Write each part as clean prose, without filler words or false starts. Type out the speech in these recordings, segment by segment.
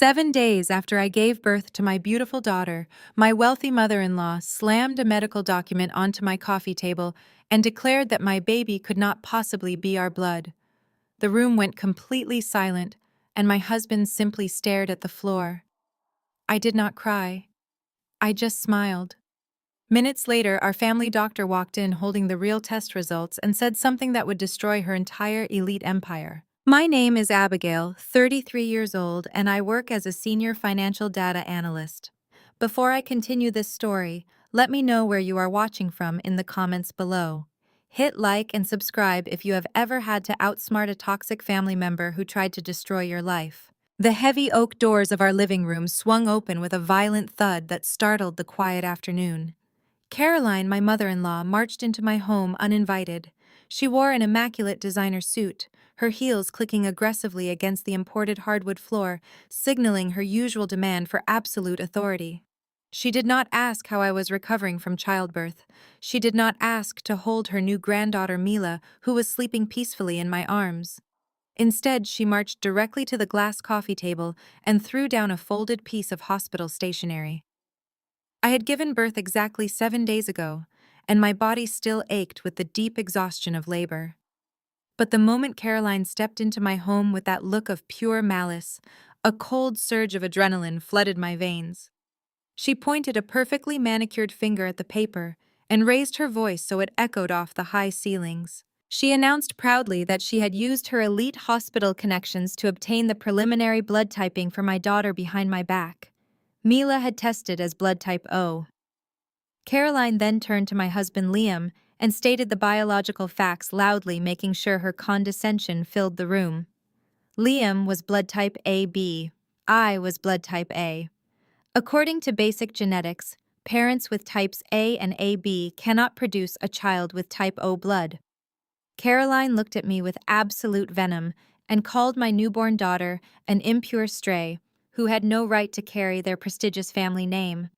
7 days after I gave birth to my beautiful daughter, my wealthy mother-in-law slammed a medical document onto my coffee table and declared that my baby could not possibly be our blood. The room went completely silent, and my husband simply stared at the floor. I did not cry. I just smiled. Minutes later, our family doctor walked in holding the real test results and said something that would destroy her entire elite empire. My name is Abigail, 33 years old, and I work as a senior financial data analyst. Before I continue this story, let me know where you are watching from in the comments below. Hit like and subscribe if you have ever had to outsmart a toxic family member who tried to destroy your life. The heavy oak doors of our living room swung open with a violent thud that startled the quiet afternoon. Caroline, my mother-in-law, marched into my home uninvited. She wore an immaculate designer suit, her heels clicking aggressively against the imported hardwood floor, signaling her usual demand for absolute authority. She did not ask how I was recovering from childbirth. She did not ask to hold her new granddaughter Mila, who was sleeping peacefully in my arms. Instead, she marched directly to the glass coffee table and threw down a folded piece of hospital stationery. I had given birth exactly 7 days ago, and my body still ached with the deep exhaustion of labor. But the moment Caroline stepped into my home with that look of pure malice, a cold surge of adrenaline flooded my veins. She pointed a perfectly manicured finger at the paper and raised her voice so it echoed off the high ceilings. She announced proudly that she had used her elite hospital connections to obtain the preliminary blood typing for my daughter behind my back. Mila had tested as blood type O. Caroline then turned to my husband Liam and stated the biological facts loudly, making sure her condescension filled the room. Liam was blood type AB. I was blood type A. According to basic genetics, parents with types A and AB cannot produce a child with type O blood. Caroline looked at me with absolute venom and called my newborn daughter an impure stray who had no right to carry their prestigious family name.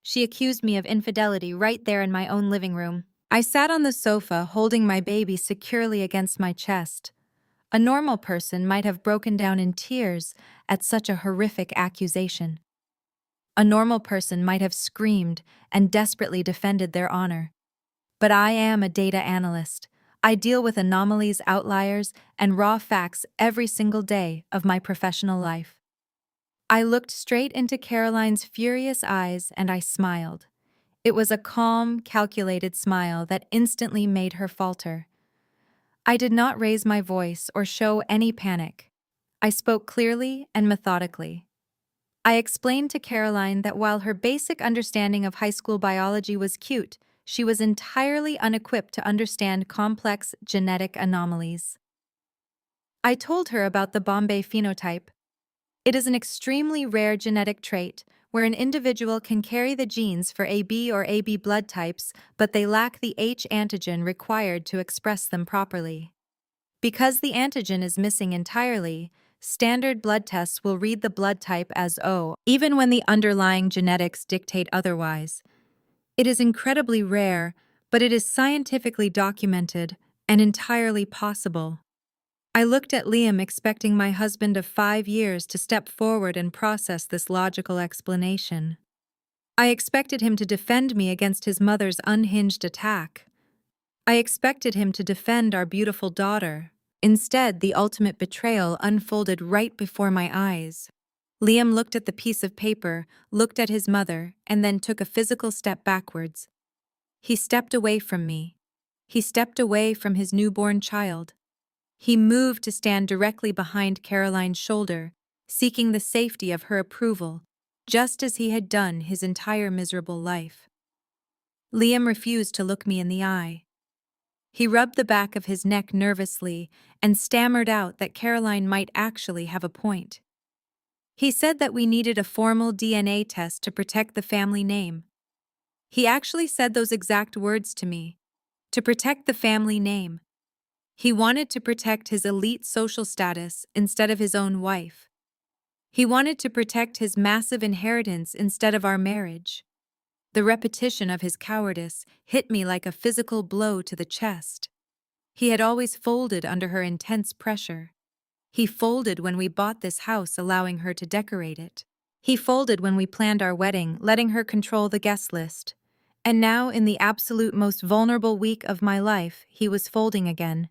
She accused me of infidelity right there in my own living room. I sat on the sofa holding my baby securely against my chest. A normal person might have broken down in tears at such a horrific accusation. A normal person might have screamed and desperately defended their honor. But I am a data analyst. I deal with anomalies, outliers, and raw facts every single day of my professional life. I looked straight into Caroline's furious eyes and I smiled. It was a calm, calculated smile that instantly made her falter. I did not raise my voice or show any panic. I spoke clearly and methodically. I explained to Caroline that while her basic understanding of high school biology was cute, she was entirely unequipped to understand complex genetic anomalies. I told her about the Bombay phenotype. It is an extremely rare genetic trait where an individual can carry the genes for AB or AB blood types, but they lack the H antigen required to express them properly. Because the antigen is missing entirely, standard blood tests will read the blood type as O, even when the underlying genetics dictate otherwise. It is incredibly rare, but it is scientifically documented and entirely possible. I looked at Liam, expecting my husband of 5 years to step forward and process this logical explanation. I expected him to defend me against his mother's unhinged attack. I expected him to defend our beautiful daughter. Instead, the ultimate betrayal unfolded right before my eyes. Liam looked at the piece of paper, looked at his mother, and then took a physical step backwards. He stepped away from me. He stepped away from his newborn child. He moved to stand directly behind Caroline's shoulder, seeking the safety of her approval, just as he had done his entire miserable life. Liam refused to look me in the eye. He rubbed the back of his neck nervously and stammered out that Caroline might actually have a point. He said that we needed a formal DNA test to protect the family name. He actually said those exact words to me, to protect the family name. He wanted to protect his elite social status instead of his own wife. He wanted to protect his massive inheritance instead of our marriage. The repetition of his cowardice hit me like a physical blow to the chest. He had always folded under her intense pressure. He folded when we bought this house, allowing her to decorate it. He folded when we planned our wedding, letting her control the guest list. And now, in the absolute most vulnerable week of my life, he was folding again.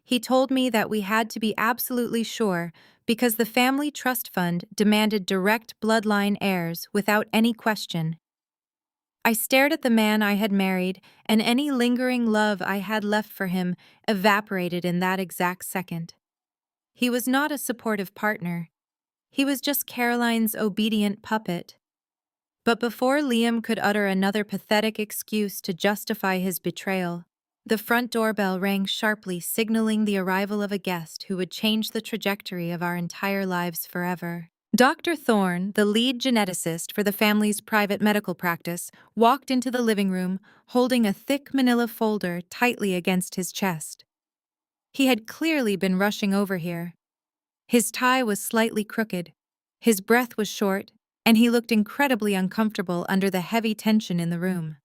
He told me that we had to be absolutely sure because the family trust fund demanded direct bloodline heirs without any question. I stared at the man I had married, and any lingering love I had left for him evaporated in that exact second. He was not a supportive partner. He was just Caroline's obedient puppet. But before Liam could utter another pathetic excuse to justify his betrayal, the front doorbell rang sharply, signaling the arrival of a guest who would change the trajectory of our entire lives forever. Dr. Thorne, the lead geneticist for the family's private medical practice, walked into the living room, holding a thick manila folder tightly against his chest. He had clearly been rushing over here. His tie was slightly crooked, his breath was short, and he looked incredibly uncomfortable under the heavy tension in the room.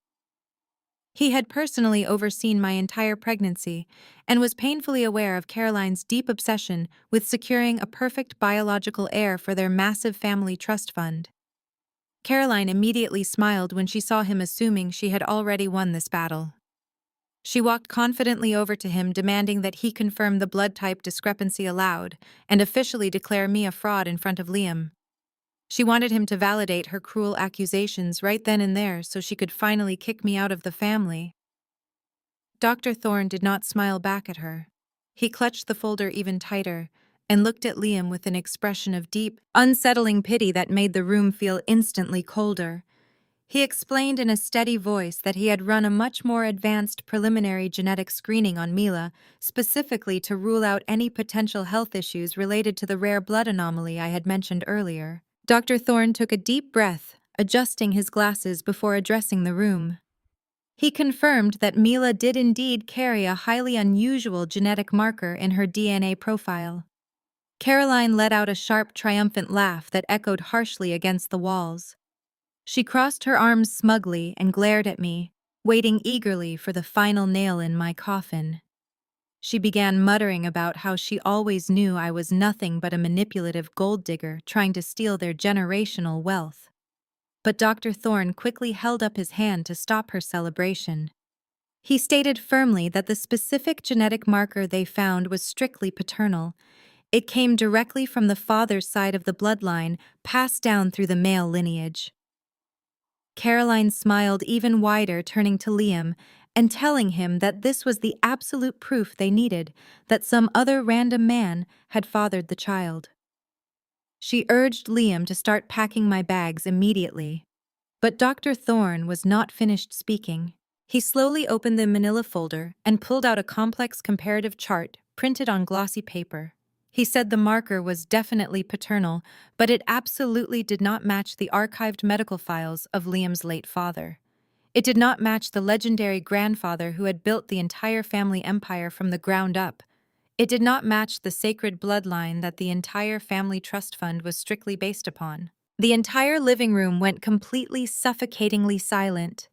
He had personally overseen my entire pregnancy and was painfully aware of Caroline's deep obsession with securing a perfect biological heir for their massive family trust fund. Caroline immediately smiled when she saw him, assuming she had already won this battle. She walked confidently over to him, demanding that he confirm the blood type discrepancy aloud and officially declare me a fraud in front of Liam. She wanted him to validate her cruel accusations right then and there so she could finally kick me out of the family. Dr. Thorne did not smile back at her. He clutched the folder even tighter and looked at Liam with an expression of deep, unsettling pity that made the room feel instantly colder. He explained in a steady voice that he had run a much more advanced preliminary genetic screening on Mila, specifically to rule out any potential health issues related to the rare blood anomaly I had mentioned earlier. Dr. Thorne took a deep breath, adjusting his glasses before addressing the room. He confirmed that Mila did indeed carry a highly unusual genetic marker in her DNA profile. Caroline let out a sharp, triumphant laugh that echoed harshly against the walls. She crossed her arms smugly and glared at me, waiting eagerly for the final nail in my coffin. She began muttering about how she always knew I was nothing but a manipulative gold digger trying to steal their generational wealth. But Dr. Thorne quickly held up his hand to stop her celebration. He stated firmly that the specific genetic marker they found was strictly paternal. It came directly from the father's side of the bloodline, passed down through the male lineage. Caroline smiled even wider, turning to Liam and telling him that this was the absolute proof they needed, that some other random man had fathered the child. She urged Liam to start packing my bags immediately. But Dr. Thorne was not finished speaking. He slowly opened the manila folder and pulled out a complex comparative chart printed on glossy paper. He said the marker was definitely paternal, but it absolutely did not match the archived medical files of Liam's late father. It did not match the legendary grandfather who had built the entire family empire from the ground up. It did not match the sacred bloodline that the entire family trust fund was strictly based upon. The entire living room went completely suffocatingly silent.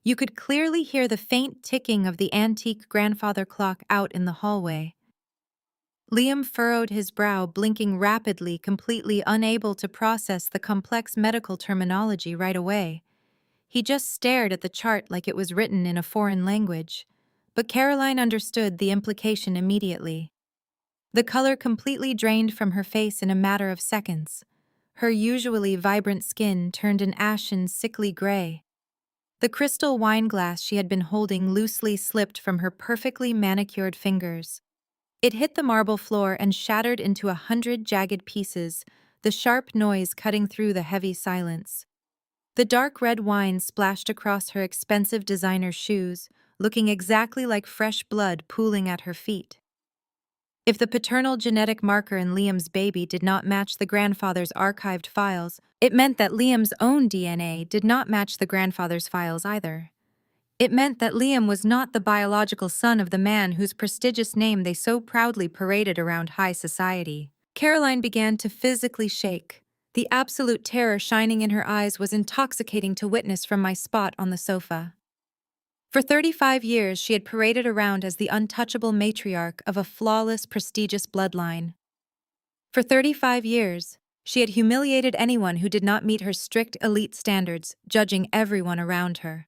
You could clearly hear the faint ticking of the antique grandfather clock out in the hallway. Liam furrowed his brow, blinking rapidly, completely unable to process the complex medical terminology right away. He just stared at the chart like it was written in a foreign language. But Caroline understood the implication immediately. The color completely drained from her face in a matter of seconds. Her usually vibrant skin turned an ashen, sickly gray. The crystal wine glass she had been holding loosely slipped from her perfectly manicured fingers. It hit the marble floor and shattered into 100 jagged pieces, the sharp noise cutting through the heavy silence. The dark red wine splashed across her expensive designer shoes, looking exactly like fresh blood pooling at her feet. If the paternal genetic marker in Liam's baby did not match the grandfather's archived files, it meant that Liam's own DNA did not match the grandfather's files either. It meant that Liam was not the biological son of the man whose prestigious name they so proudly paraded around high society. Caroline began to physically shake. The absolute terror shining in her eyes was intoxicating to witness from my spot on the sofa. For 35 years, she had paraded around as the untouchable matriarch of a flawless, prestigious bloodline. For 35 years, she had humiliated anyone who did not meet her strict elite standards, judging everyone around her.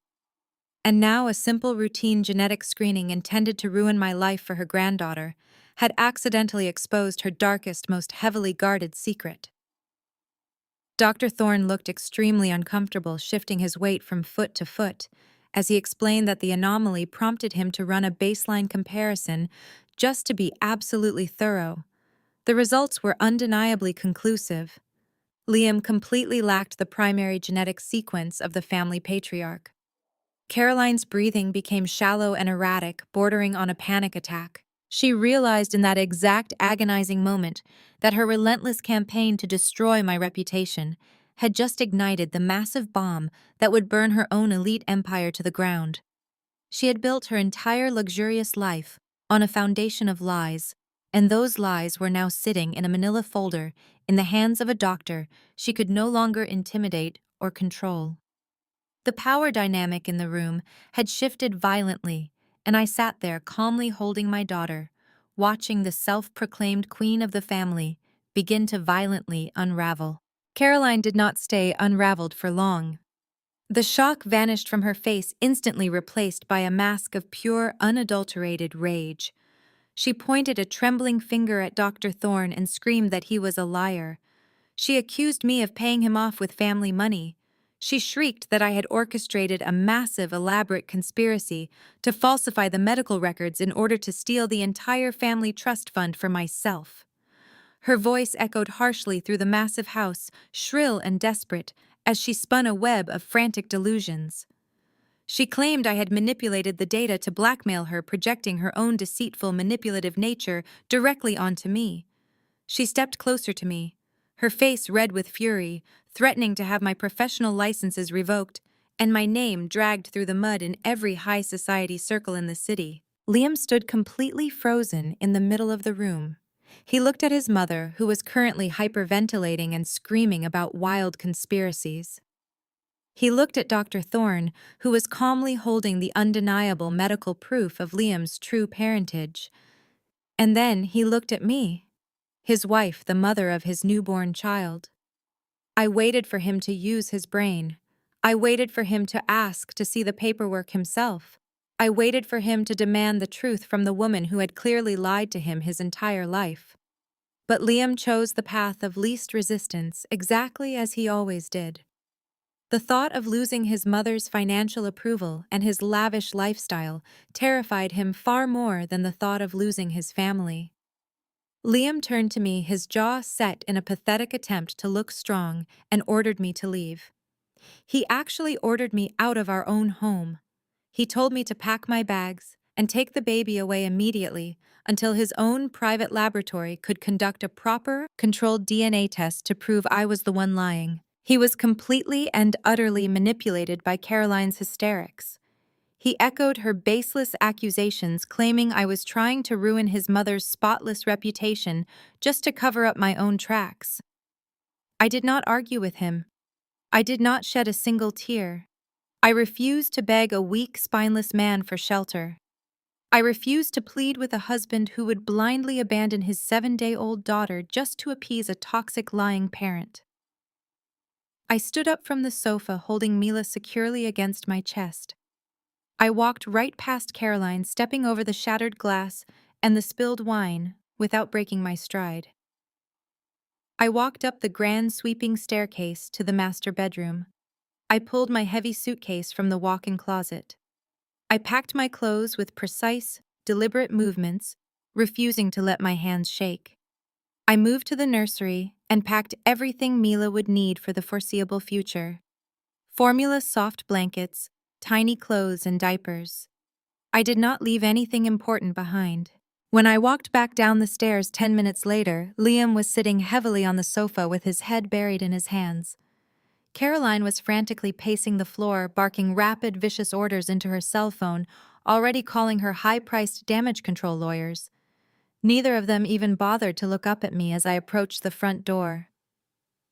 And now a simple routine genetic screening intended to ruin my life for her granddaughter had accidentally exposed her darkest, most heavily guarded secret. Dr. Thorne looked extremely uncomfortable, shifting his weight from foot to foot, as he explained that the anomaly prompted him to run a baseline comparison just to be absolutely thorough. The results were undeniably conclusive. Liam completely lacked the primary genetic sequence of the family patriarch. Caroline's breathing became shallow and erratic, bordering on a panic attack. She realized in that exact agonizing moment that her relentless campaign to destroy my reputation had just ignited the massive bomb that would burn her own elite empire to the ground. She had built her entire luxurious life on a foundation of lies, and those lies were now sitting in a manila folder in the hands of a doctor she could no longer intimidate or control. The power dynamic in the room had shifted violently, and I sat there calmly holding my daughter, watching the self-proclaimed queen of the family begin to violently unravel. Caroline did not stay unraveled for long. The shock vanished from her face, instantly replaced by a mask of pure, unadulterated rage. She pointed a trembling finger at Dr. Thorne and screamed that he was a liar. She accused me of paying him off with family money. She shrieked that I had orchestrated a massive, elaborate conspiracy to falsify the medical records in order to steal the entire family trust fund for myself. Her voice echoed harshly through the massive house, shrill and desperate, as she spun a web of frantic delusions. She claimed I had manipulated the data to blackmail her, projecting her own deceitful, manipulative nature directly onto me. She stepped closer to me, her face red with fury, threatening to have my professional licenses revoked and my name dragged through the mud in every high society circle in the city. Liam stood completely frozen in the middle of the room. He looked at his mother, who was currently hyperventilating and screaming about wild conspiracies. He looked at Dr. Thorne, who was calmly holding the undeniable medical proof of Liam's true parentage. And then he looked at me, his wife, the mother of his newborn child. I waited for him to use his brain. I waited for him to ask to see the paperwork himself. I waited for him to demand the truth from the woman who had clearly lied to him his entire life. But Liam chose the path of least resistance, exactly as he always did. The thought of losing his mother's financial approval and his lavish lifestyle terrified him far more than the thought of losing his family. Liam turned to me, his jaw set in a pathetic attempt to look strong, and ordered me to leave. He actually ordered me out of our own home. He told me to pack my bags and take the baby away immediately until his own private laboratory could conduct a proper, controlled DNA test to prove I was the one lying. He was completely and utterly manipulated by Caroline's hysterics. He echoed her baseless accusations, claiming I was trying to ruin his mother's spotless reputation just to cover up my own tracks. I did not argue with him. I did not shed a single tear. I refused to beg a weak, spineless man for shelter. I refused to plead with a husband who would blindly abandon his 7-day-old daughter just to appease a toxic, lying parent. I stood up from the sofa, holding Mila securely against my chest. I walked right past Caroline, stepping over the shattered glass and the spilled wine without breaking my stride. I walked up the grand sweeping staircase to the master bedroom. I pulled my heavy suitcase from the walk-in closet. I packed my clothes with precise, deliberate movements, refusing to let my hands shake. I moved to the nursery and packed everything Mila would need for the foreseeable future. Formula soft blankets, tiny clothes and diapers. I did not leave anything important behind. When I walked back down the stairs 10 minutes later, Liam was sitting heavily on the sofa with his head buried in his hands. Caroline was frantically pacing the floor, barking rapid, vicious orders into her cell phone, already calling her high-priced damage control lawyers. Neither of them even bothered to look up at me as I approached the front door.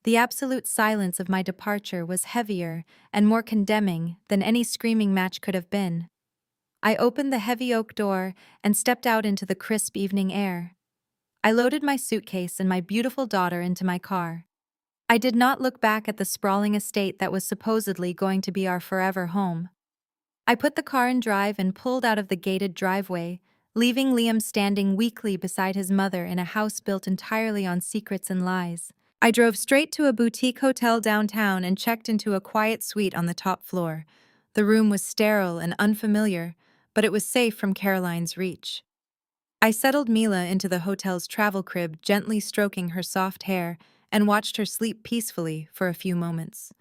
The absolute silence of my departure was heavier and more condemning than any screaming match could have been. I opened the heavy oak door and stepped out into the crisp evening air. I loaded my suitcase and my beautiful daughter into my car. I did not look back at the sprawling estate that was supposedly going to be our forever home. I put the car in drive and pulled out of the gated driveway, leaving Liam standing weakly beside his mother in a house built entirely on secrets and lies. I drove straight to a boutique hotel downtown and checked into a quiet suite on the top floor. The room was sterile and unfamiliar, but it was safe from Caroline's reach. I settled Mila into the hotel's travel crib, gently stroking her soft hair, and watched her sleep peacefully for a few moments.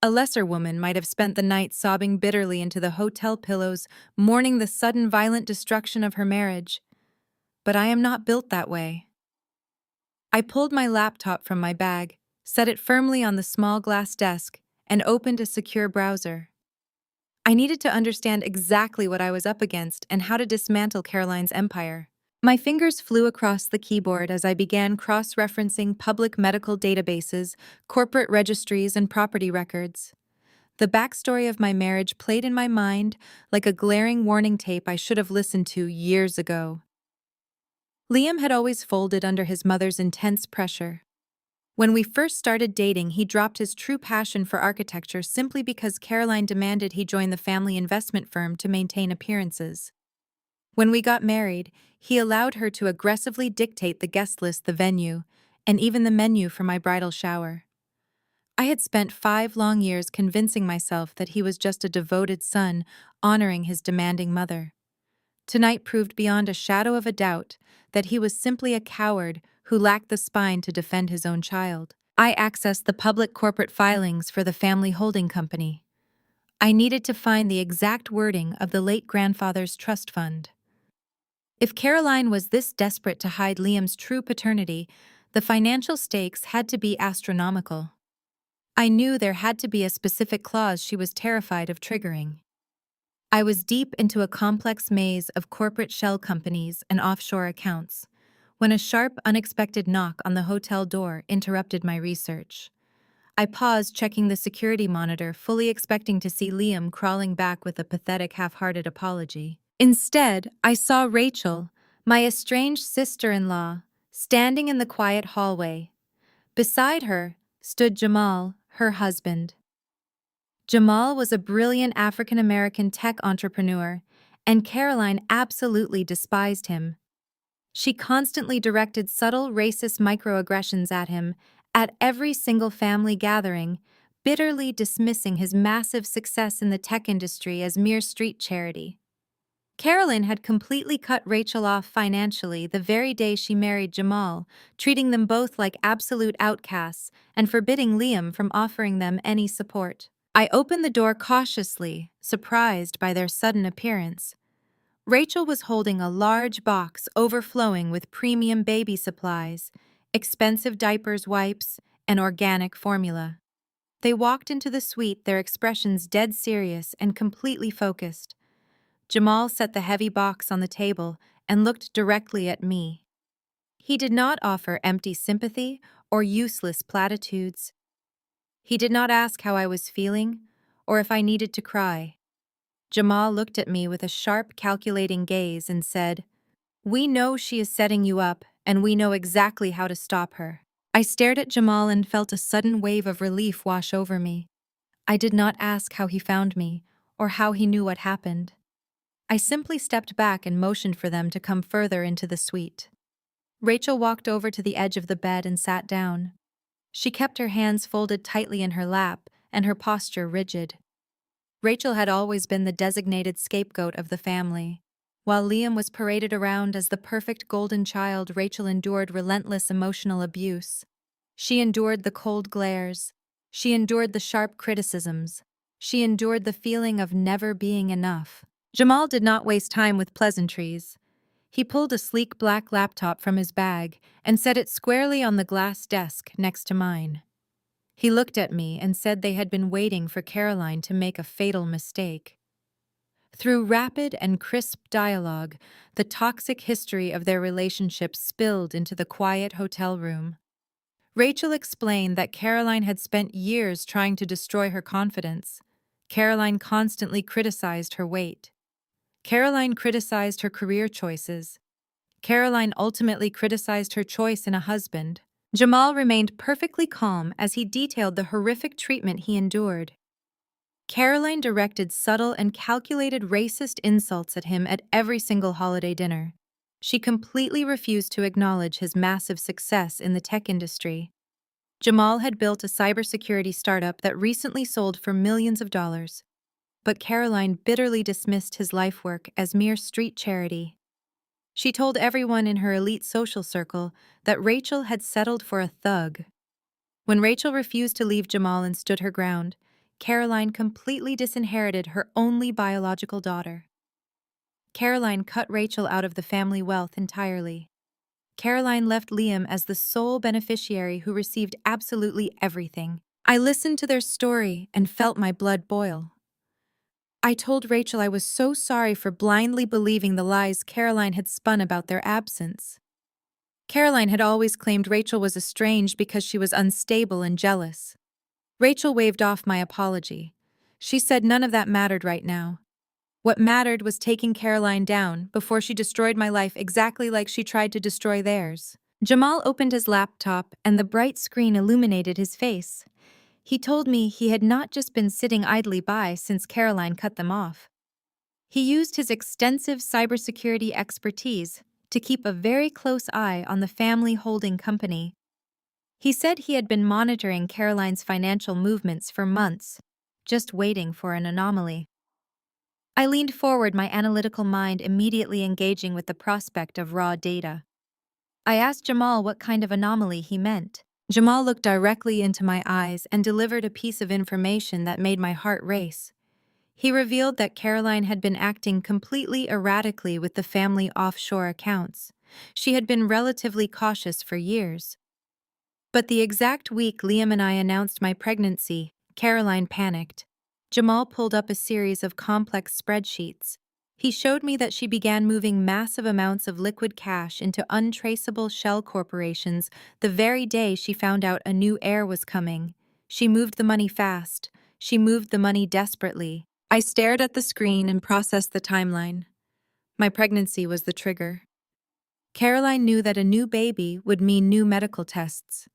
A lesser woman might have spent the night sobbing bitterly into the hotel pillows, mourning the sudden violent destruction of her marriage. But I am not built that way. I pulled my laptop from my bag, set it firmly on the small glass desk, and opened a secure browser. I needed to understand exactly what I was up against and how to dismantle Caroline's empire. My fingers flew across the keyboard as I began cross-referencing public medical databases, corporate registries, and property records. The backstory of my marriage played in my mind like a glaring warning tape I should have listened to years ago. Liam had always folded under his mother's intense pressure. When we first started dating, he dropped his true passion for architecture simply because Caroline demanded he join the family investment firm to maintain appearances. When we got married, he allowed her to aggressively dictate the guest list, the venue, and even the menu for my bridal shower. I had spent 5 long years convincing myself that he was just a devoted son, honoring his demanding mother. Tonight proved beyond a shadow of a doubt that he was simply a coward who lacked the spine to defend his own child. I accessed the public corporate filings for the family holding company. I needed to find the exact wording of the late grandfather's trust fund. If Caroline was this desperate to hide Liam's true paternity, the financial stakes had to be astronomical. I knew there had to be a specific clause she was terrified of triggering. I was deep into a complex maze of corporate shell companies and offshore accounts when a sharp, unexpected knock on the hotel door interrupted my research. I paused, checking the security monitor, fully expecting to see Liam crawling back with a pathetic, half-hearted apology. Instead, I saw Rachel, my estranged sister-in-law, standing in the quiet hallway. Beside her stood Jamal, her husband. Jamal was a brilliant African-American tech entrepreneur, and Caroline absolutely despised him. She constantly directed subtle racist microaggressions at him at every single family gathering, bitterly dismissing his massive success in the tech industry as mere street charity. Caroline had completely cut Rachel off financially the very day she married Jamal, treating them both like absolute outcasts and forbidding Liam from offering them any support. I opened the door cautiously, surprised by their sudden appearance. Rachel was holding a large box overflowing with premium baby supplies, expensive diapers, wipes, and organic formula. They walked into the suite, their expressions dead serious and completely focused. Jamal set the heavy box on the table and looked directly at me. He did not offer empty sympathy or useless platitudes. He did not ask how I was feeling or if I needed to cry. Jamal looked at me with a sharp, calculating gaze and said, "We know she is setting you up, and we know exactly how to stop her." I stared at Jamal and felt a sudden wave of relief wash over me. I did not ask how he found me or how he knew what happened. I simply stepped back and motioned for them to come further into the suite. Rachel walked over to the edge of the bed and sat down. She kept her hands folded tightly in her lap and her posture rigid. Rachel had always been the designated scapegoat of the family. While Liam was paraded around as the perfect golden child, Rachel endured relentless emotional abuse. She endured the cold glares. She endured the sharp criticisms. She endured the feeling of never being enough. Jamal did not waste time with pleasantries. He pulled a sleek black laptop from his bag and set it squarely on the glass desk next to mine. He looked at me and said they had been waiting for Caroline to make a fatal mistake. Through rapid and crisp dialogue, the toxic history of their relationship spilled into the quiet hotel room. Rachel explained that Caroline had spent years trying to destroy her confidence. Caroline constantly criticized her weight. Caroline criticized her career choices. Caroline ultimately criticized her choice in a husband. Jamal remained perfectly calm as he detailed the horrific treatment he endured. Caroline directed subtle and calculated racist insults at him at every single holiday dinner. She completely refused to acknowledge his massive success in the tech industry. Jamal had built a cybersecurity startup that recently sold for millions of dollars, but Caroline bitterly dismissed his life work as mere street charity. She told everyone in her elite social circle that Rachel had settled for a thug. When Rachel refused to leave Jamal and stood her ground, Caroline completely disinherited her only biological daughter. Caroline cut Rachel out of the family wealth entirely. Caroline left Liam as the sole beneficiary who received absolutely everything. I listened to their story and felt my blood boil. I told Rachel I was so sorry for blindly believing the lies Caroline had spun about their absence. Caroline had always claimed Rachel was estranged because she was unstable and jealous. Rachel waved off my apology. She said none of that mattered right now. What mattered was taking Caroline down before she destroyed my life exactly like she tried to destroy theirs. Jamal opened his laptop and the bright screen illuminated his face. He told me he had not just been sitting idly by since Caroline cut them off. He used his extensive cybersecurity expertise to keep a very close eye on the family holding company. He said he had been monitoring Caroline's financial movements for months, just waiting for an anomaly. I leaned forward, my analytical mind immediately engaging with the prospect of raw data. I asked Jamal what kind of anomaly he meant. Jamal looked directly into my eyes and delivered a piece of information that made my heart race. He revealed that Caroline had been acting completely erratically with the family offshore accounts. She had been relatively cautious for years. But the exact week Liam and I announced my pregnancy, Caroline panicked. Jamal pulled up a series of complex spreadsheets. He showed me that she began moving massive amounts of liquid cash into untraceable shell corporations the very day she found out a new heir was coming. She moved the money fast. She moved the money desperately. I stared at the screen and processed the timeline. My pregnancy was the trigger. Caroline knew that a new baby would mean new medical tests.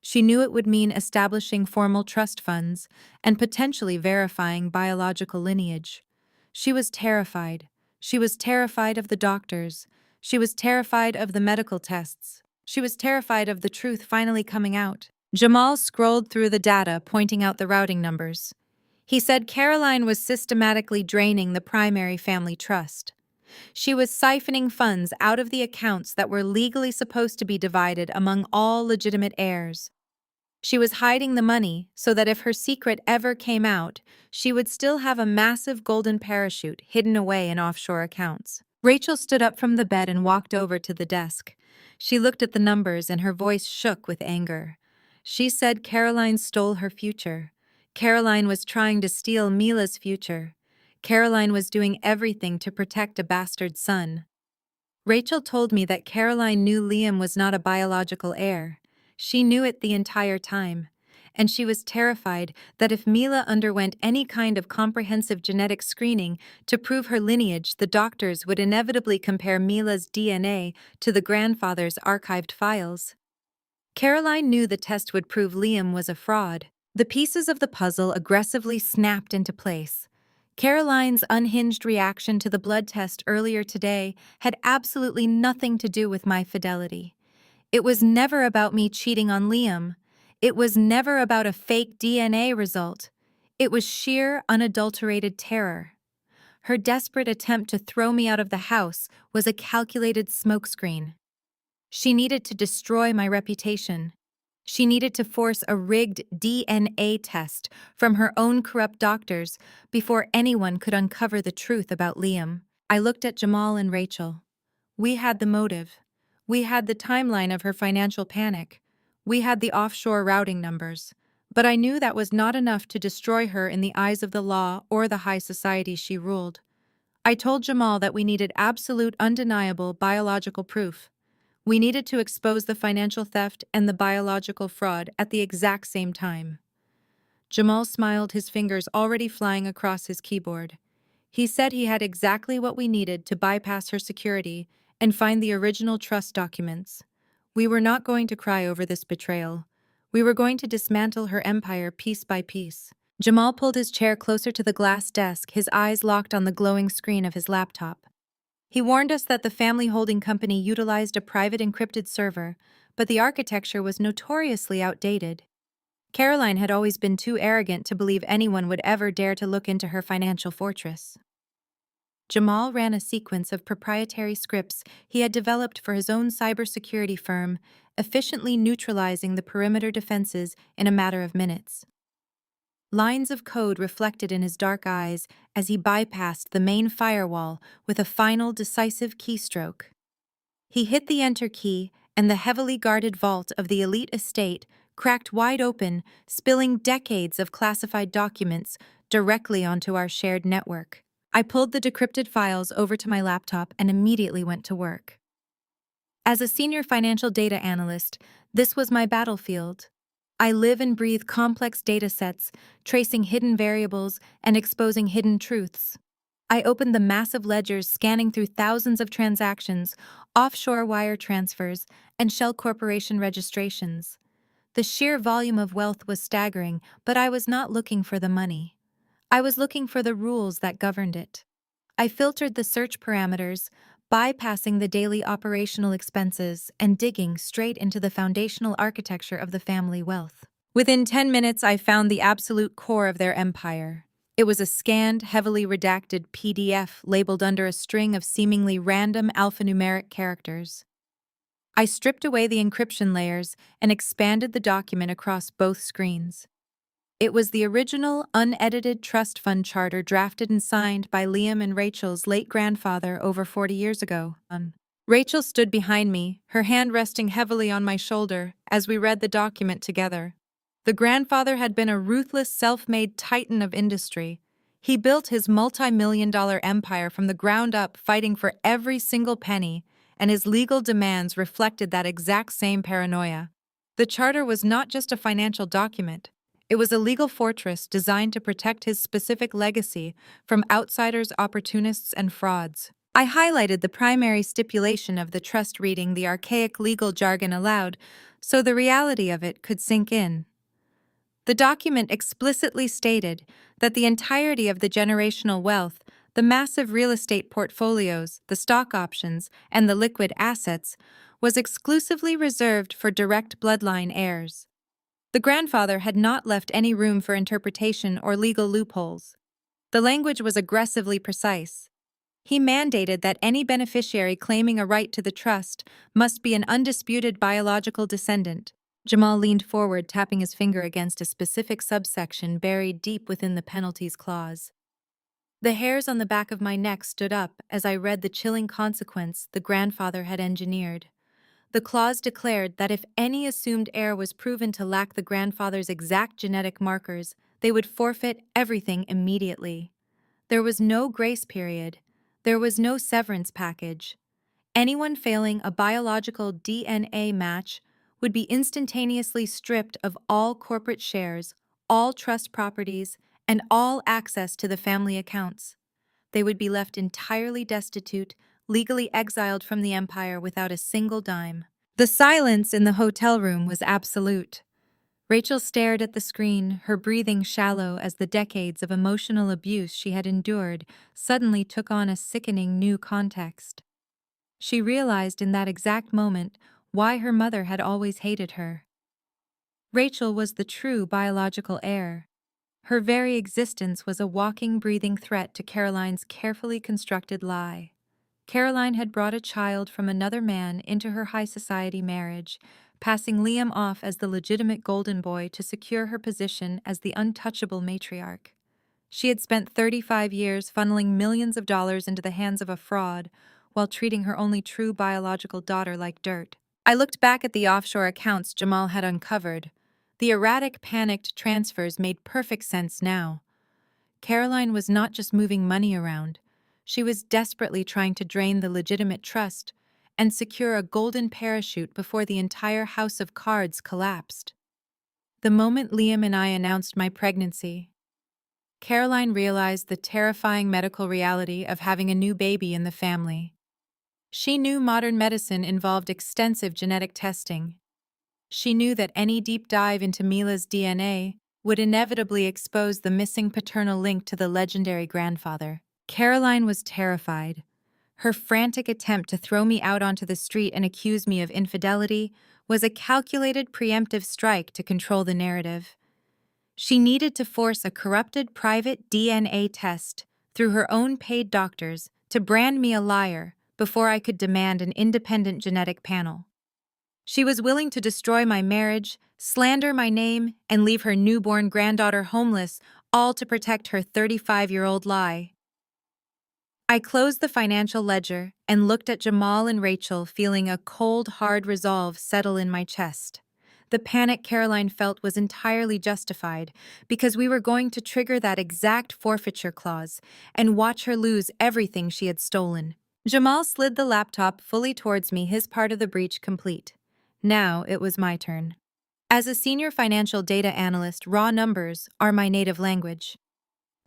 She knew it would mean establishing formal trust funds and potentially verifying biological lineage. She was terrified. She was terrified of the doctors. She was terrified of the medical tests. She was terrified of the truth finally coming out. Jamal scrolled through the data, pointing out the routing numbers. He said Caroline was systematically draining the primary family trust. She was siphoning funds out of the accounts that were legally supposed to be divided among all legitimate heirs. She was hiding the money so that if her secret ever came out, she would still have a massive golden parachute hidden away in offshore accounts. Rachel stood up from the bed and walked over to the desk. She looked at the numbers and her voice shook with anger. She said Caroline stole her future. Caroline was trying to steal Mila's future. Caroline was doing everything to protect a bastard son. Rachel told me that Caroline knew Liam was not a biological heir. She knew it the entire time, and she was terrified that if Mila underwent any kind of comprehensive genetic screening to prove her lineage, the doctors would inevitably compare Mila's DNA to the grandfather's archived files. Caroline knew the test would prove Liam was a fraud. The pieces of the puzzle aggressively snapped into place. Caroline's unhinged reaction to the blood test earlier today had absolutely nothing to do with my fidelity. It was never about me cheating on Liam. It was never about a fake DNA result. It was sheer, unadulterated terror. Her desperate attempt to throw me out of the house was a calculated smokescreen. She needed to destroy my reputation. She needed to force a rigged DNA test from her own corrupt doctors before anyone could uncover the truth about Liam. I looked at Jamal and Rachel. We had the motive. We had the timeline of her financial panic. We had the offshore routing numbers. But I knew that was not enough to destroy her in the eyes of the law or the high society she ruled. I told Jamal that we needed absolute, undeniable biological proof. We needed to expose the financial theft and the biological fraud at the exact same time. Jamal smiled, his fingers already flying across his keyboard. He said he had exactly what we needed to bypass her security and find the original trust documents. We were not going to cry over this betrayal. We were going to dismantle her empire piece by piece. Jamal pulled his chair closer to the glass desk, his eyes locked on the glowing screen of his laptop. He warned us that the family holding company utilized a private encrypted server, but the architecture was notoriously outdated. Caroline had always been too arrogant to believe anyone would ever dare to look into her financial fortress. Jamal ran a sequence of proprietary scripts he had developed for his own cybersecurity firm, efficiently neutralizing the perimeter defenses in a matter of minutes. Lines of code reflected in his dark eyes as he bypassed the main firewall with a final decisive keystroke. He hit the enter key, and the heavily guarded vault of the elite estate cracked wide open, spilling decades of classified documents directly onto our shared network. I pulled the decrypted files over to my laptop and immediately went to work. As a senior financial data analyst, this was my battlefield. I live and breathe complex data sets, tracing hidden variables and exposing hidden truths. I opened the massive ledgers scanning through thousands of transactions, offshore wire transfers, and shell corporation registrations. The sheer volume of wealth was staggering, but I was not looking for the money. I was looking for the rules that governed it. I filtered the search parameters, bypassing the daily operational expenses and digging straight into the foundational architecture of the family wealth. Within 10 minutes, I found the absolute core of their empire. It was a scanned, heavily redacted PDF labeled under a string of seemingly random alphanumeric characters. I stripped away the encryption layers and expanded the document across both screens. It was the original, unedited trust fund charter drafted and signed by Liam and Rachel's late grandfather over 40 years ago. Rachel stood behind me, her hand resting heavily on my shoulder as we read the document together. The grandfather had been a ruthless, self-made titan of industry. He built his multi-million-dollar empire from the ground up, fighting for every single penny, and his legal demands reflected that exact same paranoia. The charter was not just a financial document. It was a legal fortress designed to protect his specific legacy from outsiders, opportunists, and frauds. I highlighted the primary stipulation of the trust, reading the archaic legal jargon aloud so the reality of it could sink in. The document explicitly stated that the entirety of the generational wealth, the massive real estate portfolios, the stock options, and the liquid assets, was exclusively reserved for direct bloodline heirs. The grandfather had not left any room for interpretation or legal loopholes. The language was aggressively precise. He mandated that any beneficiary claiming a right to the trust must be an undisputed biological descendant. Jamal leaned forward, tapping his finger against a specific subsection buried deep within the penalties clause. The hairs on the back of my neck stood up as I read the chilling consequence the grandfather had engineered. The clause declared that if any assumed heir was proven to lack the grandfather's exact genetic markers, they would forfeit everything immediately. There was no grace period. There was no severance package. Anyone failing a biological DNA match would be instantaneously stripped of all corporate shares, all trust properties, and all access to the family accounts. They would be left entirely destitute, legally exiled from the empire without a single dime. The silence in the hotel room was absolute. Rachel stared at the screen, her breathing shallow as the decades of emotional abuse she had endured suddenly took on a sickening new context. She realized in that exact moment why her mother had always hated her. Rachel was the true biological heir. Her very existence was a walking, breathing threat to Caroline's carefully constructed lie. Caroline had brought a child from another man into her high society marriage, passing Liam off as the legitimate golden boy to secure her position as the untouchable matriarch. She had spent 35 years funneling millions of dollars into the hands of a fraud, while treating her only true biological daughter like dirt. I looked back at the offshore accounts Jamal had uncovered. The erratic, panicked transfers made perfect sense now. Caroline was not just moving money around. She was desperately trying to drain the legitimate trust and secure a golden parachute before the entire house of cards collapsed. The moment Liam and I announced my pregnancy, Caroline realized the terrifying medical reality of having a new baby in the family. She knew modern medicine involved extensive genetic testing. She knew that any deep dive into Mila's DNA would inevitably expose the missing paternal link to the legendary grandfather. Caroline was terrified. Her frantic attempt to throw me out onto the street and accuse me of infidelity was a calculated preemptive strike to control the narrative. She needed to force a corrupted private DNA test through her own paid doctors to brand me a liar before I could demand an independent genetic panel. She was willing to destroy my marriage, slander my name, and leave her newborn granddaughter homeless, all to protect her 35-year-old lie. I closed the financial ledger and looked at Jamal and Rachel, feeling a cold, hard resolve settle in my chest. The panic Caroline felt was entirely justified because we were going to trigger that exact forfeiture clause and watch her lose everything she had stolen. Jamal slid the laptop fully towards me, his part of the breach complete. Now it was my turn. As a senior financial data analyst, raw numbers are my native language.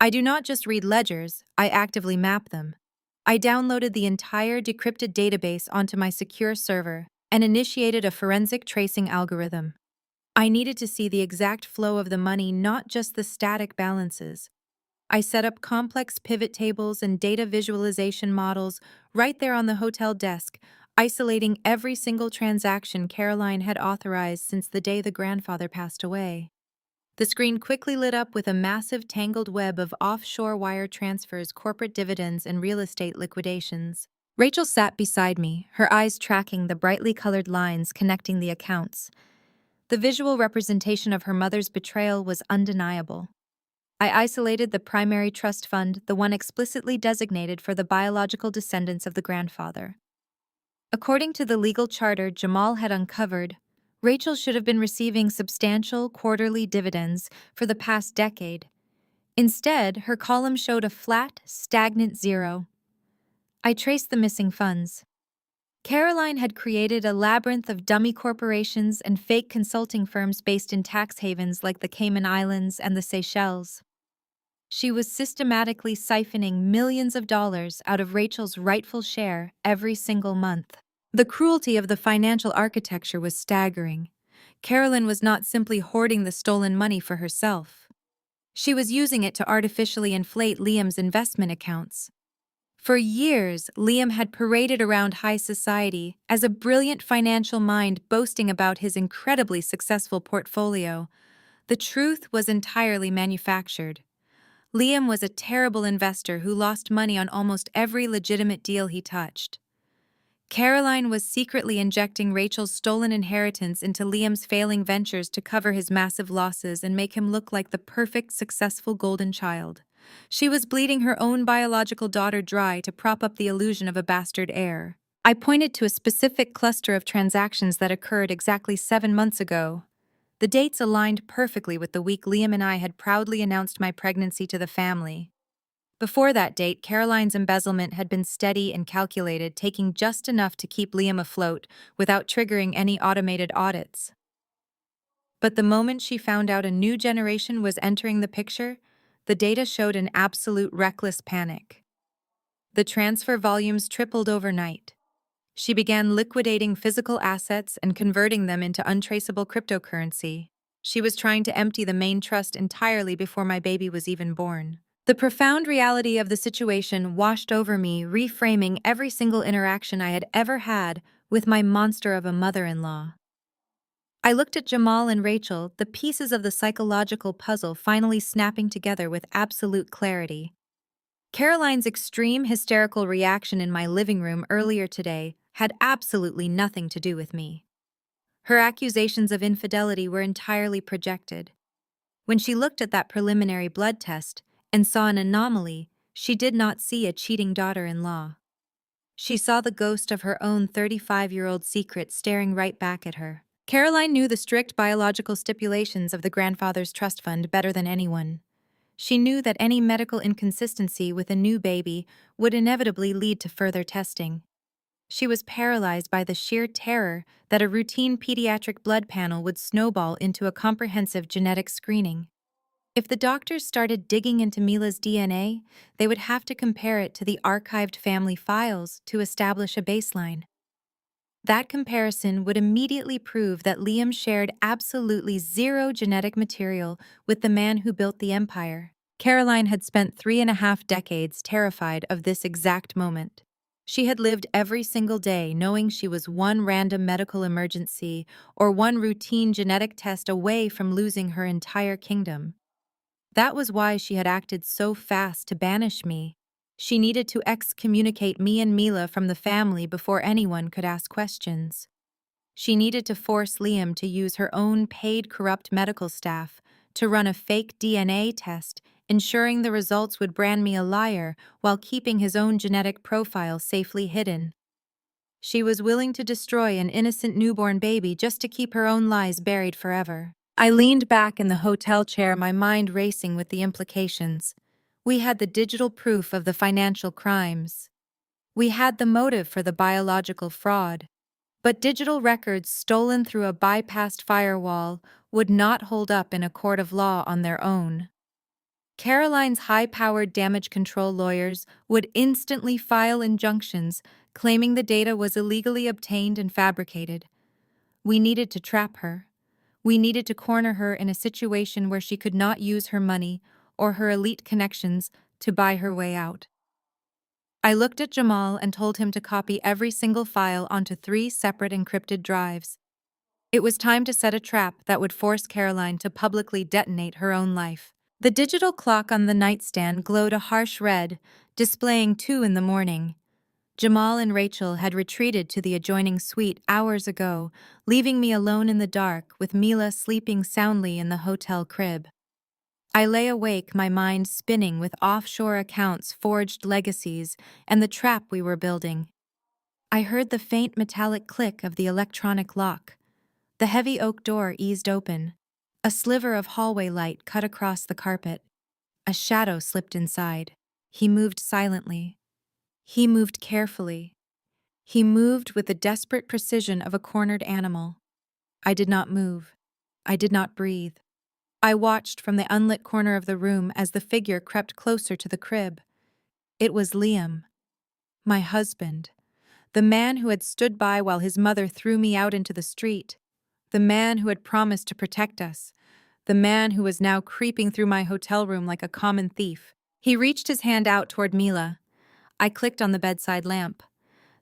I do not just read ledgers, I actively map them. I downloaded the entire decrypted database onto my secure server and initiated a forensic tracing algorithm. I needed to see the exact flow of the money, not just the static balances. I set up complex pivot tables and data visualization models right there on the hotel desk, isolating every single transaction Caroline had authorized since the day the grandfather passed away. The screen quickly lit up with a massive tangled web of offshore wire transfers, corporate dividends, and real estate liquidations. Rachel sat beside me, her eyes tracking the brightly colored lines connecting the accounts. The visual representation of her mother's betrayal was undeniable. I isolated the primary trust fund, the one explicitly designated for the biological descendants of the grandfather. According to the legal charter Jamal had uncovered, Rachel should have been receiving substantial quarterly dividends for the past decade. Instead, her column showed a flat, stagnant zero. I traced the missing funds. Caroline had created a labyrinth of dummy corporations and fake consulting firms based in tax havens like the Cayman Islands and the Seychelles. She was systematically siphoning millions of dollars out of Rachel's rightful share every single month. The cruelty of the financial architecture was staggering. Caroline was not simply hoarding the stolen money for herself. She was using it to artificially inflate Liam's investment accounts. For years, Liam had paraded around high society as a brilliant financial mind boasting about his incredibly successful portfolio. The truth was entirely manufactured. Liam was a terrible investor who lost money on almost every legitimate deal he touched. Caroline was secretly injecting Rachel's stolen inheritance into Liam's failing ventures to cover his massive losses and make him look like the perfect, successful golden child. She was bleeding her own biological daughter dry to prop up the illusion of a bastard heir. I pointed to a specific cluster of transactions that occurred exactly 7 months ago. The dates aligned perfectly with the week Liam and I had proudly announced my pregnancy to the family. Before that date, Caroline's embezzlement had been steady and calculated, taking just enough to keep Liam afloat without triggering any automated audits. But the moment she found out a new generation was entering the picture, the data showed an absolute reckless panic. The transfer volumes tripled overnight. She began liquidating physical assets and converting them into untraceable cryptocurrency. She was trying to empty the main trust entirely before my baby was even born. The profound reality of the situation washed over me, reframing every single interaction I had ever had with my monster of a mother-in-law. I looked at Jamal and Rachel, the pieces of the psychological puzzle finally snapping together with absolute clarity. Caroline's extreme hysterical reaction in my living room earlier today had absolutely nothing to do with me. Her accusations of infidelity were entirely projected. When she looked at that preliminary blood test and saw an anomaly, she did not see a cheating daughter-in-law. She saw the ghost of her own 35-year-old secret staring right back at her. Caroline knew the strict biological stipulations of the grandfather's trust fund better than anyone. She knew that any medical inconsistency with a new baby would inevitably lead to further testing. She was paralyzed by the sheer terror that a routine pediatric blood panel would snowball into a comprehensive genetic screening. If the doctors started digging into Mila's DNA, they would have to compare it to the archived family files to establish a baseline. That comparison would immediately prove that Liam shared absolutely zero genetic material with the man who built the empire. Caroline had spent 3.5 decades terrified of this exact moment. She had lived every single day knowing she was one random medical emergency or one routine genetic test away from losing her entire kingdom. That was why she had acted so fast to banish me. She needed to excommunicate me and Mila from the family before anyone could ask questions. She needed to force Liam to use her own paid corrupt medical staff to run a fake DNA test, ensuring the results would brand me a liar while keeping his own genetic profile safely hidden. She was willing to destroy an innocent newborn baby just to keep her own lies buried forever. I leaned back in the hotel chair, my mind racing with the implications. We had the digital proof of the financial crimes. We had the motive for the biological fraud. But digital records stolen through a bypassed firewall would not hold up in a court of law on their own. Caroline's high-powered damage control lawyers would instantly file injunctions claiming the data was illegally obtained and fabricated. We needed to trap her. We needed to corner her in a situation where she could not use her money or her elite connections to buy her way out. I looked at Jamal and told him to copy every single file onto 3 separate encrypted drives. It was time to set a trap that would force Caroline to publicly detonate her own life. The digital clock on the nightstand glowed a harsh red, displaying 2 in the morning. Jamal and Rachel had retreated to the adjoining suite hours ago, leaving me alone in the dark with Mila sleeping soundly in the hotel crib. I lay awake, my mind spinning with offshore accounts, forged legacies, and the trap we were building. I heard the faint metallic click of the electronic lock. The heavy oak door eased open. A sliver of hallway light cut across the carpet. A shadow slipped inside. He moved silently. He moved carefully. He moved with the desperate precision of a cornered animal. I did not move. I did not breathe. I watched from the unlit corner of the room as the figure crept closer to the crib. It was Liam, my husband, the man who had stood by while his mother threw me out into the street, the man who had promised to protect us, the man who was now creeping through my hotel room like a common thief. He reached his hand out toward Mila. I clicked on the bedside lamp.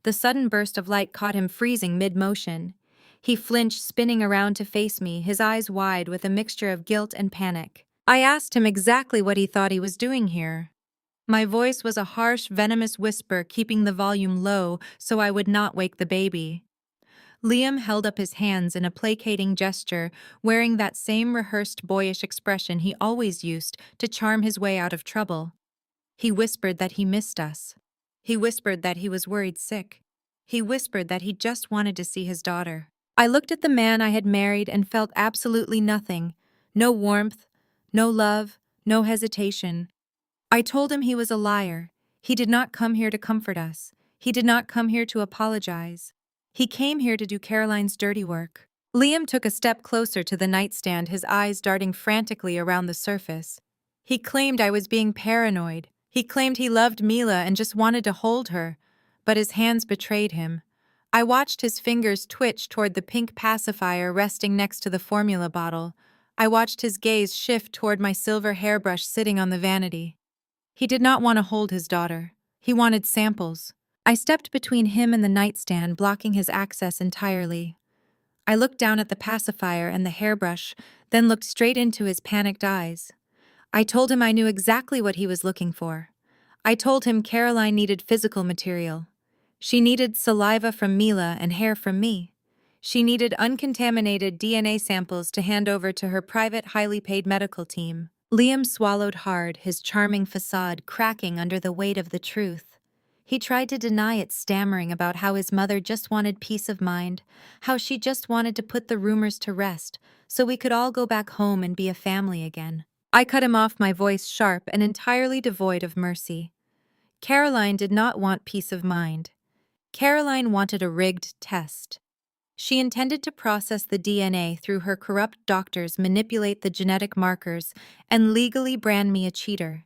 The sudden burst of light caught him freezing mid-motion. He flinched, spinning around to face me, his eyes wide with a mixture of guilt and panic. I asked him exactly what he thought he was doing here. My voice was a harsh, venomous whisper, keeping the volume low so I would not wake the baby. Liam held up his hands in a placating gesture, wearing that same rehearsed boyish expression he always used to charm his way out of trouble. He whispered that he missed us. He whispered that he was worried sick. He whispered that he just wanted to see his daughter. I looked at the man I had married and felt absolutely nothing. No warmth, no love, no hesitation. I told him he was a liar. He did not come here to comfort us. He did not come here to apologize. He came here to do Caroline's dirty work. Liam took a step closer to the nightstand, his eyes darting frantically around the surface. He claimed I was being paranoid. He claimed he loved Mila and just wanted to hold her, but his hands betrayed him. I watched his fingers twitch toward the pink pacifier resting next to the formula bottle. I watched his gaze shift toward my silver hairbrush sitting on the vanity. He did not want to hold his daughter. He wanted samples. I stepped between him and the nightstand, blocking his access entirely. I looked down at the pacifier and the hairbrush, then looked straight into his panicked eyes. I told him I knew exactly what he was looking for. I told him Caroline needed physical material. She needed saliva from Mila and hair from me. She needed uncontaminated DNA samples to hand over to her private, highly paid medical team. Liam swallowed hard, his charming facade cracking under the weight of the truth. He tried to deny it, stammering about how his mother just wanted peace of mind, how she just wanted to put the rumors to rest so we could all go back home and be a family again. I cut him off, my voice sharp and entirely devoid of mercy. Caroline did not want peace of mind. Caroline wanted a rigged test. She intended to process the DNA through her corrupt doctors, manipulate the genetic markers, and legally brand me a cheater.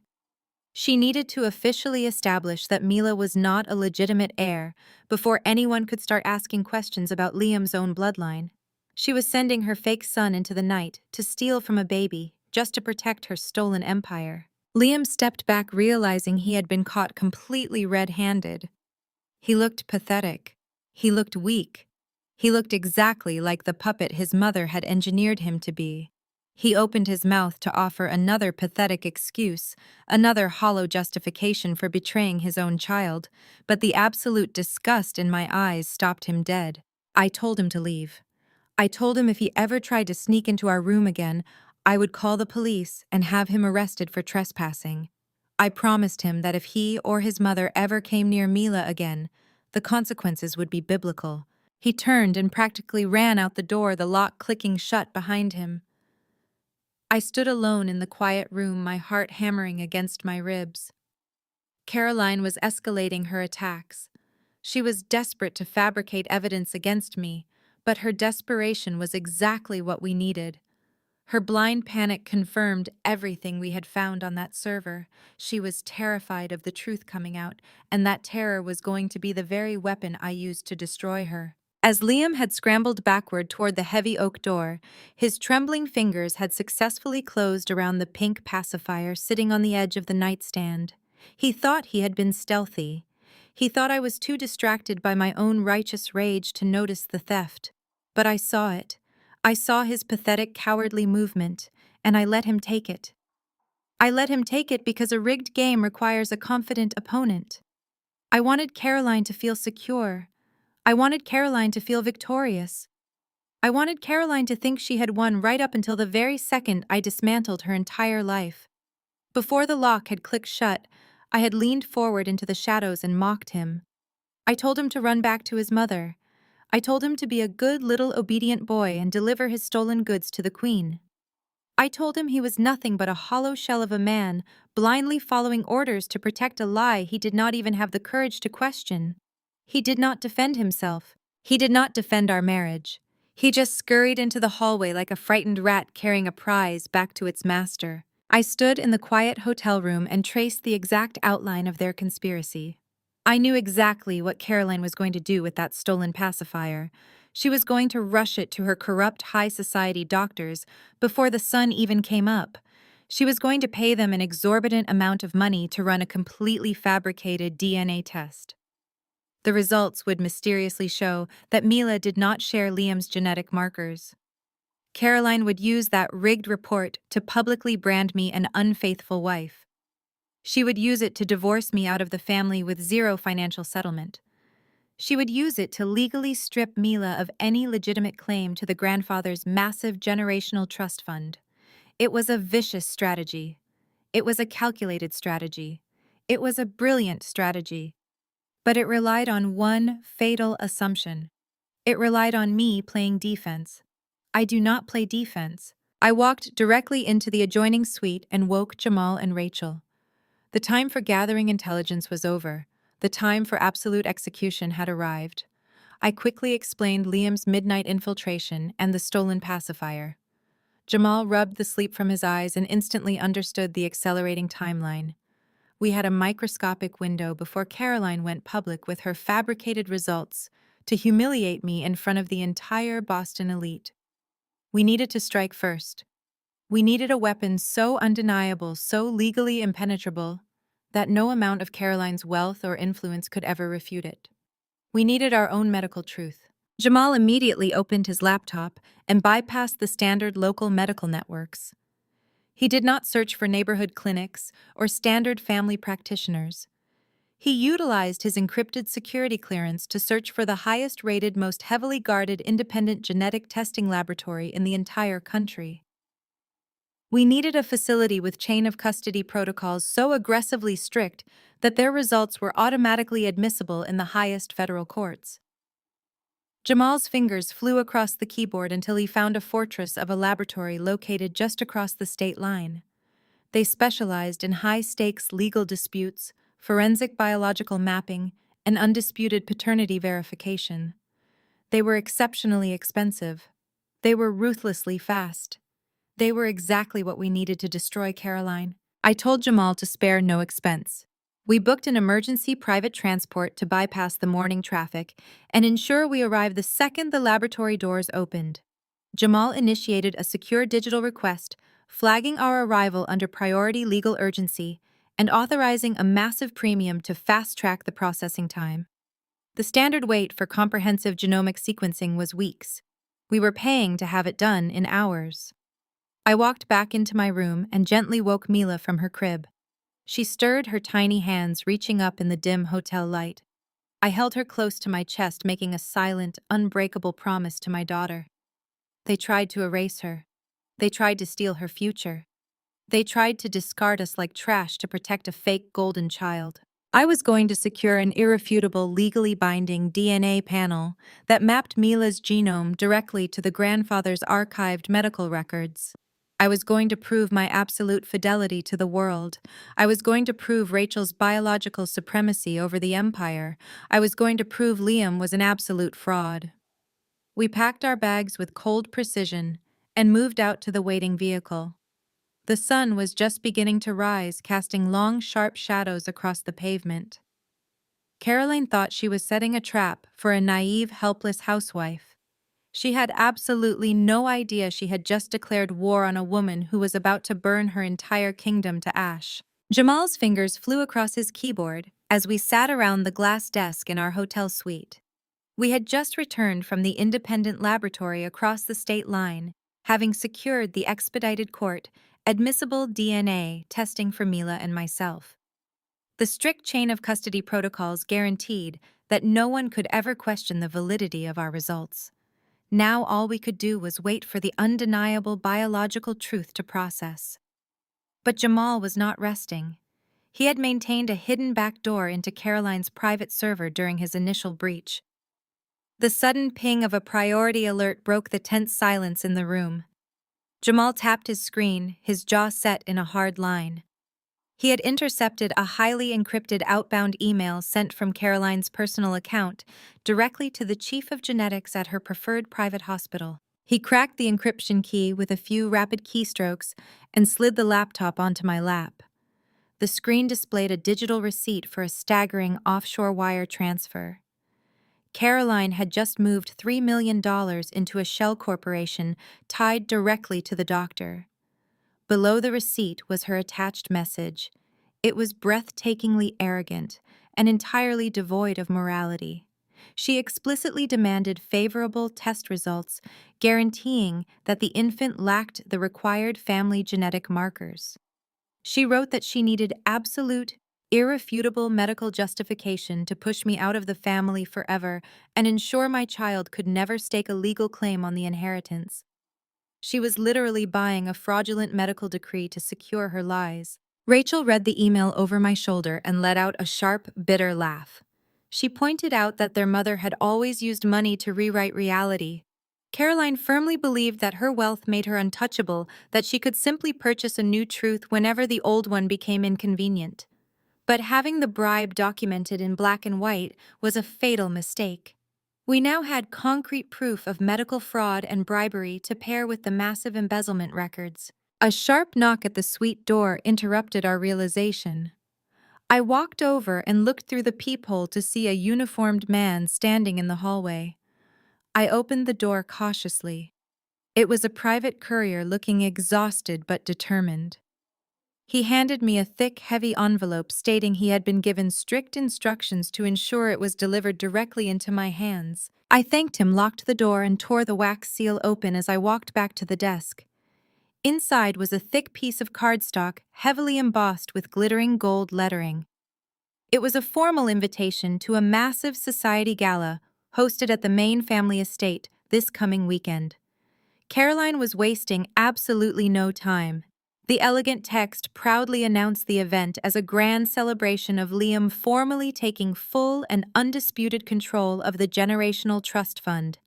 She needed to officially establish that Mila was not a legitimate heir before anyone could start asking questions about Liam's own bloodline. She was sending her fake son into the night to steal from a baby just to protect her stolen empire. Liam stepped back, realizing he had been caught completely red-handed. He looked pathetic. He looked weak. He looked exactly like the puppet his mother had engineered him to be. He opened his mouth to offer another pathetic excuse, another hollow justification for betraying his own child, but the absolute disgust in my eyes stopped him dead. I told him to leave. I told him if he ever tried to sneak into our room again, I would call the police and have him arrested for trespassing. I promised him that if he or his mother ever came near Mila again, the consequences would be biblical. He turned and practically ran out the door, the lock clicking shut behind him. I stood alone in the quiet room, my heart hammering against my ribs. Caroline was escalating her attacks. She was desperate to fabricate evidence against me, but her desperation was exactly what we needed. Her blind panic confirmed everything we had found on that server. She was terrified of the truth coming out, and that terror was going to be the very weapon I used to destroy her. As Liam had scrambled backward toward the heavy oak door, his trembling fingers had successfully closed around the pink pacifier sitting on the edge of the nightstand. He thought he had been stealthy. He thought I was too distracted by my own righteous rage to notice the theft. But I saw it. I saw his pathetic, cowardly movement, and I let him take it. I let him take it because a rigged game requires a confident opponent. I wanted Caroline to feel secure. I wanted Caroline to feel victorious. I wanted Caroline to think she had won right up until the very second I dismantled her entire life. Before the lock had clicked shut, I had leaned forward into the shadows and mocked him. I told him to run back to his mother. I told him to be a good little obedient boy and deliver his stolen goods to the queen. I told him he was nothing but a hollow shell of a man, blindly following orders to protect a lie he did not even have the courage to question. He did not defend himself. He did not defend our marriage. He just scurried into the hallway like a frightened rat carrying a prize back to its master. I stood in the quiet hotel room and traced the exact outline of their conspiracy. I knew exactly what Caroline was going to do with that stolen pacifier. She was going to rush it to her corrupt high society doctors before the sun even came up. She was going to pay them an exorbitant amount of money to run a completely fabricated DNA test. The results would mysteriously show that Mila did not share Liam's genetic markers. Caroline would use that rigged report to publicly brand me an unfaithful wife. She would use it to divorce me out of the family with zero financial settlement. She would use it to legally strip Mila of any legitimate claim to the grandfather's massive generational trust fund. It was a vicious strategy. It was a calculated strategy. It was a brilliant strategy. But it relied on one fatal assumption. It relied on me playing defense. I do not play defense. I walked directly into the adjoining suite and woke Jamal and Rachel. The time for gathering intelligence was over. The time for absolute execution had arrived. I quickly explained Liam's midnight infiltration and the stolen pacifier. Jamal rubbed the sleep from his eyes and instantly understood the accelerating timeline. We had a microscopic window before Caroline went public with her fabricated results to humiliate me in front of the entire Boston elite. We needed to strike first. We needed a weapon so undeniable, so legally impenetrable, that no amount of Caroline's wealth or influence could ever refute it. We needed our own medical truth. Jamal immediately opened his laptop and bypassed the standard local medical networks. He did not search for neighborhood clinics or standard family practitioners. He utilized his encrypted security clearance to search for the highest-rated, most heavily guarded independent genetic testing laboratory in the entire country. We needed a facility with chain-of-custody protocols so aggressively strict that their results were automatically admissible in the highest federal courts. Jamal's fingers flew across the keyboard until he found a fortress of a laboratory located just across the state line. They specialized in high-stakes legal disputes, forensic biological mapping, and undisputed paternity verification. They were exceptionally expensive. They were ruthlessly fast. They were exactly what we needed to destroy Caroline. I told Jamal to spare no expense. We booked an emergency private transport to bypass the morning traffic and ensure we arrived the second the laboratory doors opened. Jamal initiated a secure digital request, flagging our arrival under priority legal urgency and authorizing a massive premium to fast-track the processing time. The standard wait for comprehensive genomic sequencing was weeks. We were paying to have it done in hours. I walked back into my room and gently woke Mila from her crib. She stirred her tiny hands, reaching up in the dim hotel light. I held her close to my chest, making a silent, unbreakable promise to my daughter. They tried to erase her. They tried to steal her future. They tried to discard us like trash to protect a fake golden child. I was going to secure an irrefutable, legally binding DNA panel that mapped Mila's genome directly to the grandfather's archived medical records. I was going to prove my absolute fidelity to the world. I was going to prove Rachel's biological supremacy over the empire. I was going to prove Liam was an absolute fraud. We packed our bags with cold precision and moved out to the waiting vehicle. The sun was just beginning to rise, casting long, sharp shadows across the pavement. Caroline thought she was setting a trap for a naive, helpless housewife. She had absolutely no idea she had just declared war on a woman who was about to burn her entire kingdom to ash. Jamal's fingers flew across his keyboard as we sat around the glass desk in our hotel suite. We had just returned from the independent laboratory across the state line, having secured the expedited court admissible DNA testing for Mila and myself. The strict chain of custody protocols guaranteed that no one could ever question the validity of our results. Now all we could do was wait for the undeniable biological truth to process. But Jamal was not resting. He had maintained a hidden back door into Caroline's private server during his initial breach. The sudden ping of a priority alert broke the tense silence in the room. Jamal tapped his screen, his jaw set in a hard line. He had intercepted a highly encrypted outbound email sent from Caroline's personal account directly to the chief of genetics at her preferred private hospital. He cracked the encryption key with a few rapid keystrokes and slid the laptop onto my lap. The screen displayed a digital receipt for a staggering offshore wire transfer. Caroline had just moved $3 million into a shell corporation tied directly to the doctor. Below the receipt was her attached message. It was breathtakingly arrogant and entirely devoid of morality. She explicitly demanded favorable test results, guaranteeing that the infant lacked the required family genetic markers. She wrote that she needed absolute, irrefutable medical justification to push me out of the family forever and ensure my child could never stake a legal claim on the inheritance. She was literally buying a fraudulent medical decree to secure her lies. Rachel read the email over my shoulder and let out a sharp, bitter laugh. She pointed out that their mother had always used money to rewrite reality. Caroline firmly believed that her wealth made her untouchable, that she could simply purchase a new truth whenever the old one became inconvenient. But having the bribe documented in black and white was a fatal mistake. We now had concrete proof of medical fraud and bribery to pair with the massive embezzlement records. A sharp knock at the suite door interrupted our realization. I walked over and looked through the peephole to see a uniformed man standing in the hallway. I opened the door cautiously. It was a private courier looking exhausted but determined. He handed me a thick, heavy envelope stating he had been given strict instructions to ensure it was delivered directly into my hands. I thanked him, locked the door, and tore the wax seal open as I walked back to the desk. Inside was a thick piece of cardstock, heavily embossed with glittering gold lettering. It was a formal invitation to a massive society gala hosted at the Main family estate this coming weekend. Caroline was wasting absolutely no time. The elegant text proudly announced the event as a grand celebration of Liam formally taking full and undisputed control of the generational trust fund.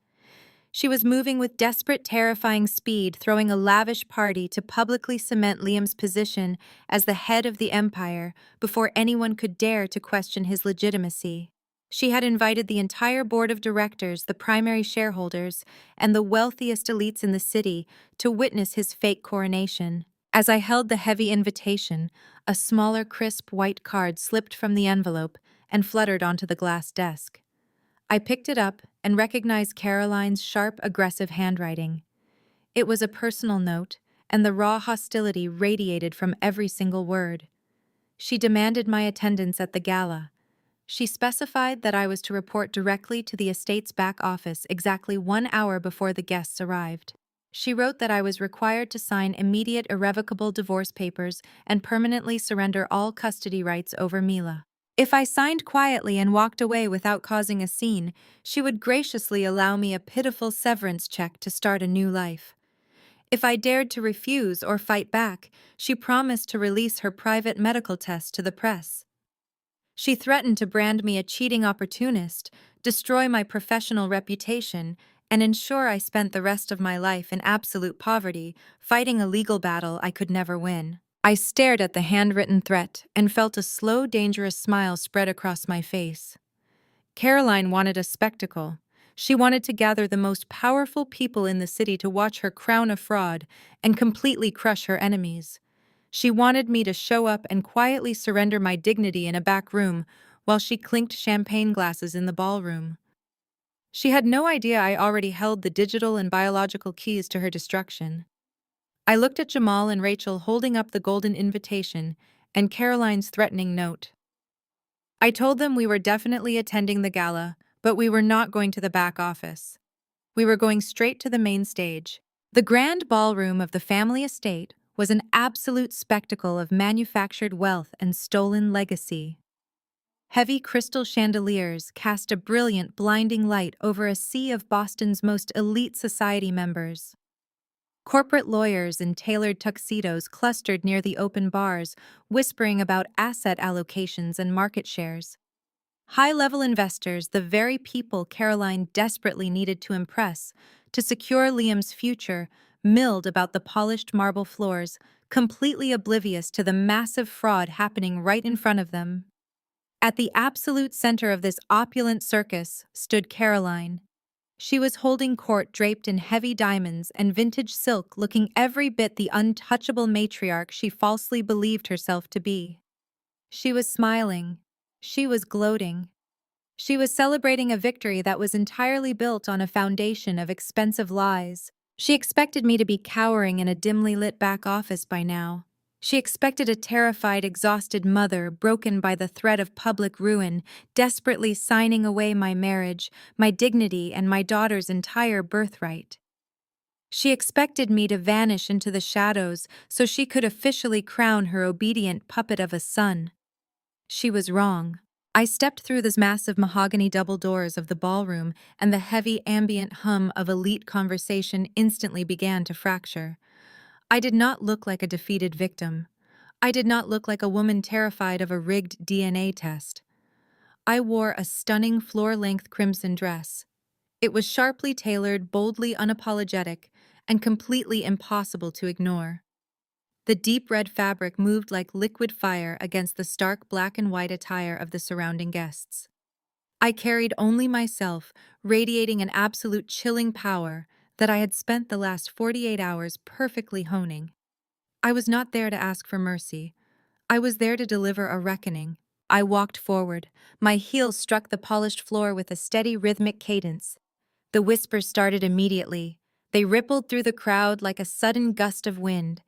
She was moving with desperate, terrifying speed, throwing a lavish party to publicly cement Liam's position as the head of the empire before anyone could dare to question his legitimacy. She had invited the entire board of directors, the primary shareholders, and the wealthiest elites in the city to witness his fake coronation. As I held the heavy invitation, a smaller, crisp white card slipped from the envelope and fluttered onto the glass desk. I picked it up and recognized Caroline's sharp, aggressive handwriting. It was a personal note, and the raw hostility radiated from every single word. She demanded my attendance at the gala. She specified that I was to report directly to the estate's back office exactly 1 hour before the guests arrived. She wrote that I was required to sign immediate irrevocable divorce papers and permanently surrender all custody rights over Mila. If I signed quietly and walked away without causing a scene, she would graciously allow me a pitiful severance check to start a new life. If I dared to refuse or fight back, she promised to release her private medical test to the press. She threatened to brand me a cheating opportunist, destroy my professional reputation, and ensure I spent the rest of my life in absolute poverty, fighting a legal battle I could never win. I stared at the handwritten threat and felt a slow, dangerous smile spread across my face. Caroline wanted a spectacle. She wanted to gather the most powerful people in the city to watch her crown a fraud and completely crush her enemies. She wanted me to show up and quietly surrender my dignity in a back room while she clinked champagne glasses in the ballroom. She had no idea I already held the digital and biological keys to her destruction. I looked at Jamal and Rachel holding up the golden invitation and Caroline's threatening note. I told them we were definitely attending the gala, but we were not going to the back office. We were going straight to the main stage. The grand ballroom of the family estate was an absolute spectacle of manufactured wealth and stolen legacy. Heavy crystal chandeliers cast a brilliant, blinding light over a sea of Boston's most elite society members. Corporate lawyers in tailored tuxedos clustered near the open bars, whispering about asset allocations and market shares. High-level investors, the very people Caroline desperately needed to impress to secure Liam's future, milled about the polished marble floors, completely oblivious to the massive fraud happening right in front of them. At the absolute center of this opulent circus stood Caroline. She was holding court draped in heavy diamonds and vintage silk, looking every bit the untouchable matriarch she falsely believed herself to be. She was smiling. She was gloating. She was celebrating a victory that was entirely built on a foundation of expensive lies. She expected me to be cowering in a dimly lit back office by now. She expected a terrified, exhausted mother, broken by the threat of public ruin, desperately signing away my marriage, my dignity, and my daughter's entire birthright. She expected me to vanish into the shadows so she could officially crown her obedient puppet of a son. She was wrong. I stepped through the massive mahogany double doors of the ballroom, and the heavy ambient hum of elite conversation instantly began to fracture. I did not look like a defeated victim. I did not look like a woman terrified of a rigged DNA test. I wore a stunning floor-length crimson dress. It was sharply tailored, boldly unapologetic, and completely impossible to ignore. The deep red fabric moved like liquid fire against the stark black and white attire of the surrounding guests. I carried only myself, radiating an absolute chilling power that I had spent the last 48 hours perfectly honing. I was not there to ask for mercy. I was there to deliver a reckoning. I walked forward. My heels struck the polished floor with a steady rhythmic cadence. The whispers started immediately. They rippled through the crowd like a sudden gust of wind.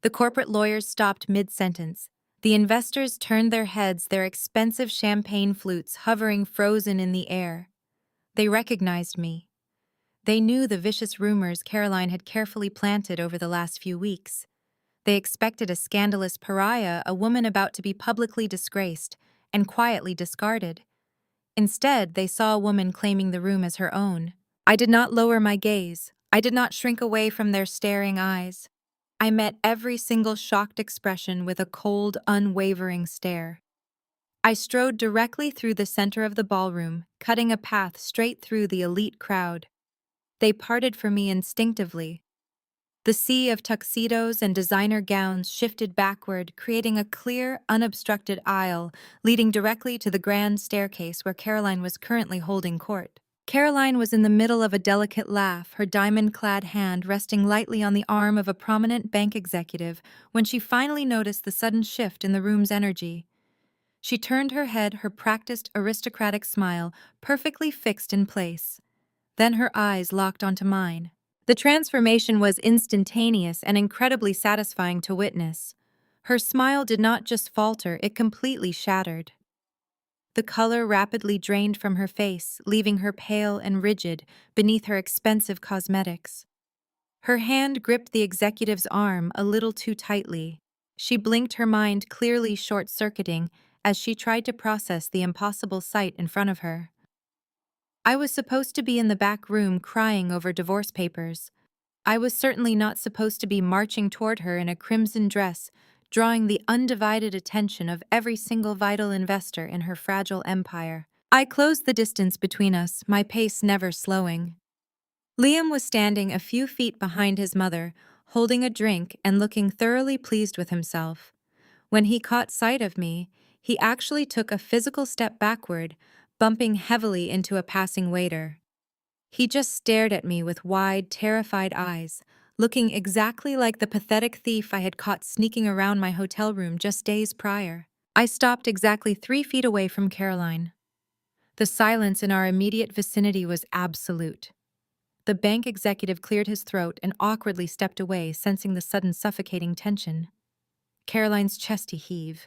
The corporate lawyers stopped mid-sentence. The investors turned their heads, their expensive champagne flutes hovering frozen in the air. They recognized me. They knew the vicious rumors Caroline had carefully planted over the last few weeks. They expected a scandalous pariah, a woman about to be publicly disgraced and quietly discarded. Instead, they saw a woman claiming the room as her own. I did not lower my gaze. I did not shrink away from their staring eyes. I met every single shocked expression with a cold, unwavering stare. I strode directly through the center of the ballroom, cutting a path straight through the elite crowd. They parted for me instinctively. The sea of tuxedos and designer gowns shifted backward, creating a clear, unobstructed aisle leading directly to the grand staircase where Caroline was currently holding court. Caroline was in the middle of a delicate laugh, her diamond-clad hand resting lightly on the arm of a prominent bank executive when she finally noticed the sudden shift in the room's energy. She turned her head, her practiced aristocratic smile perfectly fixed in place. Then her eyes locked onto mine. The transformation was instantaneous and incredibly satisfying to witness. Her smile did not just falter, it completely shattered. The color rapidly drained from her face, leaving her pale and rigid beneath her expensive cosmetics. Her hand gripped the executive's arm a little too tightly. She blinked, her mind clearly short-circuiting as she tried to process the impossible sight in front of her. I was supposed to be in the back room crying over divorce papers. I was certainly not supposed to be marching toward her in a crimson dress, drawing the undivided attention of every single vital investor in her fragile empire. I closed the distance between us, my pace never slowing. Liam was standing a few feet behind his mother, holding a drink and looking thoroughly pleased with himself. When he caught sight of me, he actually took a physical step backward, bumping heavily into a passing waiter. He just stared at me with wide, terrified eyes, looking exactly like the pathetic thief I had caught sneaking around my hotel room just days prior. I stopped exactly 3 feet away from Caroline. The silence in our immediate vicinity was absolute. The bank executive cleared his throat and awkwardly stepped away, sensing the sudden suffocating tension. Caroline's chest heaved.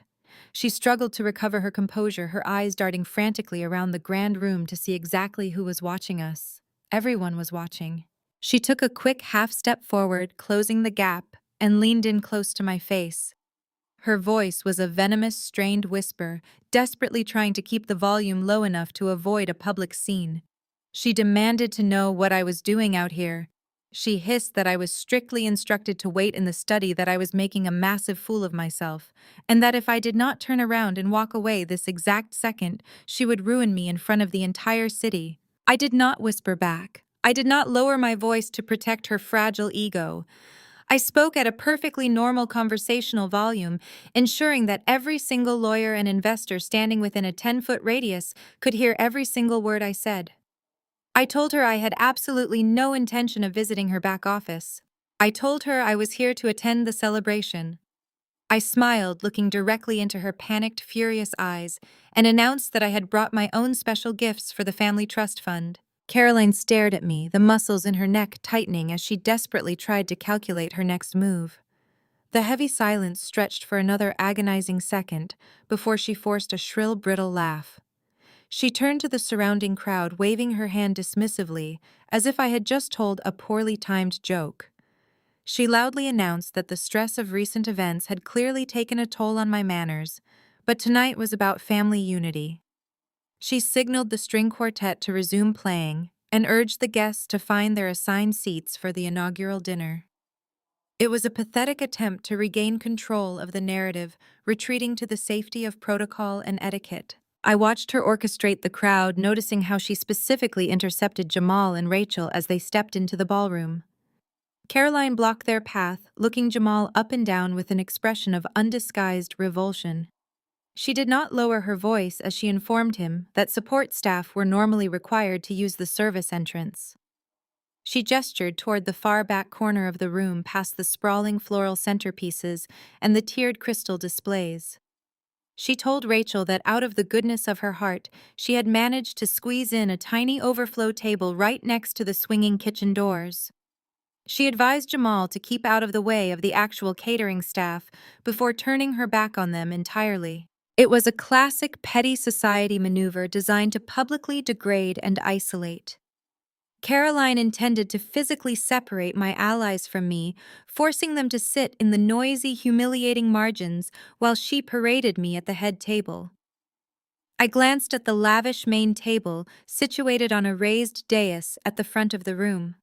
She struggled to recover her composure, her eyes darting frantically around the grand room to see exactly who was watching us. Everyone was watching. She took a quick half-step forward, closing the gap, and leaned in close to my face. Her voice was a venomous, strained whisper, desperately trying to keep the volume low enough to avoid a public scene. She demanded to know what I was doing out here. She hissed that I was strictly instructed to wait in the study, that I was making a massive fool of myself, and that if I did not turn around and walk away this exact second, she would ruin me in front of the entire city. I did not whisper back. I did not lower my voice to protect her fragile ego. I spoke at a perfectly normal conversational volume, ensuring that every single lawyer and investor standing within a 10-foot radius could hear every single word I said. I told her I had absolutely no intention of visiting her back office. I told her I was here to attend the celebration. I smiled, looking directly into her panicked, furious eyes, and announced that I had brought my own special gifts for the family trust fund. Caroline stared at me, the muscles in her neck tightening as she desperately tried to calculate her next move. The heavy silence stretched for another agonizing second before she forced a shrill, brittle laugh. She turned to the surrounding crowd, waving her hand dismissively, as if I had just told a poorly timed joke. She loudly announced that the stress of recent events had clearly taken a toll on my manners, but tonight was about family unity. She signaled the string quartet to resume playing and urged the guests to find their assigned seats for the inaugural dinner. It was a pathetic attempt to regain control of the narrative, retreating to the safety of protocol and etiquette. I watched her orchestrate the crowd, noticing how she specifically intercepted Jamal and Rachel as they stepped into the ballroom. Caroline blocked their path, looking Jamal up and down with an expression of undisguised revulsion. She did not lower her voice as she informed him that support staff were normally required to use the service entrance. She gestured toward the far back corner of the room, past the sprawling floral centerpieces and the tiered crystal displays. She told Rachel that out of the goodness of her heart, she had managed to squeeze in a tiny overflow table right next to the swinging kitchen doors. She advised Jamal to keep out of the way of the actual catering staff before turning her back on them entirely. It was a classic petty society maneuver designed to publicly degrade and isolate. Caroline intended to physically separate my allies from me, forcing them to sit in the noisy, humiliating margins while she paraded me at the head table. I glanced at the lavish main table situated on a raised dais at the front of the room.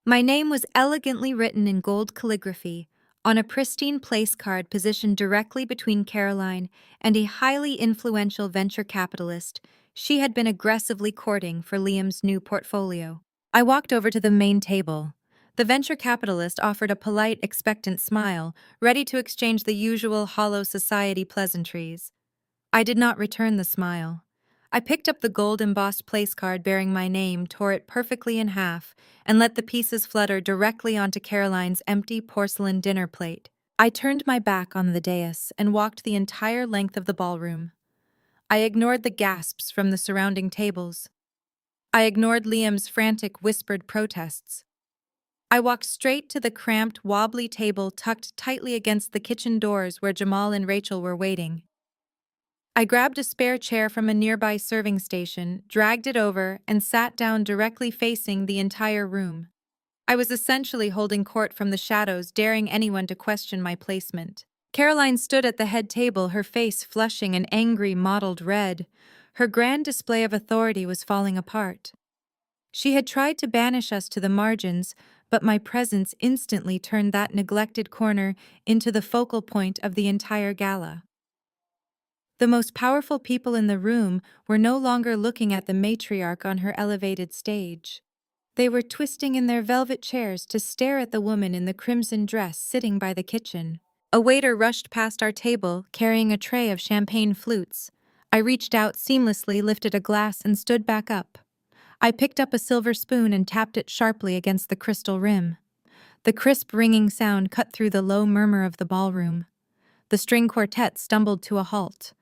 My name was elegantly written in gold calligraphy on a pristine place card positioned directly between Caroline and a highly influential venture capitalist she had been aggressively courting for Liam's new portfolio. I walked over to the main table. The venture capitalist offered a polite, expectant smile, ready to exchange the usual hollow society pleasantries. I did not return the smile. I picked up the gold-embossed place card bearing my name, tore it perfectly in half, and let the pieces flutter directly onto Caroline's empty porcelain dinner plate. I turned my back on the dais and walked the entire length of the ballroom. I ignored the gasps from the surrounding tables. I ignored Liam's frantic, whispered protests. I walked straight to the cramped, wobbly table tucked tightly against the kitchen doors where Jamal and Rachel were waiting. I grabbed a spare chair from a nearby serving station, dragged it over, and sat down directly facing the entire room. I was essentially holding court from the shadows, daring anyone to question my placement. Caroline stood at the head table, her face flushing an angry, mottled red. Her grand display of authority was falling apart. She had tried to banish us to the margins, but my presence instantly turned that neglected corner into the focal point of the entire gala. The most powerful people in the room were no longer looking at the matriarch on her elevated stage. They were twisting in their velvet chairs to stare at the woman in the crimson dress sitting by the kitchen. A waiter rushed past our table, carrying a tray of champagne flutes. I reached out seamlessly, lifted a glass, and stood back up. I picked up a silver spoon and tapped it sharply against the crystal rim. The crisp, ringing sound cut through the low murmur of the ballroom. The string quartet stumbled to a halt.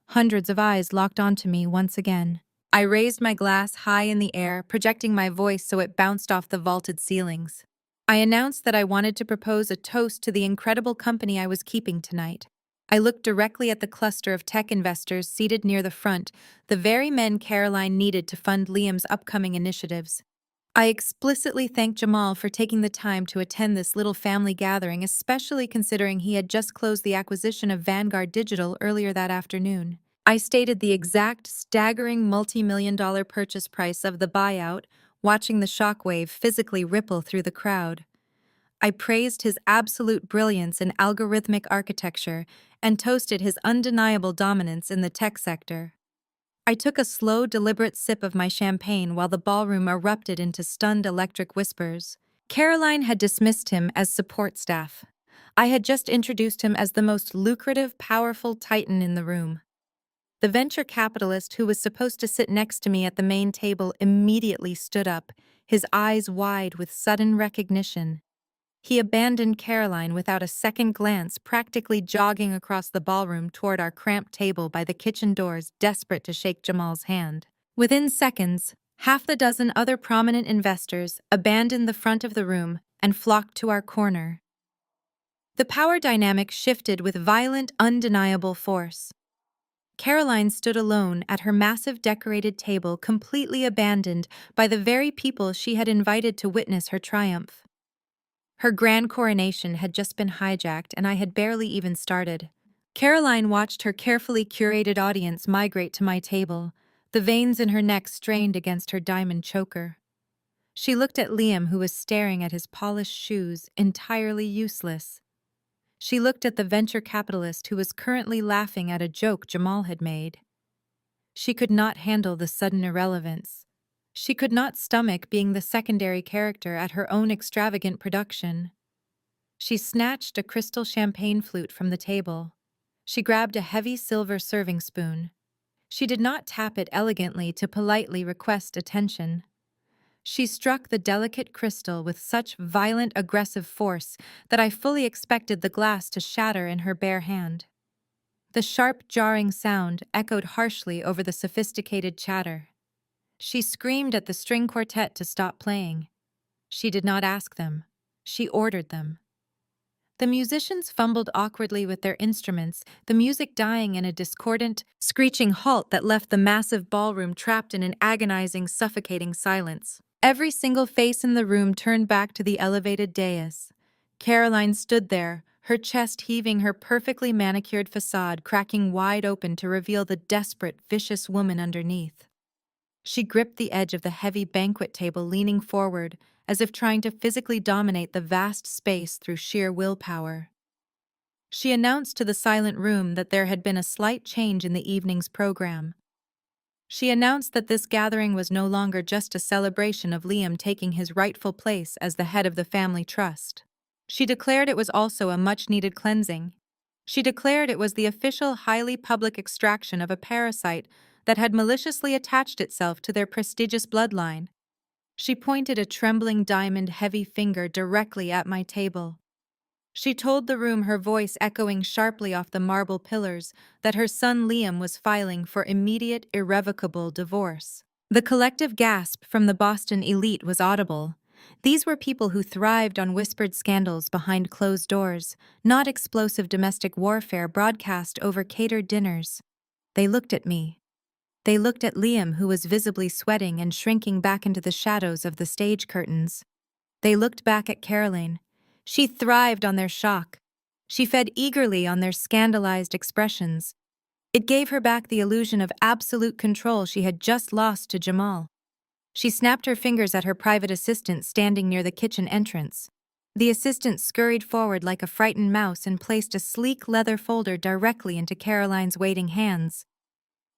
Hundreds of eyes locked onto me once again. I raised my glass high in the air, projecting my voice so it bounced off the vaulted ceilings. I announced that I wanted to propose a toast to the incredible company I was keeping tonight. I looked directly at the cluster of tech investors seated near the front, the very men Caroline needed to fund Liam's upcoming initiatives. I explicitly thanked Jamal for taking the time to attend this little family gathering, especially considering he had just closed the acquisition of Vanguard Digital earlier that afternoon. I stated the exact staggering multi-million-dollar purchase price of the buyout, watching the shockwave physically ripple through the crowd. I praised his absolute brilliance in algorithmic architecture and toasted his undeniable dominance in the tech sector. I took a slow, deliberate sip of my champagne while the ballroom erupted into stunned electric whispers. Caroline had dismissed him as support staff. I had just introduced him as the most lucrative, powerful titan in the room. The venture capitalist who was supposed to sit next to me at the main table immediately stood up, his eyes wide with sudden recognition. He abandoned Caroline without a second glance, practically jogging across the ballroom toward our cramped table by the kitchen doors, desperate to shake Jamal's hand. Within seconds, half the dozen other prominent investors abandoned the front of the room and flocked to our corner. The power dynamic shifted with violent, undeniable force. Caroline stood alone at her massive decorated table, completely abandoned by the very people she had invited to witness her triumph. Her grand coronation had just been hijacked, and I had barely even started. Caroline watched her carefully curated audience migrate to my table, the veins in her neck strained against her diamond choker. She looked at Liam, who was staring at his polished shoes, entirely useless. She looked at the venture capitalist who was currently laughing at a joke Jamal had made. She could not handle the sudden irrelevance. She could not stomach being the secondary character at her own extravagant production. She snatched a crystal champagne flute from the table. She grabbed a heavy silver serving spoon. She did not tap it elegantly to politely request attention. She struck the delicate crystal with such violent, aggressive force that I fully expected the glass to shatter in her bare hand. The sharp, jarring sound echoed harshly over the sophisticated chatter. She screamed at the string quartet to stop playing. She did not ask them. She ordered them. The musicians fumbled awkwardly with their instruments, the music dying in a discordant, screeching halt that left the massive ballroom trapped in an agonizing, suffocating silence. Every single face in the room turned back to the elevated dais. Caroline stood there, her chest heaving, her perfectly manicured facade cracking wide open to reveal the desperate, vicious woman underneath. She gripped the edge of the heavy banquet table, leaning forward, as if trying to physically dominate the vast space through sheer willpower. She announced to the silent room that there had been a slight change in the evening's program. She announced that this gathering was no longer just a celebration of Liam taking his rightful place as the head of the family trust. She declared it was also a much-needed cleansing. She declared it was the official highly public extraction of a parasite that had maliciously attached itself to their prestigious bloodline. She pointed a trembling diamond-heavy finger directly at my table. She told the room, her voice echoing sharply off the marble pillars, that her son Liam was filing for immediate, irrevocable divorce. The collective gasp from the Boston elite was audible. These were people who thrived on whispered scandals behind closed doors, not explosive domestic warfare broadcast over catered dinners. They looked at me. They looked at Liam, who was visibly sweating and shrinking back into the shadows of the stage curtains. They looked back at Caroline. She thrived on their shock. She fed eagerly on their scandalized expressions. It gave her back the illusion of absolute control she had just lost to Jamal. She snapped her fingers at her private assistant standing near the kitchen entrance. The assistant scurried forward like a frightened mouse and placed a sleek leather folder directly into Caroline's waiting hands.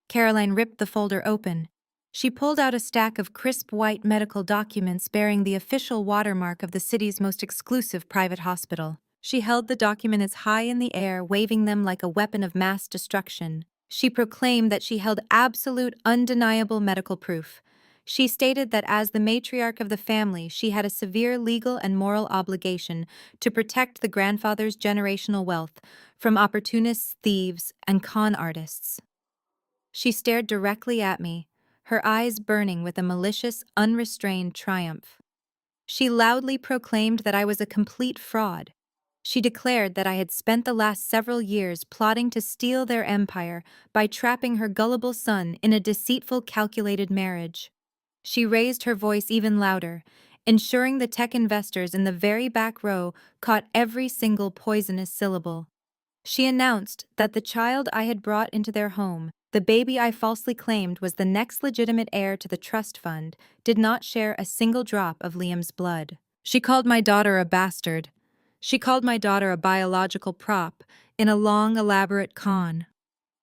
Caroline ripped the folder open. She pulled out a stack of crisp white medical documents bearing the official watermark of the city's most exclusive private hospital. She held the documents high in the air, waving them like a weapon of mass destruction. She proclaimed that she held absolute, undeniable medical proof. She stated that as the matriarch of the family, she had a severe legal and moral obligation to protect the grandfather's generational wealth from opportunists, thieves, and con artists. She stared directly at me, her eyes burning with a malicious, unrestrained triumph. She loudly proclaimed that I was a complete fraud. She declared that I had spent the last several years plotting to steal their empire by trapping her gullible son in a deceitful, calculated marriage. She raised her voice even louder, ensuring the tech investors in the very back row caught every single poisonous syllable. She announced that the child I had brought into their home, the baby I falsely claimed was the next legitimate heir to the trust fund, did not share a single drop of Liam's blood. She called my daughter a bastard. She called my daughter a biological prop in a long, elaborate con.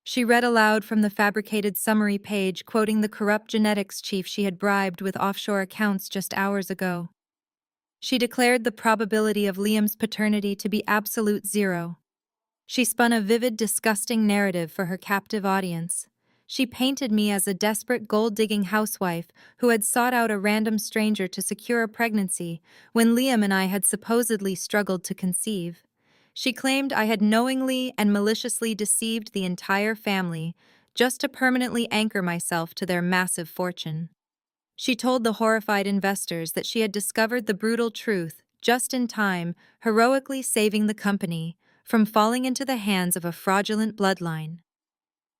She read aloud from the fabricated summary page, quoting the corrupt genetics chief she had bribed with offshore accounts just hours ago. She declared the probability of Liam's paternity to be absolute zero. She spun a vivid, disgusting narrative for her captive audience. She painted me as a desperate gold-digging housewife who had sought out a random stranger to secure a pregnancy when Liam and I had supposedly struggled to conceive. She claimed I had knowingly and maliciously deceived the entire family just to permanently anchor myself to their massive fortune. She told the horrified investors that she had discovered the brutal truth just in time, heroically saving the company from falling into the hands of a fraudulent bloodline.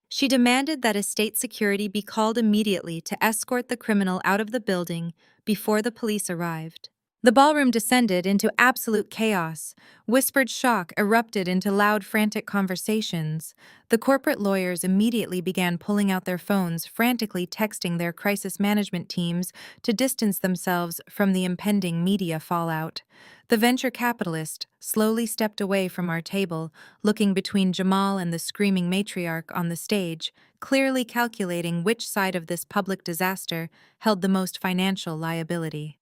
She demanded that estate security be called immediately to escort the criminal out of the building before the police arrived. The ballroom descended into absolute chaos. Whispered shock erupted into loud, frantic conversations. The corporate lawyers immediately began pulling out their phones, frantically texting their crisis management teams to distance themselves from the impending media fallout. The venture capitalist slowly stepped away from our table, looking between Jamal and the screaming matriarch on the stage, clearly calculating which side of this public disaster held the most financial liability.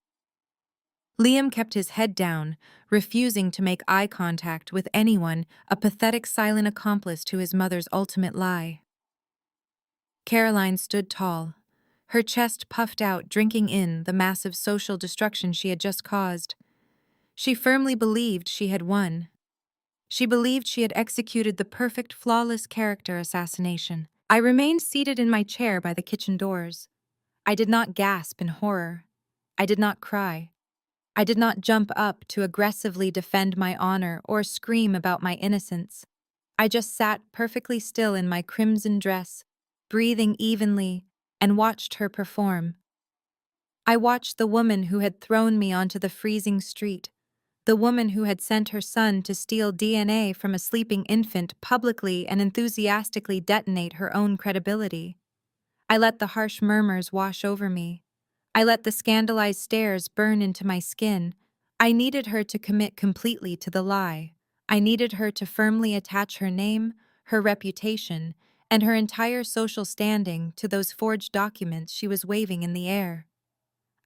Liam kept his head down, refusing to make eye contact with anyone, a pathetic silent accomplice to his mother's ultimate lie. Caroline stood tall, her chest puffed out, drinking in the massive social destruction she had just caused. She firmly believed she had won. She believed she had executed the perfect, flawless character assassination. I remained seated in my chair by the kitchen doors. I did not gasp in horror. I did not cry. I did not jump up to aggressively defend my honor or scream about my innocence. I just sat perfectly still in my crimson dress, breathing evenly, and watched her perform. I watched the woman who had thrown me onto the freezing street, the woman who had sent her son to steal DNA from a sleeping infant publicly and enthusiastically detonate her own credibility. I let the harsh murmurs wash over me. I let the scandalized stares burn into my skin. I needed her to commit completely to the lie. I needed her to firmly attach her name, her reputation, and her entire social standing to those forged documents she was waving in the air.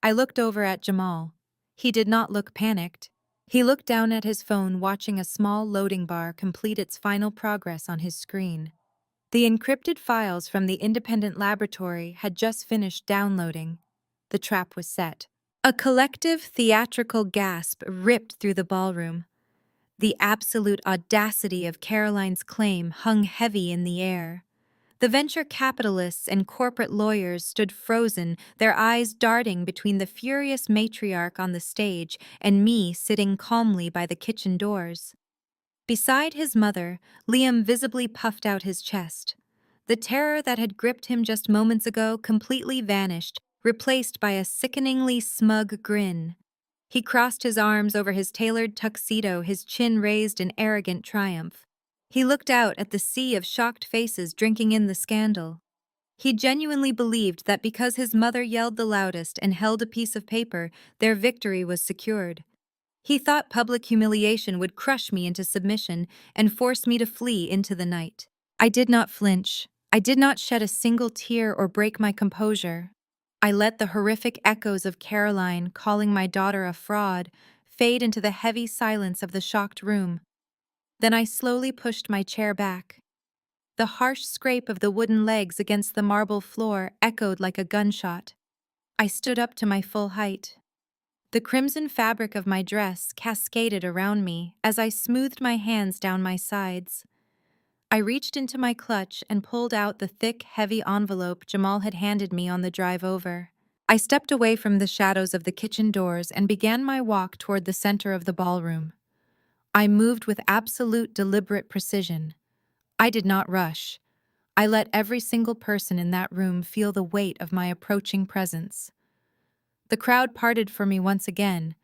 I looked over at Jamal. He did not look panicked. He looked down at his phone, watching a small loading bar complete its final progress on his screen. The encrypted files from the independent laboratory had just finished downloading. The trap was set. A collective theatrical gasp ripped through the ballroom. The absolute audacity of Caroline's claim hung heavy in the air. The venture capitalists and corporate lawyers stood frozen, their eyes darting between the furious matriarch on the stage and me sitting calmly by the kitchen doors. Beside his mother, Liam visibly puffed out his chest. The terror that had gripped him just moments ago completely vanished, replaced by a sickeningly smug grin. He crossed his arms over his tailored tuxedo, his chin raised in arrogant triumph. He looked out at the sea of shocked faces drinking in the scandal. He genuinely believed that because his mother yelled the loudest and held a piece of paper, their victory was secured. He thought public humiliation would crush me into submission and force me to flee into the night. I did not flinch. I did not shed a single tear or break my composure. I let the horrific echoes of Caroline calling my daughter a fraud fade into the heavy silence of the shocked room. Then I slowly pushed my chair back. The harsh scrape of the wooden legs against the marble floor echoed like a gunshot. I stood up to my full height. The crimson fabric of my dress cascaded around me as I smoothed my hands down my sides. I reached into my clutch and pulled out the thick, heavy envelope Jamal had handed me on the drive over. I stepped away from the shadows of the kitchen doors and began my walk toward the center of the ballroom. I moved with absolute deliberate precision. I did not rush. I let every single person in that room feel the weight of my approaching presence. The crowd parted for me once again,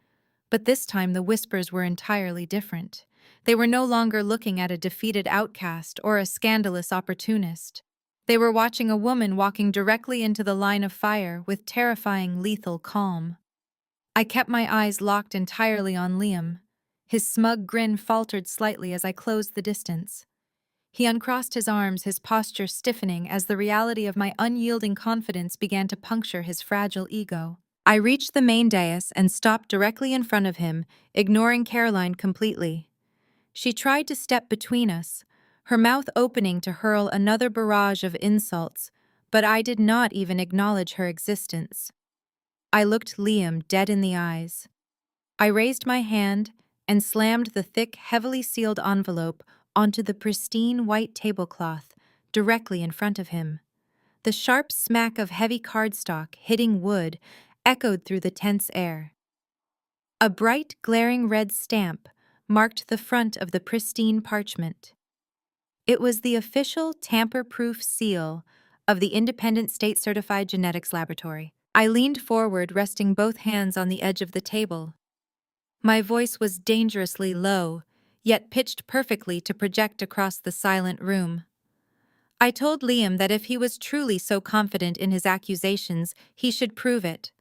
but this time the whispers were entirely different. They were no longer looking at a defeated outcast or a scandalous opportunist. They were watching a woman walking directly into the line of fire with terrifying, lethal calm. I kept my eyes locked entirely on Liam. His smug grin faltered slightly as I closed the distance. He uncrossed his arms, his posture stiffening as the reality of my unyielding confidence began to puncture his fragile ego. I reached the main dais and stopped directly in front of him, ignoring Caroline completely. She tried to step between us, her mouth opening to hurl another barrage of insults, but I did not even acknowledge her existence. I looked Liam dead in the eyes. I raised my hand and slammed the thick, heavily sealed envelope onto the pristine white tablecloth directly in front of him. The sharp smack of heavy cardstock hitting wood echoed through the tense air. A bright, glaring red stamp marked the front of the pristine parchment. It was the official tamper-proof seal of the Independent State-Certified Genetics Laboratory. I leaned forward, resting both hands on the edge of the table. My voice was dangerously low, yet pitched perfectly to project across the silent room. I told Liam that if he was truly so confident in his accusations, he should prove it.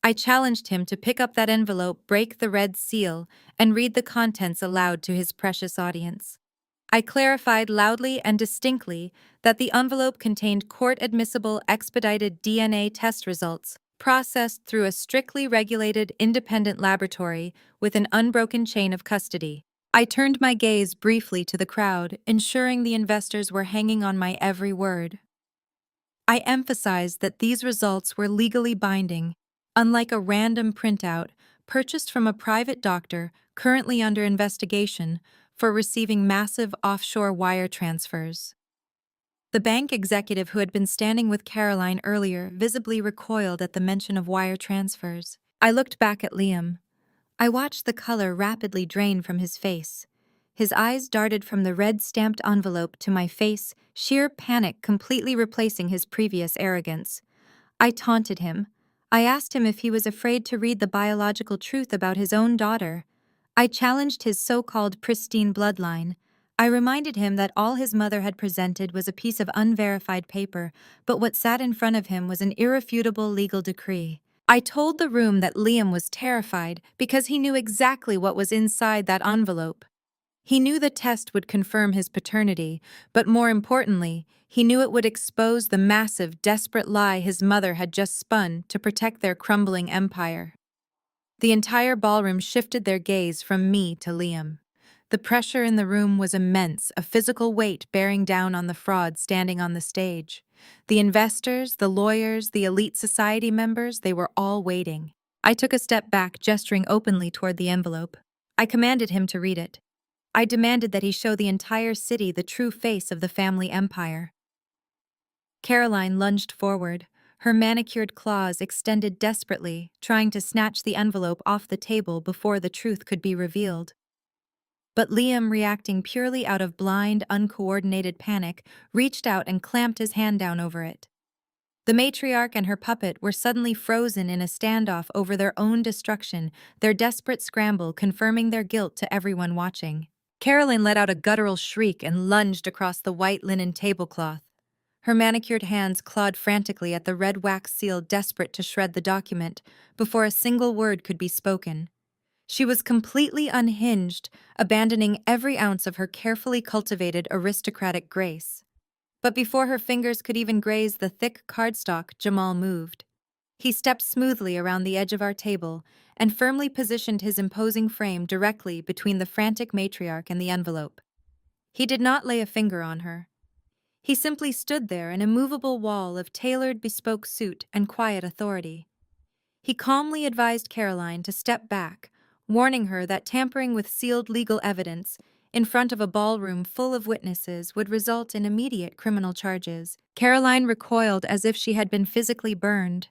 I challenged him to pick up that envelope, break the red seal, and read the contents aloud to his precious audience. I clarified loudly and distinctly that the envelope contained court-admissible expedited DNA test results, processed through a strictly regulated independent laboratory with an unbroken chain of custody. I turned my gaze briefly to the crowd, ensuring the investors were hanging on my every word. I emphasized that these results were legally binding, unlike a random printout purchased from a private doctor currently under investigation for receiving massive offshore wire transfers. The bank executive who had been standing with Caroline earlier visibly recoiled at the mention of wire transfers. I looked back at Liam. I watched the color rapidly drain from his face. His eyes darted from the red-stamped envelope to my face, sheer panic completely replacing his previous arrogance. I taunted him. I asked him if he was afraid to read the biological truth about his own daughter. I challenged his so-called pristine bloodline. I reminded him that all his mother had presented was a piece of unverified paper, but what sat in front of him was an irrefutable legal decree. I told the room that Liam was terrified because he knew exactly what was inside that envelope. He knew the test would confirm his paternity, but more importantly, he knew it would expose the massive, desperate lie his mother had just spun to protect their crumbling empire. The entire ballroom shifted their gaze from me to Liam. The pressure in the room was immense, a physical weight bearing down on the fraud standing on the stage. The investors, the lawyers, the elite society members, they were all waiting. I took a step back, gesturing openly toward the envelope. I commanded him to read it. I demanded that he show the entire city the true face of the family empire. Caroline lunged forward, her manicured claws extended desperately, trying to snatch the envelope off the table before the truth could be revealed. But Liam, reacting purely out of blind, uncoordinated panic, reached out and clamped his hand down over it. The matriarch and her puppet were suddenly frozen in a standoff over their own destruction, their desperate scramble confirming their guilt to everyone watching. Caroline let out a guttural shriek and lunged across the white linen tablecloth. Her manicured hands clawed frantically at the red wax seal, desperate to shred the document before a single word could be spoken. She was completely unhinged, abandoning every ounce of her carefully cultivated aristocratic grace. But before her fingers could even graze the thick cardstock, Jamal moved. He stepped smoothly around the edge of our table and firmly positioned his imposing frame directly between the frantic matriarch and the envelope. He did not lay a finger on her. He simply stood there, an immovable wall of tailored bespoke suit and quiet authority. He calmly advised Caroline to step back, warning her that tampering with sealed legal evidence in front of a ballroom full of witnesses would result in immediate criminal charges. Caroline recoiled as if she had been physically burned.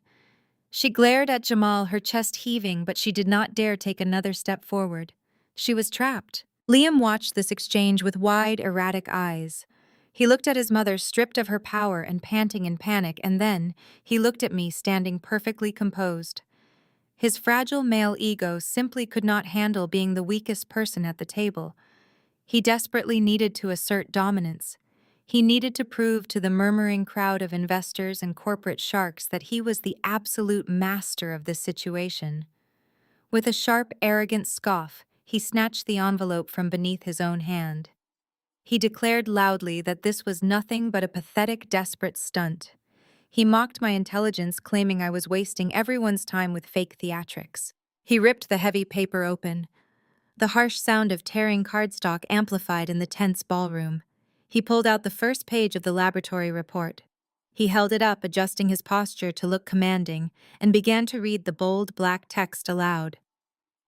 She glared at Jamal, her chest heaving, but she did not dare take another step forward. She was trapped. Liam watched this exchange with wide, erratic eyes. He looked at his mother, stripped of her power and panting in panic, and then he looked at me, standing perfectly composed. His fragile male ego simply could not handle being the weakest person at the table. He desperately needed to assert dominance. He needed to prove to the murmuring crowd of investors and corporate sharks that he was the absolute master of this situation. With a sharp, arrogant scoff, he snatched the envelope from beneath his own hand. He declared loudly that this was nothing but a pathetic, desperate stunt. He mocked my intelligence, claiming I was wasting everyone's time with fake theatrics. He ripped the heavy paper open. The harsh sound of tearing cardstock amplified in the tense ballroom. He pulled out the first page of the laboratory report. He held it up, adjusting his posture to look commanding, and began to read the bold black text aloud.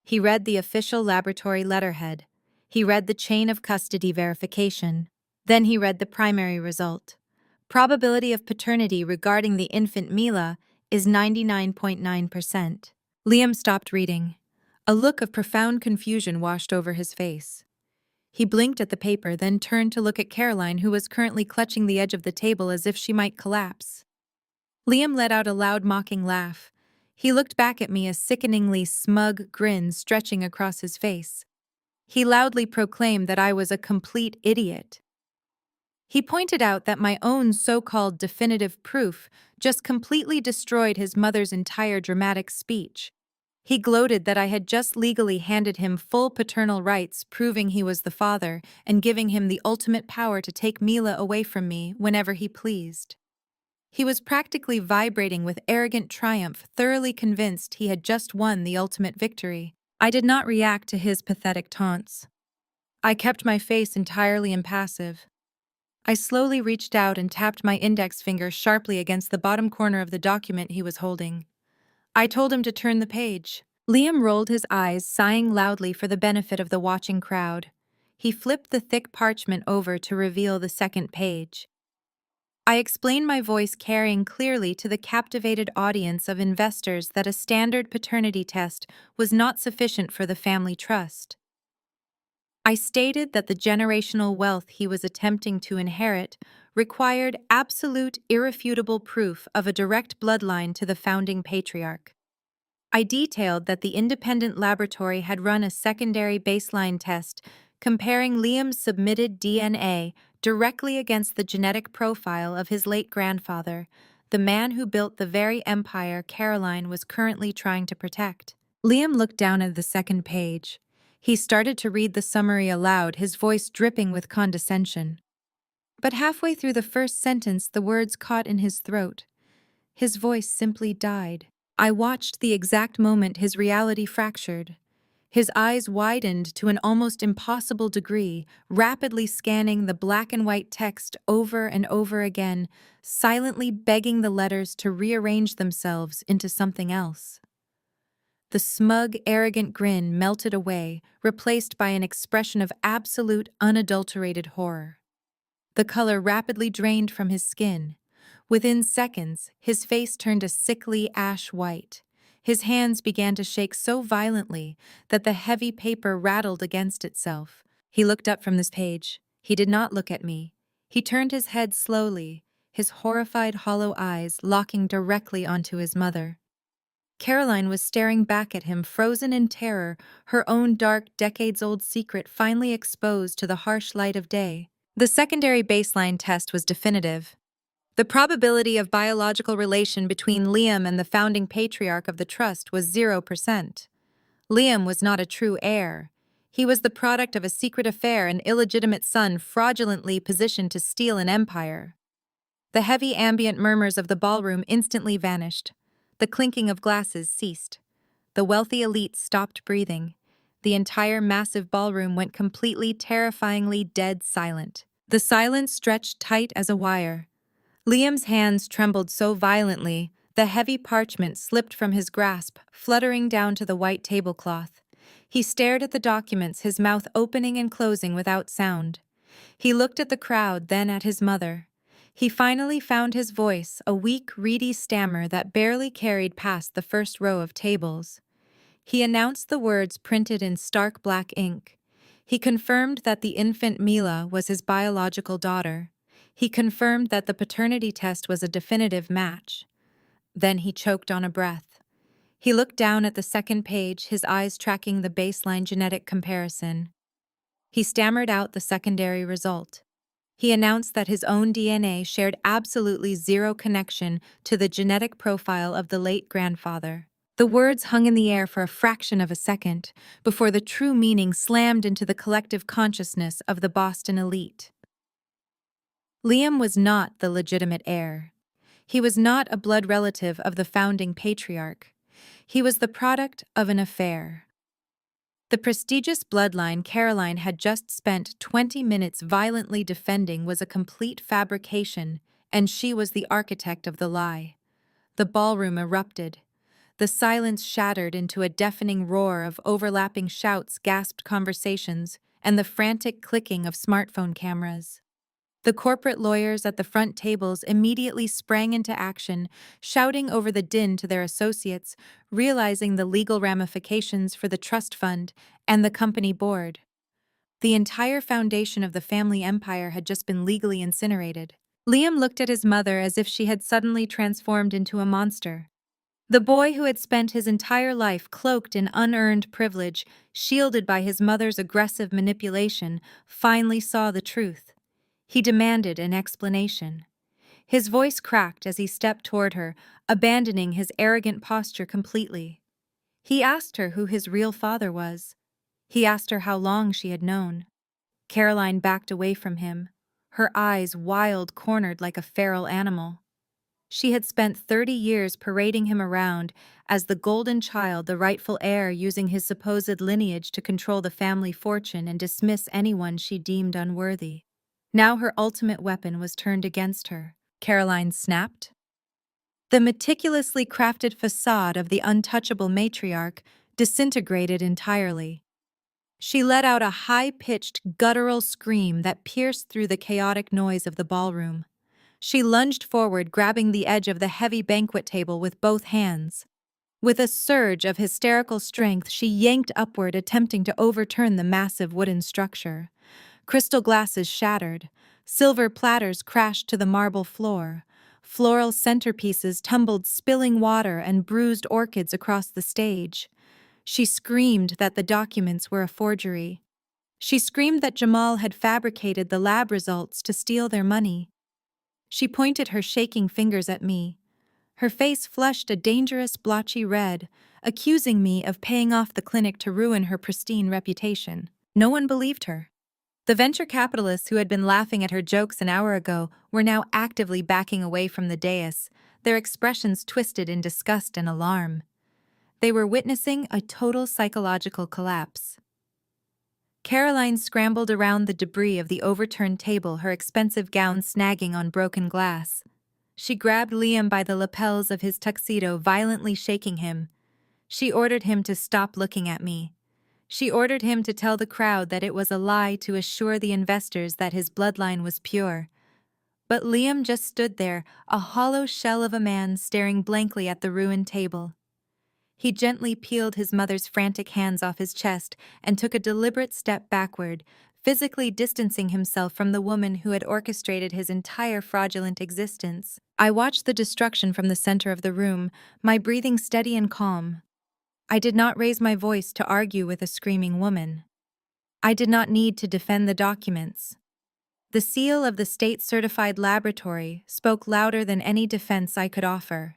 He read the official laboratory letterhead. He read the chain of custody verification. Then he read the primary result. Probability of paternity regarding the infant Mila is 99.9%. Liam stopped reading. A look of profound confusion washed over his face. He blinked at the paper, then turned to look at Caroline, who was currently clutching the edge of the table as if she might collapse. Liam let out a loud, mocking laugh. He looked back at me, a sickeningly smug grin stretching across his face. He loudly proclaimed that I was a complete idiot. He pointed out that my own so-called definitive proof just completely destroyed his mother's entire dramatic speech. He gloated that I had just legally handed him full paternal rights, proving he was the father and giving him the ultimate power to take Mila away from me whenever he pleased. He was practically vibrating with arrogant triumph, thoroughly convinced he had just won the ultimate victory. I did not react to his pathetic taunts. I kept my face entirely impassive. I slowly reached out and tapped my index finger sharply against the bottom corner of the document he was holding. I told him to turn the page. Liam rolled his eyes, sighing loudly for the benefit of the watching crowd. He flipped the thick parchment over to reveal the second page. I explained, my voice carrying clearly to the captivated audience of investors, that a standard paternity test was not sufficient for the family trust. I stated that the generational wealth he was attempting to inherit required absolute, irrefutable proof of a direct bloodline to the founding patriarch. I detailed that the independent laboratory had run a secondary baseline test comparing Liam's submitted DNA directly against the genetic profile of his late grandfather, the man who built the very empire Caroline was currently trying to protect. Liam looked down at the second page. He started to read the summary aloud, his voice dripping with condescension. But halfway through the first sentence, the words caught in his throat. His voice simply died. I watched the exact moment his reality fractured. His eyes widened to an almost impossible degree, rapidly scanning the black and white text over and over again, silently begging the letters to rearrange themselves into something else. The smug, arrogant grin melted away, replaced by an expression of absolute, unadulterated horror. The color rapidly drained from his skin. Within seconds, his face turned a sickly ash white. His hands began to shake so violently that the heavy paper rattled against itself. He looked up from this page. He did not look at me. He turned his head slowly, his horrified, hollow eyes locking directly onto his mother. Caroline was staring back at him, frozen in terror, her own dark, decades-old secret finally exposed to the harsh light of day. The secondary baseline test was definitive. The probability of biological relation between Liam and the founding patriarch of the trust was 0%. Liam was not a true heir. He was the product of a secret affair, an illegitimate son fraudulently positioned to steal an empire. The heavy ambient murmurs of the ballroom instantly vanished. The clinking of glasses ceased. The wealthy elite stopped breathing. The entire massive ballroom went completely, terrifyingly dead silent. The silence stretched tight as a wire. Liam's hands trembled so violently, the heavy parchment slipped from his grasp, fluttering down to the white tablecloth. He stared at the documents, his mouth opening and closing without sound. He looked at the crowd, then at his mother. He finally found his voice, a weak, reedy stammer that barely carried past the first row of tables. He announced the words printed in stark black ink. He confirmed that the infant Mila was his biological daughter. He confirmed that the paternity test was a definitive match. Then he choked on a breath. He looked down at the second page, his eyes tracking the baseline genetic comparison. He stammered out the secondary result. He announced that his own DNA shared absolutely zero connection to the genetic profile of the late grandfather. The words hung in the air for a fraction of a second before the true meaning slammed into the collective consciousness of the Boston elite. Liam was not the legitimate heir. He was not a blood relative of the founding patriarch. He was the product of an affair. The prestigious bloodline Caroline had just spent 20 minutes violently defending was a complete fabrication, and she was the architect of the lie. The ballroom erupted. The silence shattered into a deafening roar of overlapping shouts, gasped conversations, and the frantic clicking of smartphone cameras. The corporate lawyers at the front tables immediately sprang into action, shouting over the din to their associates, realizing the legal ramifications for the trust fund and the company board. The entire foundation of the family empire had just been legally incinerated. Liam looked at his mother as if she had suddenly transformed into a monster. The boy who had spent his entire life cloaked in unearned privilege, shielded by his mother's aggressive manipulation, finally saw the truth. He demanded an explanation. His voice cracked as he stepped toward her, abandoning his arrogant posture completely. He asked her who his real father was. He asked her how long she had known. Caroline backed away from him, her eyes wild-cornered like a feral animal. She had spent 30 years parading him around as the golden child, the rightful heir, using his supposed lineage to control the family fortune and dismiss anyone she deemed unworthy. Now her ultimate weapon was turned against her. Caroline snapped. The meticulously crafted facade of the untouchable matriarch disintegrated entirely. She let out a high-pitched, guttural scream that pierced through the chaotic noise of the ballroom. She lunged forward, grabbing the edge of the heavy banquet table with both hands. With a surge of hysterical strength, she yanked upward, attempting to overturn the massive wooden structure. Crystal glasses shattered. Silver platters crashed to the marble floor. Floral centerpieces tumbled, spilling water and bruised orchids across the stage. She screamed that the documents were a forgery. She screamed that Jamal had fabricated the lab results to steal their money. She pointed her shaking fingers at me. Her face flushed a dangerous blotchy red, accusing me of paying off the clinic to ruin her pristine reputation. No one believed her. The venture capitalists who had been laughing at her jokes an hour ago were now actively backing away from the dais, their expressions twisted in disgust and alarm. They were witnessing a total psychological collapse. Caroline scrambled around the debris of the overturned table, her expensive gown snagging on broken glass. She grabbed Liam by the lapels of his tuxedo, violently shaking him. She ordered him to stop looking at me. She ordered him to tell the crowd that it was a lie to assure the investors that his bloodline was pure. But Liam just stood there, a hollow shell of a man staring blankly at the ruined table. He gently peeled his mother's frantic hands off his chest and took a deliberate step backward, physically distancing himself from the woman who had orchestrated his entire fraudulent existence. I watched the destruction from the center of the room, my breathing steady and calm. I did not raise my voice to argue with a screaming woman. I did not need to defend the documents. The seal of the state-certified laboratory spoke louder than any defense I could offer.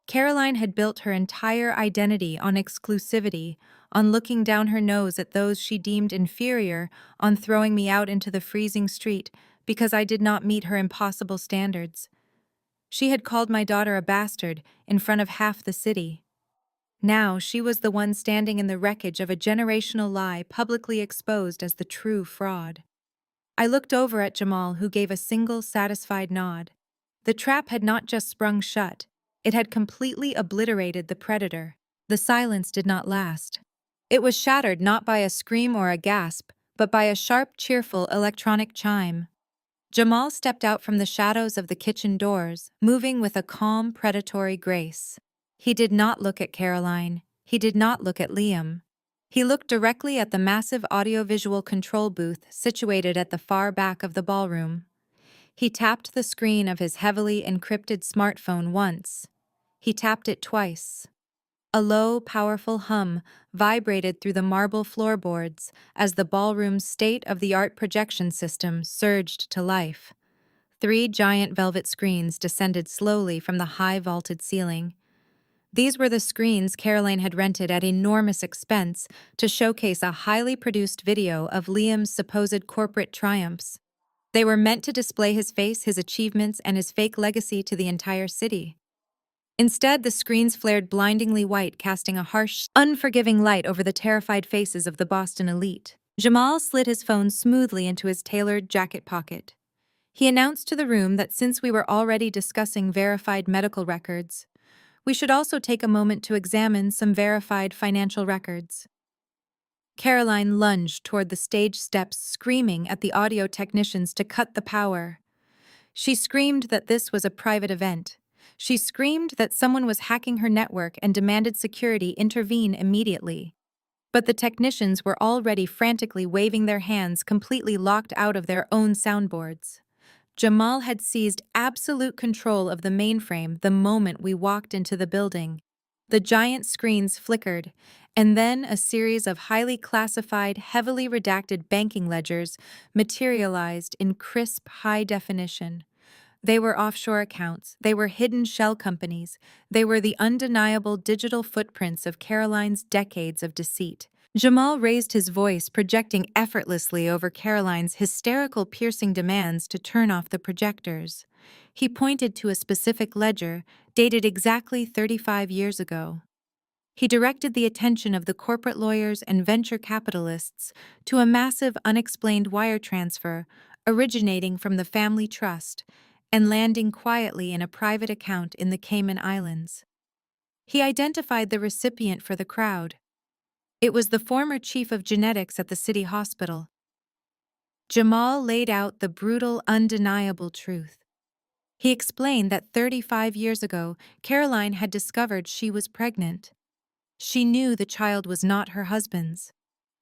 Caroline had built her entire identity on exclusivity, on looking down her nose at those she deemed inferior, on throwing me out into the freezing street because I did not meet her impossible standards. She had called my daughter a bastard in front of half the city. Now she was the one standing in the wreckage of a generational lie publicly exposed as the true fraud. I looked over at Jamal, who gave a single satisfied nod. The trap had not just sprung shut. It had completely obliterated the predator. The silence did not last. It was shattered not by a scream or a gasp, but by a sharp, cheerful electronic chime. Jamal stepped out from the shadows of the kitchen doors, moving with a calm, predatory grace. He did not look at Caroline. He did not look at Liam. He looked directly at the massive audiovisual control booth situated at the far back of the ballroom. He tapped the screen of his heavily encrypted smartphone once. He tapped it twice. A low, powerful hum vibrated through the marble floorboards as the ballroom's state-of-the-art projection system surged to life. 3 giant velvet screens descended slowly from the high vaulted ceiling. These were the screens Caroline had rented at enormous expense to showcase a highly produced video of Liam's supposed corporate triumphs. They were meant to display his face, his achievements, and his fake legacy to the entire city. Instead, the screens flared blindingly white, casting a harsh, unforgiving light over the terrified faces of the Boston elite. Jamal slid his phone smoothly into his tailored jacket pocket. He announced to the room that since we were already discussing verified medical records, we should also take a moment to examine some verified financial records. Caroline lunged toward the stage steps, screaming at the audio technicians to cut the power. She screamed that this was a private event. She screamed that someone was hacking her network and demanded security intervene immediately. But the technicians were already frantically waving their hands, completely locked out of their own soundboards. Jamal had seized absolute control of the mainframe the moment we walked into the building. The giant screens flickered, and then a series of highly classified, heavily redacted banking ledgers materialized in crisp, high definition. They were offshore accounts, they were hidden shell companies, they were the undeniable digital footprints of Caroline's decades of deceit. Jamal raised his voice, projecting effortlessly over Caroline's hysterical, piercing demands to turn off the projectors. He pointed to a specific ledger, dated exactly 35 years ago. He directed the attention of the corporate lawyers and venture capitalists to a massive unexplained wire transfer originating from the family trust and landing quietly in a private account in the Cayman Islands. He identified the recipient for the crowd. It was the former chief of genetics at the city hospital. Jamal laid out the brutal, undeniable truth. He explained that 35 years ago, Caroline had discovered she was pregnant. She knew the child was not her husband's.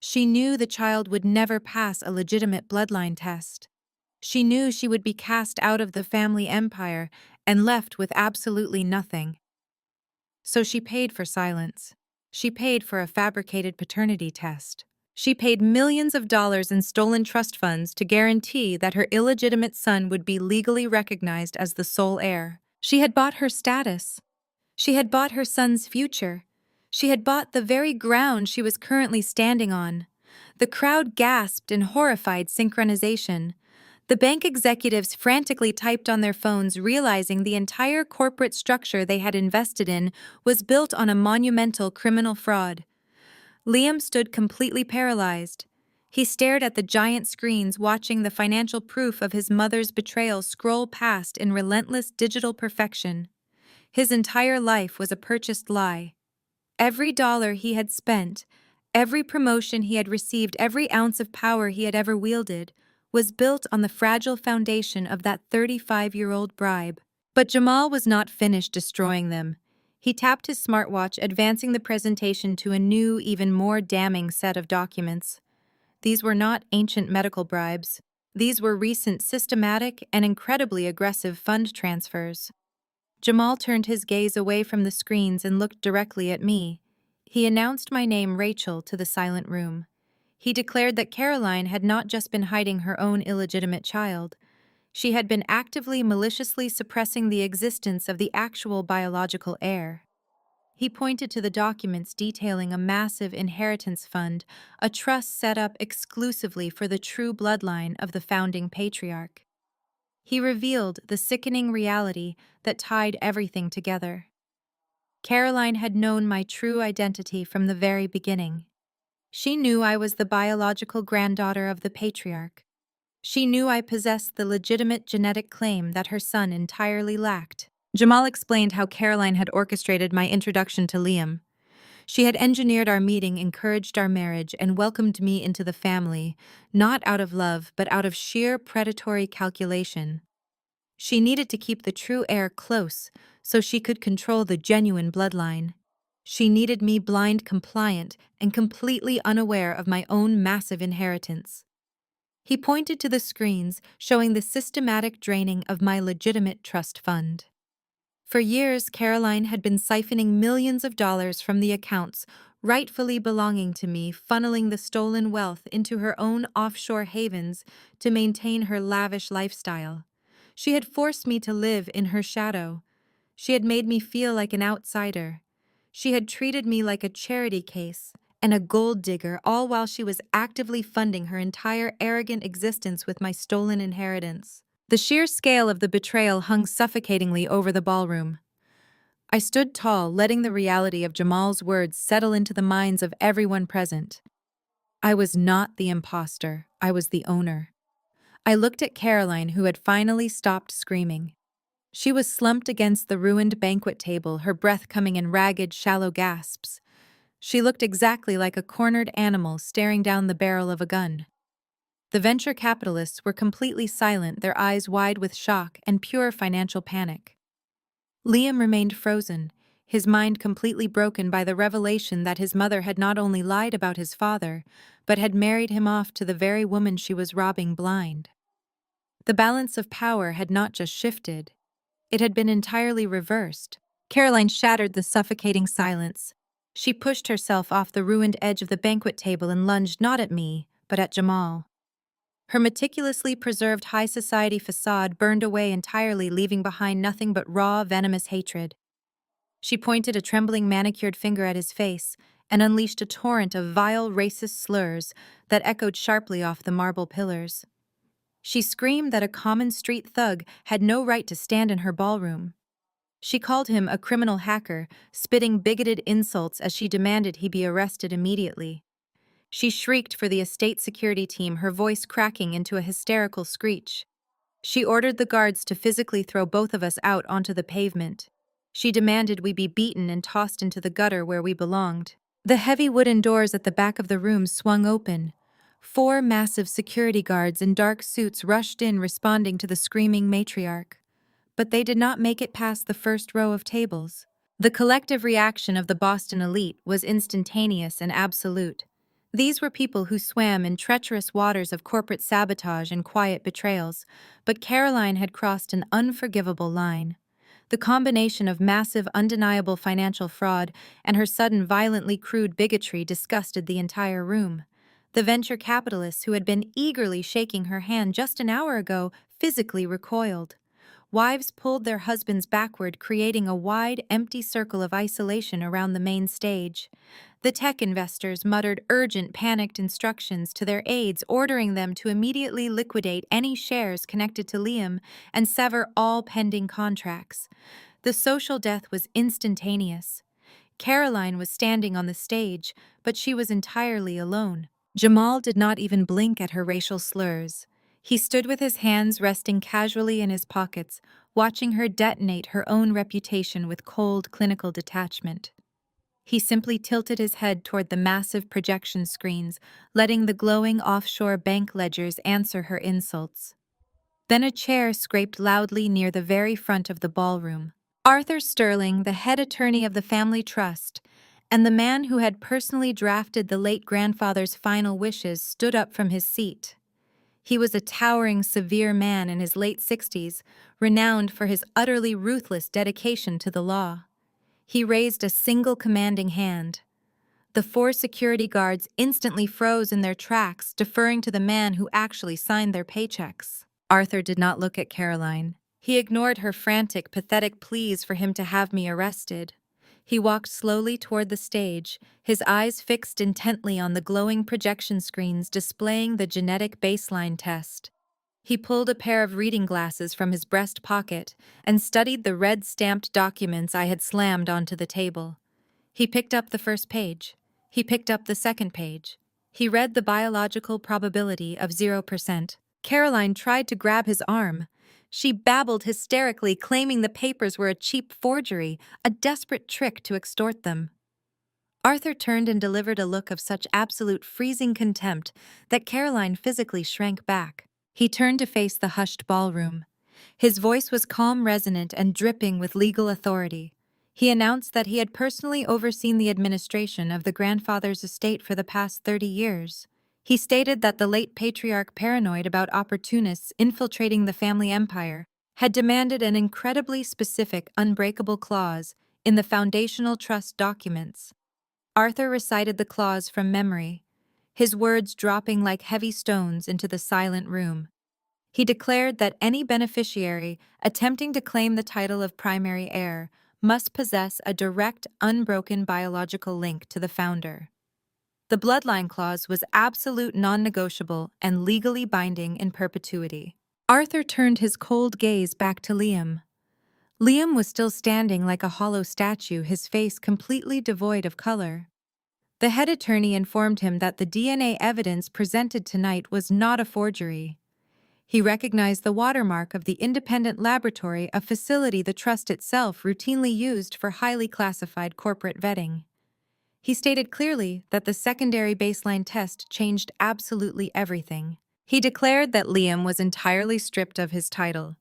She knew the child would never pass a legitimate bloodline test. She knew she would be cast out of the family empire and left with absolutely nothing. So she paid for silence. She paid for a fabricated paternity test. She paid millions of dollars in stolen trust funds to guarantee that her illegitimate son would be legally recognized as the sole heir. She had bought her status. She had bought her son's future. She had bought the very ground she was currently standing on. The crowd gasped in horrified synchronization. The bank executives frantically typed on their phones, realizing the entire corporate structure they had invested in was built on a monumental criminal fraud. Liam stood completely paralyzed. He stared at the giant screens, watching the financial proof of his mother's betrayal scroll past in relentless digital perfection. His entire life was a purchased lie. Every dollar he had spent, every promotion he had received, every ounce of power he had ever wielded, was built on the fragile foundation of that 35-year-old bribe. But Jamal was not finished destroying them. He tapped his smartwatch, advancing the presentation to a new, even more damning set of documents. These were not ancient medical bribes. These were recent, systematic, and incredibly aggressive fund transfers. Jamal turned his gaze away from the screens and looked directly at me. He announced my name, Rachel, to the silent room. He declared that Caroline had not just been hiding her own illegitimate child. She had been actively, maliciously suppressing the existence of the actual biological heir. He pointed to the documents detailing a massive inheritance fund, a trust set up exclusively for the true bloodline of the founding patriarch. He revealed the sickening reality that tied everything together. Caroline had known my true identity from the very beginning. She knew I was the biological granddaughter of the patriarch. She knew I possessed the legitimate genetic claim that her son entirely lacked. Jamal explained how Caroline had orchestrated my introduction to Liam. She had engineered our meeting, encouraged our marriage, and welcomed me into the family, not out of love, but out of sheer predatory calculation. She needed to keep the true heir close so she could control the genuine bloodline. She needed me blind, compliant, and completely unaware of my own massive inheritance. He pointed to the screens showing the systematic draining of my legitimate trust fund. For years, Caroline had been siphoning millions of dollars from the accounts rightfully belonging to me, funneling the stolen wealth into her own offshore havens to maintain her lavish lifestyle. She had forced me to live in her shadow. She had made me feel like an outsider. She had treated me like a charity case and a gold digger, all while she was actively funding her entire arrogant existence with my stolen inheritance. The sheer scale of the betrayal hung suffocatingly over the ballroom. I stood tall, letting the reality of Jamal's words settle into the minds of everyone present. I was not the imposter, I was the owner. I looked at Caroline, who had finally stopped screaming. She was slumped against the ruined banquet table, her breath coming in ragged, shallow gasps. She looked exactly like a cornered animal staring down the barrel of a gun. The venture capitalists were completely silent, their eyes wide with shock and pure financial panic. Liam remained frozen, his mind completely broken by the revelation that his mother had not only lied about his father, but had married him off to the very woman she was robbing blind. The balance of power had not just shifted, it had been entirely reversed. Caroline shattered the suffocating silence. She pushed herself off the ruined edge of the banquet table and lunged not at me, but at Jamal. Her meticulously preserved high society facade burned away entirely, leaving behind nothing but raw, venomous hatred. She pointed a trembling manicured finger at his face and unleashed a torrent of vile, racist slurs that echoed sharply off the marble pillars. She screamed that a common street thug had no right to stand in her ballroom. She called him a criminal hacker, spitting bigoted insults as she demanded he be arrested immediately. She shrieked for the estate security team, her voice cracking into a hysterical screech. She ordered the guards to physically throw both of us out onto the pavement. She demanded we be beaten and tossed into the gutter where we belonged. The heavy wooden doors at the back of the room swung open. 4 massive security guards in dark suits rushed in, responding to the screaming matriarch. But they did not make it past the first row of tables. The collective reaction of the Boston elite was instantaneous and absolute. These were people who swam in treacherous waters of corporate sabotage and quiet betrayals, but Caroline had crossed an unforgivable line. The combination of massive, undeniable financial fraud and her sudden, violently crude bigotry disgusted the entire room. The venture capitalists who had been eagerly shaking her hand just an hour ago physically recoiled. Wives pulled their husbands backward, creating a wide, empty circle of isolation around the main stage. The tech investors muttered urgent, panicked instructions to their aides, ordering them to immediately liquidate any shares connected to Liam and sever all pending contracts. The social death was instantaneous. Caroline was standing on the stage, but she was entirely alone. Jamal did not even blink at her racial slurs. He stood with his hands resting casually in his pockets, watching her detonate her own reputation with cold, clinical detachment. He simply tilted his head toward the massive projection screens, letting the glowing offshore bank ledgers answer her insults. Then a chair scraped loudly near the very front of the ballroom. Arthur Sterling, the head attorney of the family trust, and the man who had personally drafted the late grandfather's final wishes, stood up from his seat. He was a towering, severe man in his late 60s, renowned for his utterly ruthless dedication to the law. He raised a single commanding hand. The 4 security guards instantly froze in their tracks, deferring to the man who actually signed their paychecks. Arthur did not look at Caroline. He ignored her frantic, pathetic pleas for him to have me arrested. He walked slowly toward the stage, his eyes fixed intently on the glowing projection screens displaying the genetic baseline test. He pulled a pair of reading glasses from his breast pocket and studied the red-stamped documents I had slammed onto the table. He picked up the first page. He picked up the second page. He read the biological probability of 0%. Caroline tried to grab his arm. She babbled hysterically, claiming the papers were a cheap forgery, a desperate trick to extort them. Arthur turned and delivered a look of such absolute freezing contempt that Caroline physically shrank back. He turned to face the hushed ballroom. His voice was calm, resonant, and dripping with legal authority. He announced that he had personally overseen the administration of the grandfather's estate for the past 30 years. He stated that the late patriarch, paranoid about opportunists infiltrating the family empire, had demanded an incredibly specific, unbreakable clause in the foundational trust documents. Arthur recited the clause from memory, his words dropping like heavy stones into the silent room. He declared that any beneficiary attempting to claim the title of primary heir must possess a direct, unbroken biological link to the founder. The bloodline clause was absolute, non-negotiable, and legally binding in perpetuity. Arthur turned his cold gaze back to Liam. Liam was still standing like a hollow statue, his face completely devoid of color. The head attorney informed him that the DNA evidence presented tonight was not a forgery. He recognized the watermark of the independent laboratory, a facility the trust itself routinely used for highly classified corporate vetting. He stated clearly that the secondary baseline test changed absolutely everything. He declared that Liam was entirely stripped of his title.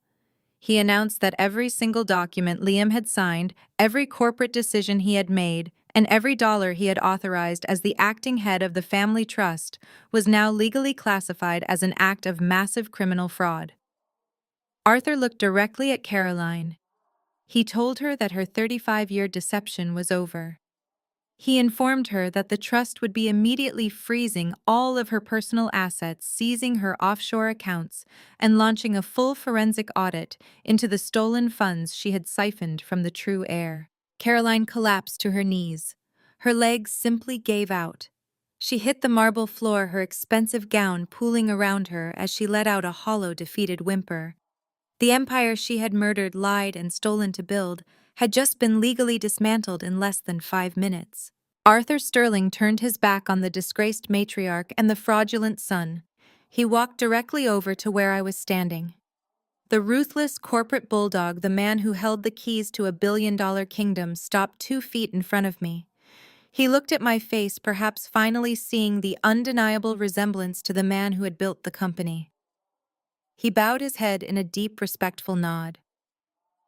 He announced that every single document Liam had signed, every corporate decision he had made, and every dollar he had authorized as the acting head of the family trust was now legally classified as an act of massive criminal fraud. Arthur looked directly at Caroline. He told her that her 35-year deception was over. He informed her that the trust would be immediately freezing all of her personal assets, seizing her offshore accounts, and launching a full forensic audit into the stolen funds she had siphoned from the true heir. Caroline collapsed to her knees. Her legs simply gave out. She hit the marble floor, her expensive gown pooling around her as she let out a hollow, defeated whimper. The empire she had murdered, lied, and stolen to build had just been legally dismantled in less than 5 minutes. Arthur Sterling turned his back on the disgraced matriarch and the fraudulent son. He walked directly over to where I was standing. The ruthless corporate bulldog, the man who held the keys to a billion-dollar kingdom, stopped 2 feet in front of me. He looked at my face, perhaps finally seeing the undeniable resemblance to the man who had built the company. He bowed his head in a deep, respectful nod.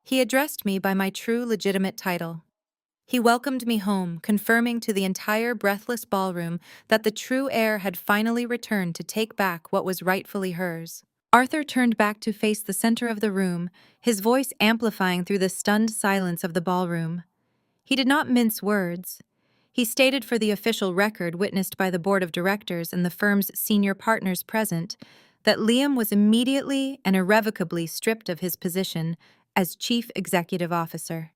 He addressed me by my true, legitimate title. He welcomed me home, confirming to the entire breathless ballroom that the true heir had finally returned to take back what was rightfully hers. Arthur turned back to face the center of the room, his voice amplifying through the stunned silence of the ballroom. He did not mince words. He stated for the official record witnessed by the board of directors and the firm's senior partners present that Liam was immediately and irrevocably stripped of his position as Chief Executive Officer.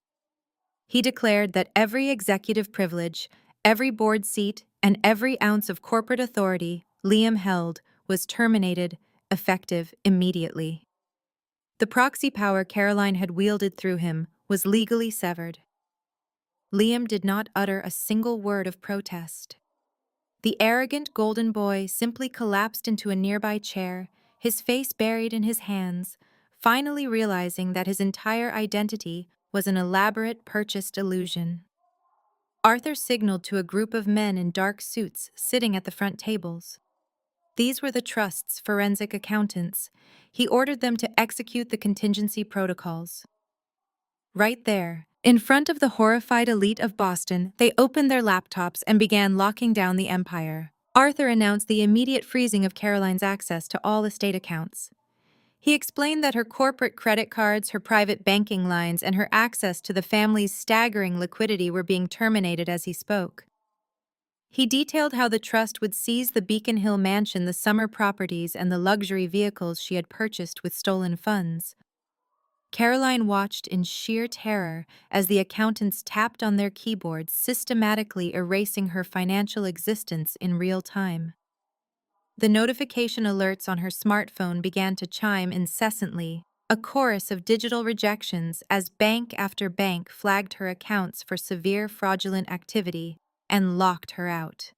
He declared that every executive privilege, every board seat, and every ounce of corporate authority Liam held was terminated, effective immediately. The proxy power Caroline had wielded through him was legally severed. Liam did not utter a single word of protest. The arrogant golden boy simply collapsed into a nearby chair, his face buried in his hands, finally realizing that his entire identity was an elaborate purchased illusion. Arthur signaled to a group of men in dark suits sitting at the front tables. These were the trust's forensic accountants. He ordered them to execute the contingency protocols. Right there, in front of the horrified elite of Boston, they opened their laptops and began locking down the empire. Arthur announced the immediate freezing of Caroline's access to all estate accounts. He explained that her corporate credit cards, her private banking lines, and her access to the family's staggering liquidity were being terminated as he spoke. He detailed how the trust would seize the Beacon Hill mansion, the summer properties, and the luxury vehicles she had purchased with stolen funds. Caroline watched in sheer terror as the accountants tapped on their keyboards, systematically erasing her financial existence in real time. The notification alerts on her smartphone began to chime incessantly, a chorus of digital rejections as bank after bank flagged her accounts for severe fraudulent activity and locked her out.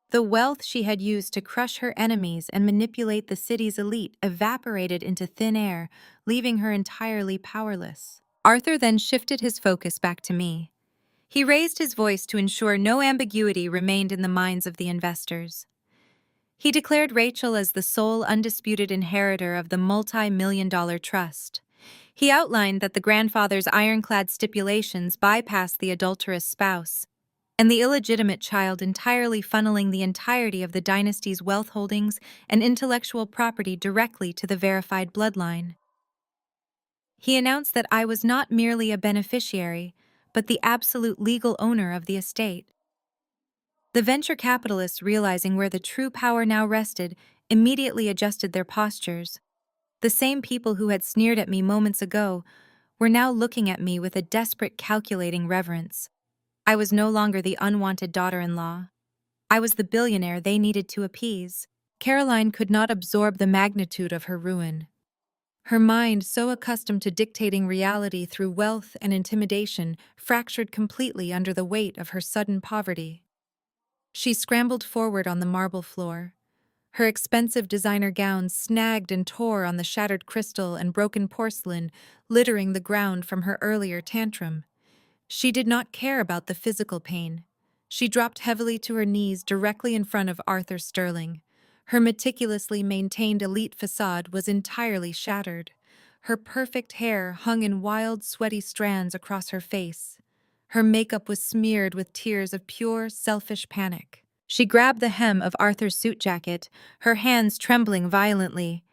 The wealth she had used to crush her enemies and manipulate the city's elite evaporated into thin air, leaving her entirely powerless. Arthur then shifted his focus back to me. He raised his voice to ensure no ambiguity remained in the minds of the investors. He declared Rachel as the sole undisputed inheritor of the multi-million-dollar trust. He outlined that the grandfather's ironclad stipulations bypassed the adulterous spouse, and the illegitimate child entirely funneling the entirety of the dynasty's wealth holdings and intellectual property directly to the verified bloodline. He announced that I was not merely a beneficiary, but the absolute legal owner of the estate. The venture capitalists, realizing where the true power now rested, immediately adjusted their postures. The same people who had sneered at me moments ago were now looking at me with a desperate, calculating reverence. I was no longer the unwanted daughter-in-law. I was the billionaire they needed to appease. Caroline could not absorb the magnitude of her ruin. Her mind, so accustomed to dictating reality through wealth and intimidation, fractured completely under the weight of her sudden poverty. She scrambled forward on the marble floor. Her expensive designer gown snagged and tore on the shattered crystal and broken porcelain, littering the ground from her earlier tantrum. She did not care about the physical pain. She dropped heavily to her knees directly in front of Arthur Sterling. Her meticulously maintained elite facade was entirely shattered. Her perfect hair hung in wild, sweaty strands across her face. Her makeup was smeared with tears of pure, selfish panic. She grabbed the hem of Arthur's suit jacket, her hands trembling violently.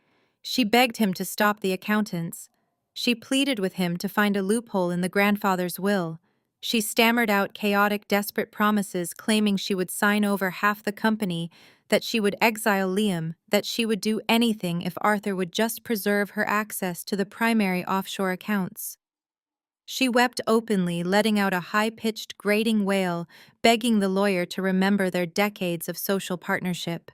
She begged him to stop the accountants. She pleaded with him to find a loophole in the grandfather's will. She stammered out chaotic, desperate promises claiming she would sign over half the company, that she would exile Liam, that she would do anything if Arthur would just preserve her access to the primary offshore accounts. She wept openly, letting out a high-pitched, grating wail, begging the lawyer to remember their decades of social partnership.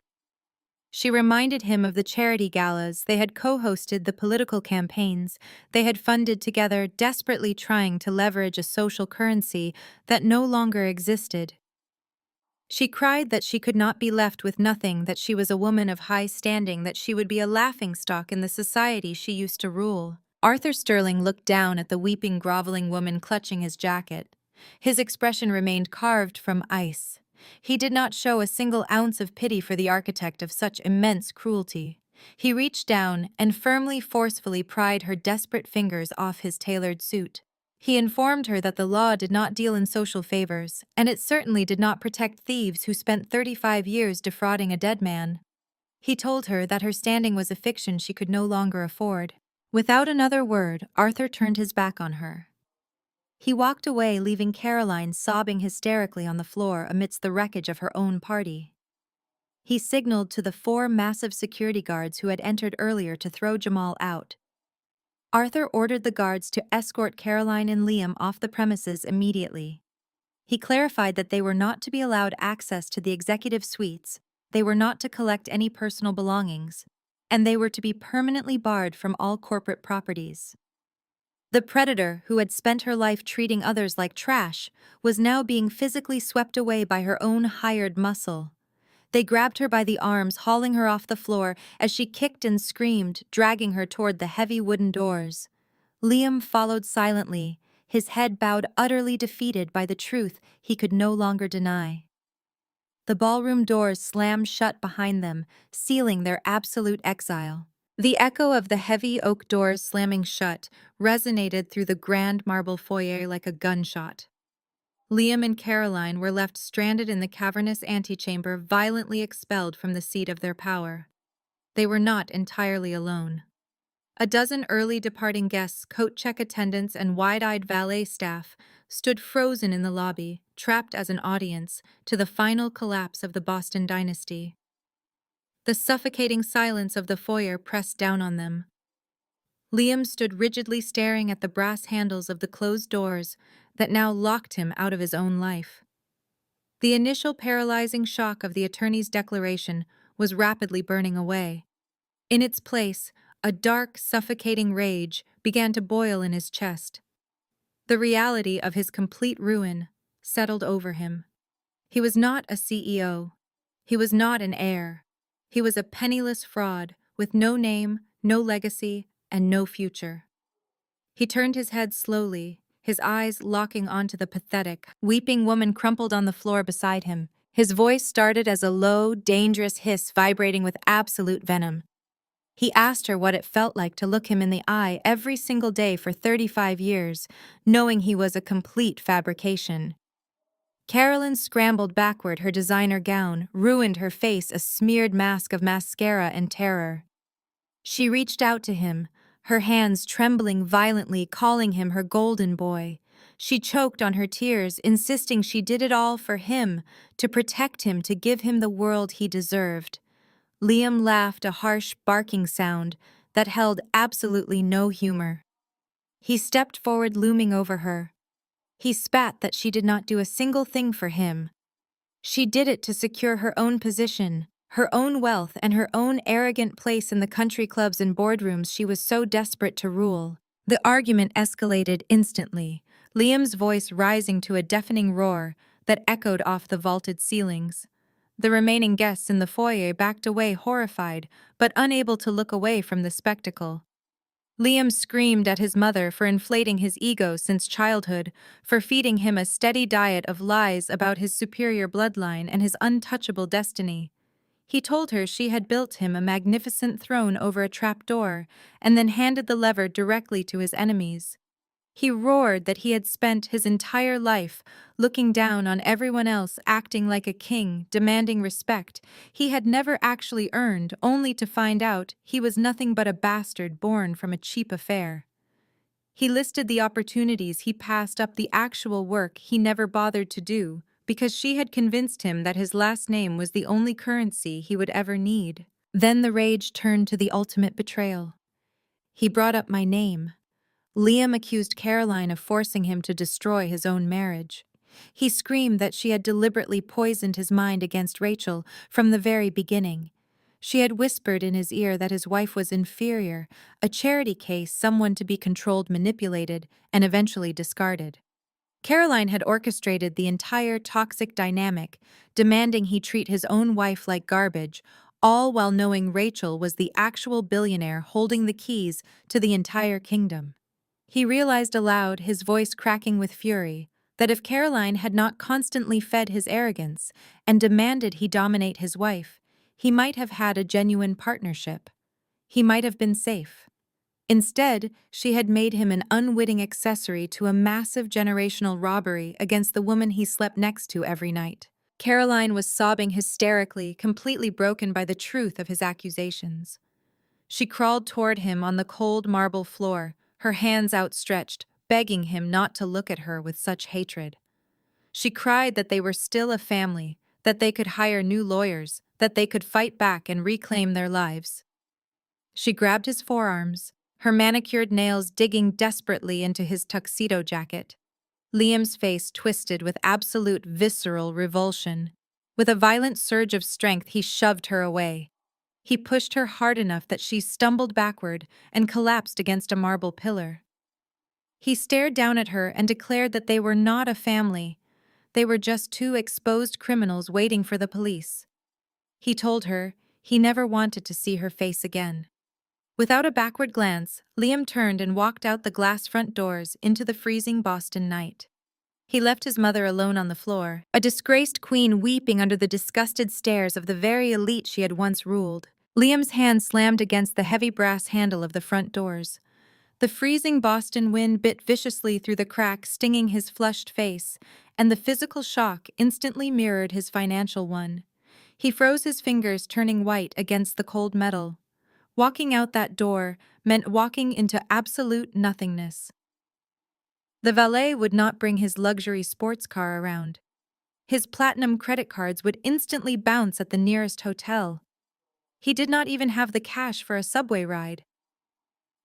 She reminded him of the charity galas they had co-hosted, the political campaigns they had funded together, desperately trying to leverage a social currency that no longer existed. She cried that she could not be left with nothing, that she was a woman of high standing, that she would be a laughingstock in the society she used to rule. Arthur Sterling looked down at the weeping, groveling woman clutching his jacket. His expression remained carved from ice. He did not show a single ounce of pity for the architect of such immense cruelty. He reached down and firmly, forcefully pried her desperate fingers off his tailored suit. He informed her that the law did not deal in social favors, and it certainly did not protect thieves who spent 35 years defrauding a dead man. He told her that her standing was a fiction she could no longer afford. Without another word, Arthur turned his back on her. He walked away, leaving Caroline sobbing hysterically on the floor amidst the wreckage of her own party. He signaled to the 4 massive security guards who had entered earlier to throw Jamal out. Arthur ordered the guards to escort Caroline and Liam off the premises immediately. He clarified that they were not to be allowed access to the executive suites, they were not to collect any personal belongings, and they were to be permanently barred from all corporate properties. The predator, who had spent her life treating others like trash, was now being physically swept away by her own hired muscle. They grabbed her by the arms, hauling her off the floor as she kicked and screamed, dragging her toward the heavy wooden doors. Liam followed silently, his head bowed, utterly defeated by the truth he could no longer deny. The ballroom doors slammed shut behind them, sealing their absolute exile. The echo of the heavy oak doors slamming shut resonated through the grand marble foyer like a gunshot. Liam and Caroline were left stranded in the cavernous antechamber, violently expelled from the seat of their power. They were not entirely alone. A dozen early departing guests, coat-check attendants, and wide-eyed valet staff stood frozen in the lobby, trapped as an audience to the final collapse of the Boston dynasty. The suffocating silence of the foyer pressed down on them. Liam stood rigidly staring at the brass handles of the closed doors that now locked him out of his own life. The initial paralyzing shock of the attorney's declaration was rapidly burning away. In its place, a dark, suffocating rage began to boil in his chest. The reality of his complete ruin settled over him. He was not a CEO. He was not an heir. He was a penniless fraud with no name, no legacy, and no future. He turned his head slowly, his eyes locking onto the pathetic, weeping woman crumpled on the floor beside him. His voice started as a low, dangerous hiss vibrating with absolute venom. He asked her what it felt like to look him in the eye every single day for 35 years, knowing he was a complete fabrication. Carolyn scrambled backward, her designer gown ruined her face, a smeared mask of mascara and terror. She reached out to him, her hands trembling violently, calling him her golden boy. She choked on her tears, insisting she did it all for him, to protect him, to give him the world he deserved. Liam laughed, a harsh, barking sound that held absolutely no humor. He stepped forward, looming over her. He spat that she did not do a single thing for him. She did it to secure her own position, her own wealth, and her own arrogant place in the country clubs and boardrooms she was so desperate to rule. The argument escalated instantly, Liam's voice rising to a deafening roar that echoed off the vaulted ceilings. The remaining guests in the foyer backed away, horrified, but unable to look away from the spectacle. Liam screamed at his mother for inflating his ego since childhood, for feeding him a steady diet of lies about his superior bloodline and his untouchable destiny. He told her she had built him a magnificent throne over a trapdoor, and then handed the lever directly to his enemies. He roared that he had spent his entire life looking down on everyone else, acting like a king, demanding respect he had never actually earned, only to find out he was nothing but a bastard born from a cheap affair. He listed the opportunities he passed up, the actual work he never bothered to do, because she had convinced him that his last name was the only currency he would ever need. Then the rage turned to the ultimate betrayal. He brought up my name. Liam accused Caroline of forcing him to destroy his own marriage. He screamed that she had deliberately poisoned his mind against Rachel from the very beginning. She had whispered in his ear that his wife was inferior, a charity case, someone to be controlled, manipulated, and eventually discarded. Caroline had orchestrated the entire toxic dynamic, demanding he treat his own wife like garbage, all while knowing Rachel was the actual billionaire holding the keys to the entire kingdom. He realized aloud, his voice cracking with fury, that if Caroline had not constantly fed his arrogance and demanded he dominate his wife, he might have had a genuine partnership. He might have been safe. Instead, she had made him an unwitting accessory to a massive generational robbery against the woman he slept next to every night. Caroline was sobbing hysterically, completely broken by the truth of his accusations. She crawled toward him on the cold marble floor, her hands outstretched, begging him not to look at her with such hatred. She cried that they were still a family, that they could hire new lawyers, that they could fight back and reclaim their lives. She grabbed his forearms, her manicured nails digging desperately into his tuxedo jacket. Liam's face twisted with absolute visceral revulsion. With a violent surge of strength, he shoved her away. He pushed her hard enough that she stumbled backward and collapsed against a marble pillar. He stared down at her and declared that they were not a family. They were just two exposed criminals waiting for the police. He told her he never wanted to see her face again. Without a backward glance, Liam turned and walked out the glass front doors into the freezing Boston night. He left his mother alone on the floor, a disgraced queen weeping under the disgusted stares of the very elite she had once ruled. Liam's hand slammed against the heavy brass handle of the front doors. The freezing Boston wind bit viciously through the crack, stinging his flushed face, and the physical shock instantly mirrored his financial one. He froze his fingers, turning white against the cold metal. Walking out that door meant walking into absolute nothingness. The valet would not bring his luxury sports car around. His platinum credit cards would instantly bounce at the nearest hotel. He did not even have the cash for a subway ride.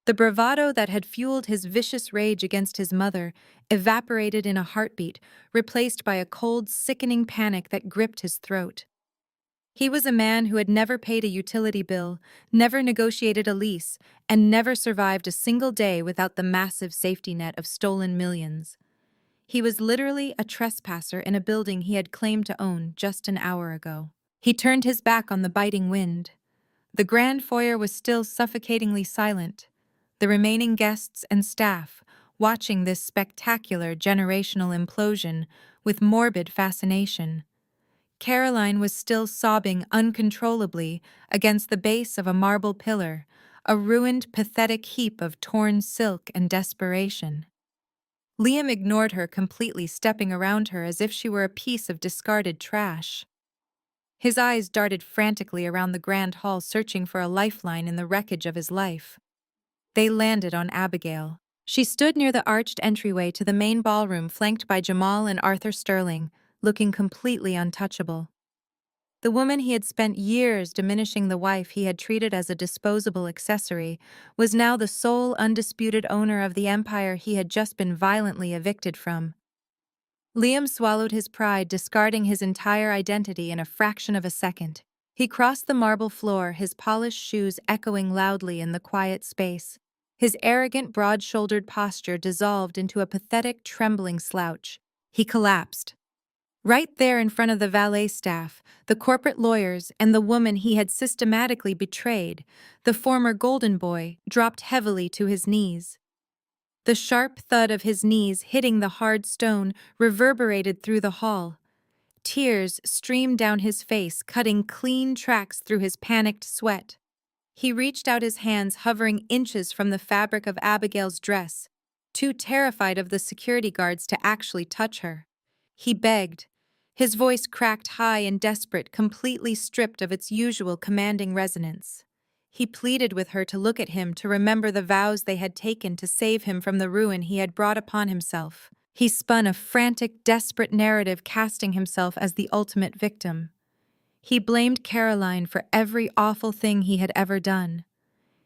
The bravado that had fueled his vicious rage against his mother evaporated in a heartbeat, replaced by a cold, sickening panic that gripped his throat. He was a man who had never paid a utility bill, never negotiated a lease, and never survived a single day without the massive safety net of stolen millions. He was literally a trespasser in a building he had claimed to own just an hour ago. He turned his back on the biting wind. The grand foyer was still suffocatingly silent, the remaining guests and staff watching this spectacular generational implosion with morbid fascination. Caroline was still sobbing uncontrollably against the base of a marble pillar, a ruined, pathetic heap of torn silk and desperation. Liam ignored her completely, stepping around her as if she were a piece of discarded trash. His eyes darted frantically around the grand hall, searching for a lifeline in the wreckage of his life. They landed on Abigail. She stood near the arched entryway to the main ballroom, flanked by Jamal and Arthur Sterling, looking completely untouchable. The woman he had spent years diminishing, the wife he had treated as a disposable accessory, was now the sole undisputed owner of the empire he had just been violently evicted from. Liam swallowed his pride, discarding his entire identity in a fraction of a second. He crossed the marble floor, his polished shoes echoing loudly in the quiet space. His arrogant, broad-shouldered posture dissolved into a pathetic, trembling slouch. He collapsed. Right there in front of the valet staff, the corporate lawyers, and the woman he had systematically betrayed, the former golden boy dropped heavily to his knees. The sharp thud of his knees hitting the hard stone reverberated through the hall. Tears streamed down his face, cutting clean tracks through his panicked sweat. He reached out his hands, hovering inches from the fabric of Abigail's dress, too terrified of the security guards to actually touch her. He begged. His voice cracked high and desperate, completely stripped of its usual commanding resonance. He pleaded with her to look at him, to remember the vows they had taken to save him from the ruin he had brought upon himself. He spun a frantic, desperate narrative, casting himself as the ultimate victim. He blamed Caroline for every awful thing he had ever done.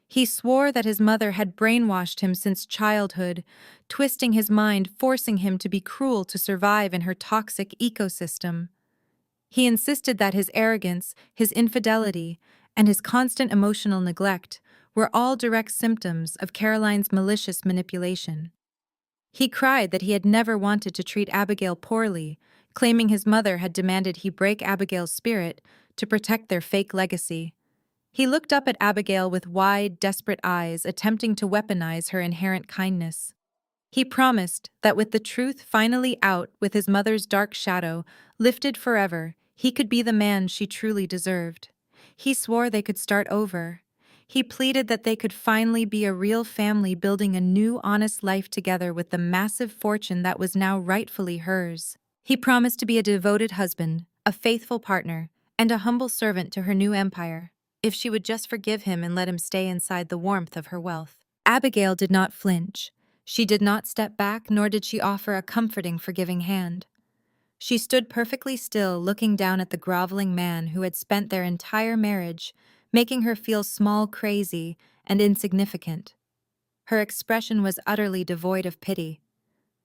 He swore that his mother had brainwashed him since childhood, twisting his mind, forcing him to be cruel to survive in her toxic ecosystem. He insisted that his arrogance, his infidelity, and his constant emotional neglect were all direct symptoms of Caroline's malicious manipulation. He cried that he had never wanted to treat Abigail poorly, claiming his mother had demanded he break Abigail's spirit to protect their fake legacy. He looked up at Abigail with wide, desperate eyes, attempting to weaponize her inherent kindness. He promised that with the truth finally out, with his mother's dark shadow lifted forever, he could be the man she truly deserved. He swore they could start over. He pleaded that they could finally be a real family, building a new, honest life together with the massive fortune that was now rightfully hers. He promised to be a devoted husband, a faithful partner, and a humble servant to her new empire, if she would just forgive him and let him stay inside the warmth of her wealth. Abigail did not flinch. She did not step back, nor did she offer a comforting, forgiving hand. She stood perfectly still, looking down at the groveling man who had spent their entire marriage, making her feel small, crazy, and insignificant. Her expression was utterly devoid of pity.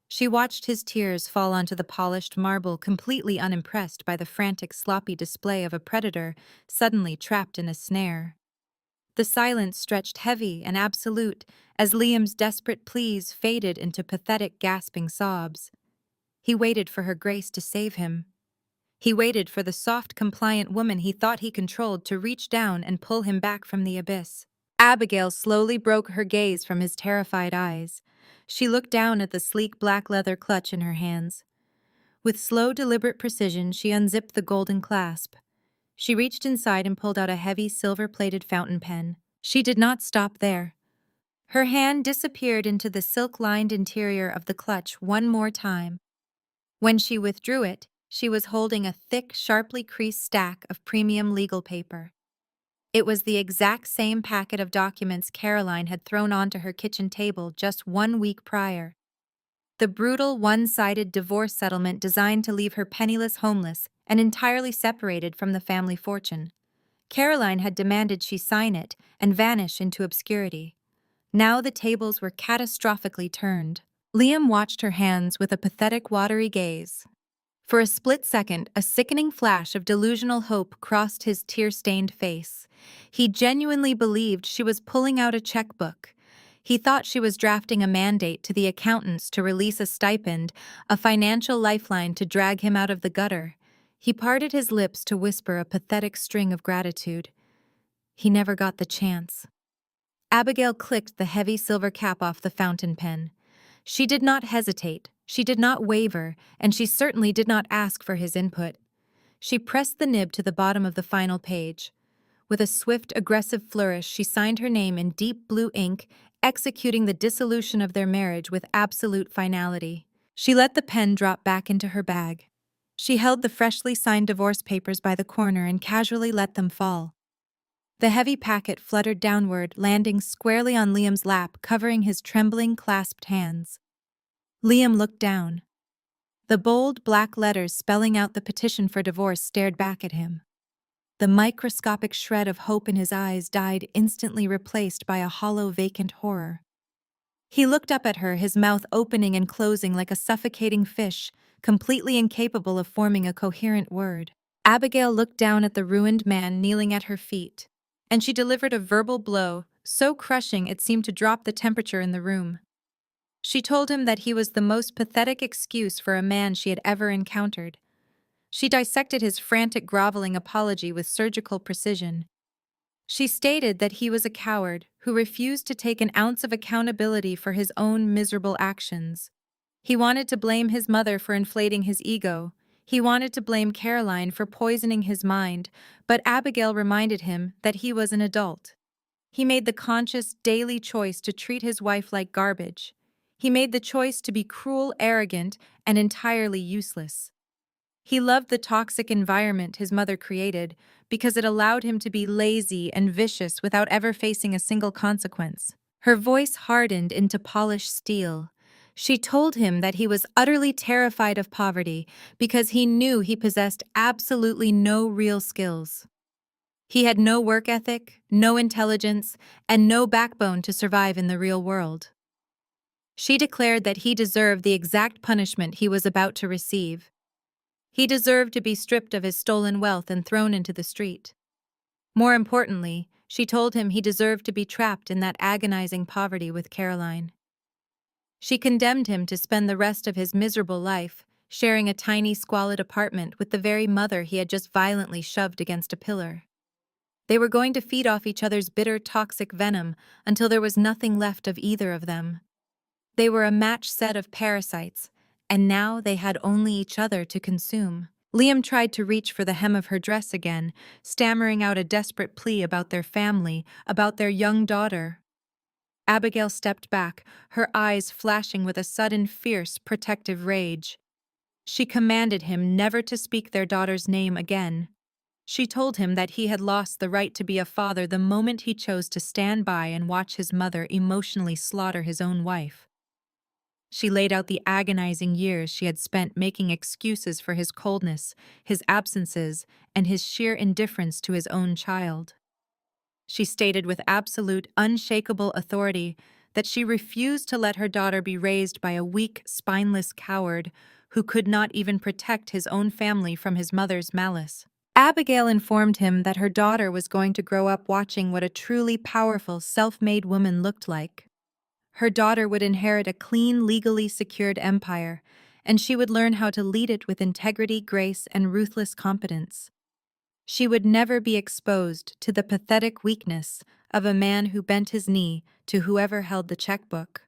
She watched his tears fall onto the polished marble, completely unimpressed by the frantic, sloppy display of a predator suddenly trapped in a snare. The silence stretched heavy and absolute as Liam's desperate pleas faded into pathetic, gasping sobs. He waited for her grace to save him. He waited for the soft, compliant woman he thought he controlled to reach down and pull him back from the abyss. Abigail slowly broke her gaze from his terrified eyes. She looked down at the sleek black leather clutch in her hands. With slow, deliberate precision, she unzipped the golden clasp. She reached inside and pulled out a heavy, silver-plated fountain pen. She did not stop there. Her hand disappeared into the silk-lined interior of the clutch one more time. When she withdrew it, she was holding a thick, sharply creased stack of premium legal paper. It was the exact same packet of documents Caroline had thrown onto her kitchen table just 1 week prior. The brutal, one-sided divorce settlement designed to leave her penniless, homeless, and entirely separated from the family fortune. Caroline had demanded she sign it and vanish into obscurity. Now the tables were catastrophically turned. Liam watched her hands with a pathetic, watery gaze. For a split second, a sickening flash of delusional hope crossed his tear-stained face. He genuinely believed she was pulling out a checkbook. He thought she was drafting a mandate to the accountants to release a stipend, a financial lifeline to drag him out of the gutter. He parted his lips to whisper a pathetic string of gratitude. He never got the chance. Abigail clicked the heavy silver cap off the fountain pen. She did not hesitate, she did not waver, and she certainly did not ask for his input. She pressed the nib to the bottom of the final page. With a swift, aggressive flourish, she signed her name in deep blue ink, executing the dissolution of their marriage with absolute finality. She let the pen drop back into her bag. She held the freshly signed divorce papers by the corner and casually let them fall. The heavy packet fluttered downward, landing squarely on Liam's lap, covering his trembling, clasped hands. Liam looked down. The bold, black letters spelling out the petition for divorce stared back at him. The microscopic shred of hope in his eyes died, instantly replaced by a hollow, vacant horror. He looked up at her, his mouth opening and closing like a suffocating fish, completely incapable of forming a coherent word. Abigail looked down at the ruined man kneeling at her feet, and she delivered a verbal blow, so crushing it seemed to drop the temperature in the room. She told him that he was the most pathetic excuse for a man she had ever encountered. She dissected his frantic, groveling apology with surgical precision. She stated that he was a coward who refused to take an ounce of accountability for his own miserable actions. He wanted to blame his mother for inflating his ego. He wanted to blame Caroline for poisoning his mind, but Abigail reminded him that he was an adult. He made the conscious, daily choice to treat his wife like garbage. He made the choice to be cruel, arrogant, and entirely useless. He loved the toxic environment his mother created because it allowed him to be lazy and vicious without ever facing a single consequence. Her voice hardened into polished steel. She told him that he was utterly terrified of poverty because he knew he possessed absolutely no real skills. He had no work ethic, no intelligence, and no backbone to survive in the real world. She declared that he deserved the exact punishment he was about to receive. He deserved to be stripped of his stolen wealth and thrown into the street. More importantly, she told him he deserved to be trapped in that agonizing poverty with Caroline. She condemned him to spend the rest of his miserable life sharing a tiny, squalid apartment with the very mother he had just violently shoved against a pillar. They were going to feed off each other's bitter, toxic venom until there was nothing left of either of them. They were a matched set of parasites, and now they had only each other to consume. Liam tried to reach for the hem of her dress again, stammering out a desperate plea about their family, about their young daughter. Abigail stepped back, her eyes flashing with a sudden, fierce, protective rage. She commanded him never to speak their daughter's name again. She told him that he had lost the right to be a father the moment he chose to stand by and watch his mother emotionally slaughter his own wife. She laid out the agonizing years she had spent making excuses for his coldness, his absences, and his sheer indifference to his own child. She stated with absolute, unshakable authority that she refused to let her daughter be raised by a weak, spineless coward who could not even protect his own family from his mother's malice. Abigail informed him that her daughter was going to grow up watching what a truly powerful, self-made woman looked like. Her daughter would inherit a clean, legally secured empire, and she would learn how to lead it with integrity, grace, and ruthless competence. She would never be exposed to the pathetic weakness of a man who bent his knee to whoever held the checkbook.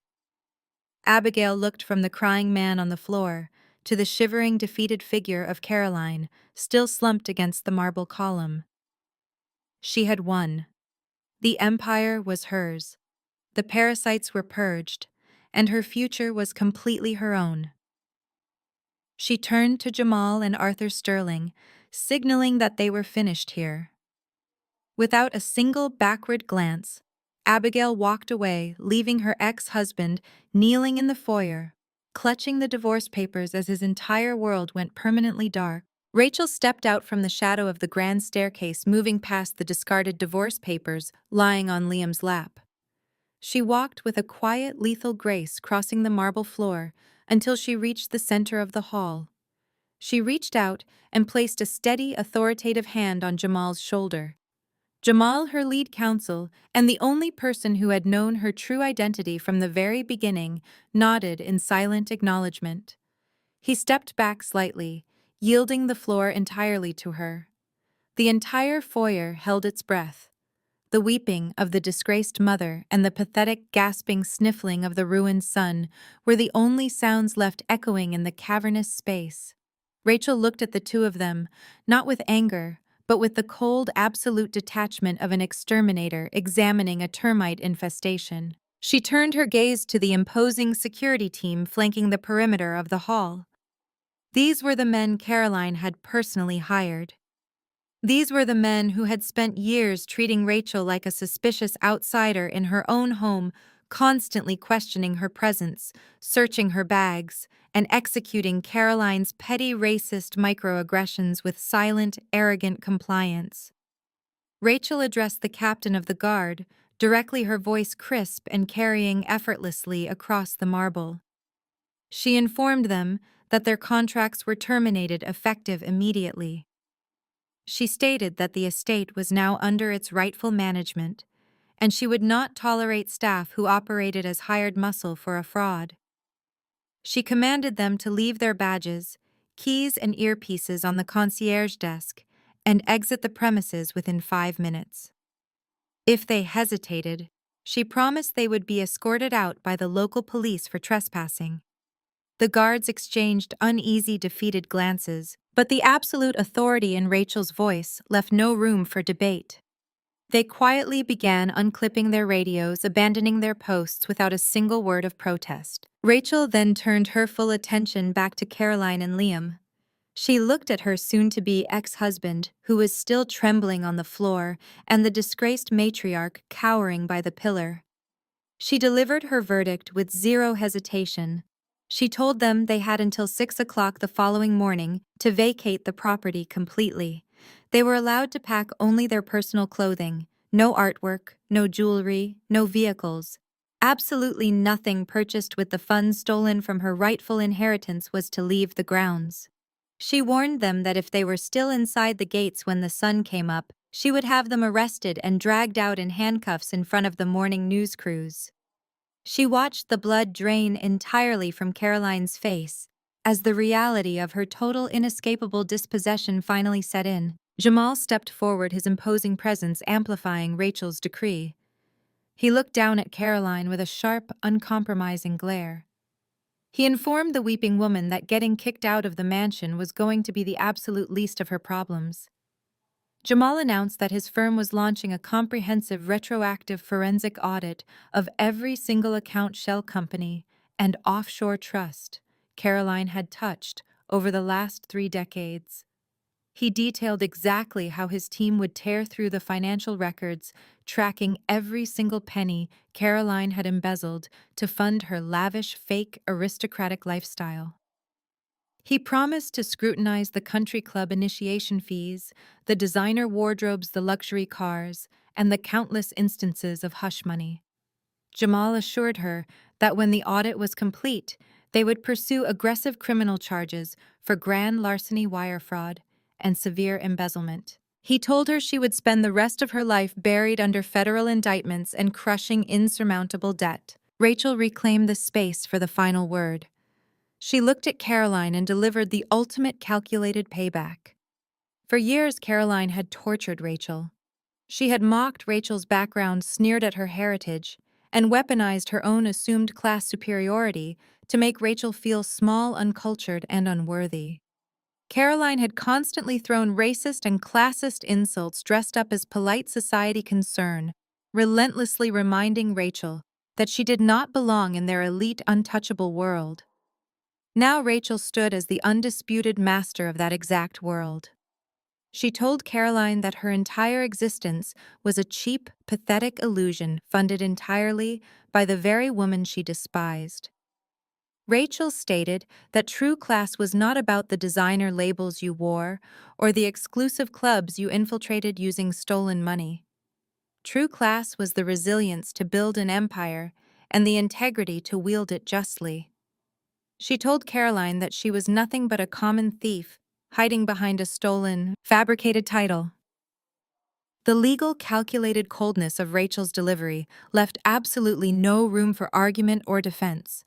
Abigail looked from the crying man on the floor to the shivering, defeated figure of Caroline, still slumped against the marble column. She had won. The empire was hers. The parasites were purged, and her future was completely her own. She turned to Jamal and Arthur Sterling, signaling that they were finished here. Without a single backward glance, Abigail walked away, leaving her ex-husband kneeling in the foyer, clutching the divorce papers as his entire world went permanently dark. Rachel stepped out from the shadow of the grand staircase, moving past the discarded divorce papers lying on Liam's lap. She walked with a quiet, lethal grace, crossing the marble floor until she reached the center of the hall. She reached out and placed a steady, authoritative hand on Jamal's shoulder. Jamal, her lead counsel, and the only person who had known her true identity from the very beginning, nodded in silent acknowledgement. He stepped back slightly, yielding the floor entirely to her. The entire foyer held its breath. The weeping of the disgraced mother and the pathetic, gasping sniffling of the ruined son were the only sounds left echoing in the cavernous space. Rachel looked at the two of them, not with anger, but with the cold, absolute detachment of an exterminator examining a termite infestation. She turned her gaze to the imposing security team flanking the perimeter of the hall. These were the men Caroline had personally hired. These were the men who had spent years treating Rachel like a suspicious outsider in her own home, constantly questioning her presence, searching her bags, and executing Caroline's petty racist microaggressions with silent, arrogant compliance. Rachel addressed the captain of the guard, directly, her voice crisp and carrying effortlessly across the marble. She informed them that their contracts were terminated effective immediately. She stated that the estate was now under its rightful management, and she would not tolerate staff who operated as hired muscle for a fraud. She commanded them to leave their badges, keys, and earpieces on the concierge desk and exit the premises within 5 minutes. If they hesitated, she promised they would be escorted out by the local police for trespassing. The guards exchanged uneasy, defeated glances, but the absolute authority in Rachel's voice left no room for debate. They quietly began unclipping their radios, abandoning their posts without a single word of protest. Rachel then turned her full attention back to Caroline and Liam. She looked at her soon-to-be ex-husband, who was still trembling on the floor, and the disgraced matriarch cowering by the pillar. She delivered her verdict with zero hesitation. She told them they had until 6 o'clock the following morning to vacate the property completely. They were allowed to pack only their personal clothing, no artwork, no jewelry, no vehicles. Absolutely nothing purchased with the funds stolen from her rightful inheritance was to leave the grounds. She warned them that if they were still inside the gates when the sun came up, she would have them arrested and dragged out in handcuffs in front of the morning news crews. She watched the blood drain entirely from Caroline's face as the reality of her total inescapable dispossession finally set in. Jamal stepped forward, his imposing presence amplifying Rachel's decree. He looked down at Caroline with a sharp, uncompromising glare. He informed the weeping woman that getting kicked out of the mansion was going to be the absolute least of her problems. Jamal announced that his firm was launching a comprehensive retroactive forensic audit of every single account shell company and offshore trust Caroline had touched over the last 3 decades. He detailed exactly how his team would tear through the financial records, tracking every single penny Caroline had embezzled to fund her lavish, fake, aristocratic lifestyle. He promised to scrutinize the country club initiation fees, the designer wardrobes, the luxury cars, and the countless instances of hush money. Jamal assured her that when the audit was complete, they would pursue aggressive criminal charges for grand larceny, wire fraud, and severe embezzlement. He told her she would spend the rest of her life buried under federal indictments and crushing insurmountable debt. Rachel reclaimed the space for the final word. She looked at Caroline and delivered the ultimate calculated payback. For years, Caroline had tortured Rachel. She had mocked Rachel's background, sneered at her heritage, and weaponized her own assumed class superiority to make Rachel feel small, uncultured, and unworthy. Caroline had constantly thrown racist and classist insults dressed up as polite society concern, relentlessly reminding Rachel that she did not belong in their elite, untouchable world. Now Rachel stood as the undisputed master of that exact world. She told Caroline that her entire existence was a cheap, pathetic illusion funded entirely by the very woman she despised. Rachel stated that true class was not about the designer labels you wore or the exclusive clubs you infiltrated using stolen money. True class was the resilience to build an empire and the integrity to wield it justly. She told Caroline that she was nothing but a common thief, hiding behind a stolen, fabricated title. The legal, calculated coldness of Rachel's delivery left absolutely no room for argument or defense.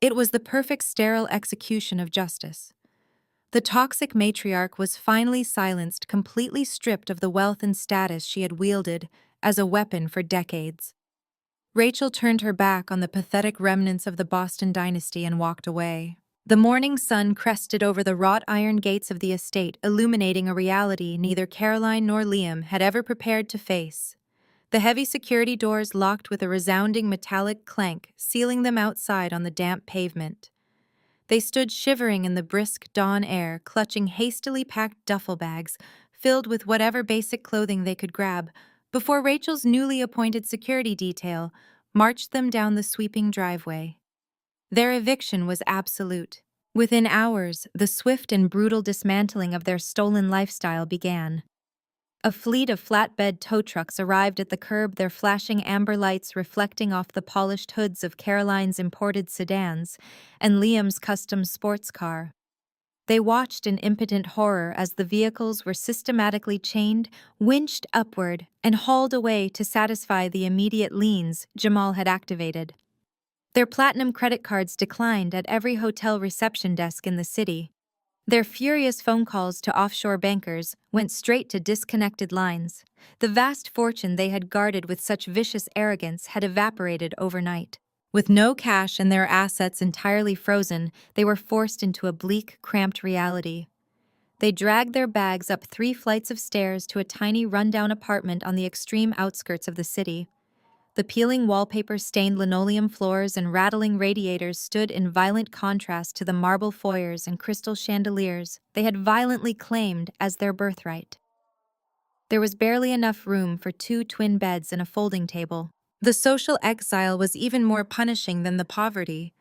It was the perfect sterile execution of justice. The toxic matriarch was finally silenced, completely stripped of the wealth and status she had wielded as a weapon for decades. Rachel turned her back on the pathetic remnants of the Boston dynasty and walked away. The morning sun crested over the wrought iron gates of the estate, illuminating a reality neither Caroline nor Liam had ever prepared to face. The heavy security doors locked with a resounding metallic clank, sealing them outside on the damp pavement. They stood shivering in the brisk dawn air, clutching hastily packed duffel bags filled with whatever basic clothing they could grab, before Rachel's newly appointed security detail marched them down the sweeping driveway. Their eviction was absolute. Within hours, the swift and brutal dismantling of their stolen lifestyle began. A fleet of flatbed tow trucks arrived at the curb, their flashing amber lights reflecting off the polished hoods of Caroline's imported sedans and Liam's custom sports car. They watched in impotent horror as the vehicles were systematically chained, winched upward, and hauled away to satisfy the immediate liens Jamal had activated. Their platinum credit cards declined at every hotel reception desk in the city. Their furious phone calls to offshore bankers went straight to disconnected lines. The vast fortune they had guarded with such vicious arrogance had evaporated overnight. With no cash and their assets entirely frozen, they were forced into a bleak, cramped reality. They dragged their bags up 3 flights of stairs to a tiny rundown apartment on the extreme outskirts of the city. The peeling wallpaper-stained linoleum floors and rattling radiators stood in violent contrast to the marble foyers and crystal chandeliers they had violently claimed as their birthright. There was barely enough room for 2 twin beds and a folding table. The social exile was even more punishing than the poverty.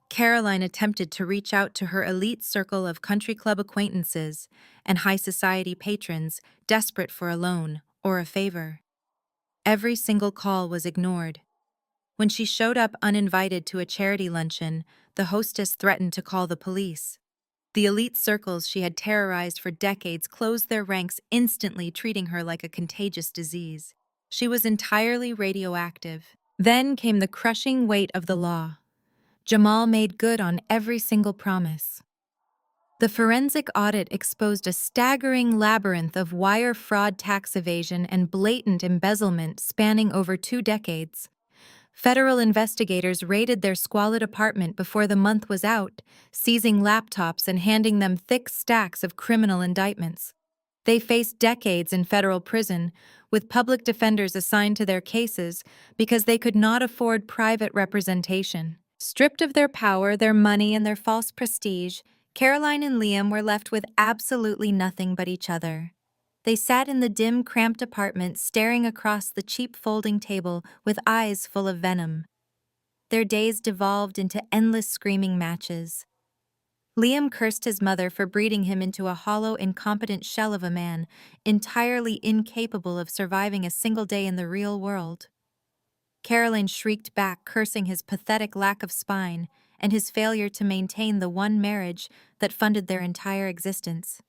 Caroline attempted to reach out to her elite circle of country club acquaintances and high society patrons desperate for a loan or a favor. Every single call was ignored. When she showed up uninvited to a charity luncheon, the hostess threatened to call the police. The elite circles she had terrorized for decades closed their ranks instantly, treating her like a contagious disease. She was entirely radioactive. Then came the crushing weight of the law. Jamal made good on every single promise. The forensic audit exposed a staggering labyrinth of wire fraud, tax evasion, and blatant embezzlement spanning over 2 decades. Federal investigators raided their squalid apartment before the month was out, seizing laptops and handing them thick stacks of criminal indictments. They faced decades in federal prison, with public defenders assigned to their cases because they could not afford private representation. Stripped of their power, their money, and their false prestige, Caroline and Liam were left with absolutely nothing but each other. They sat in the dim, cramped apartment, staring across the cheap folding table with eyes full of venom. Their days devolved into endless screaming matches. Liam cursed his mother for breeding him into a hollow, incompetent shell of a man, entirely incapable of surviving a single day in the real world. Caroline shrieked back, cursing his pathetic lack of spine and his failure to maintain the one marriage that funded their entire existence.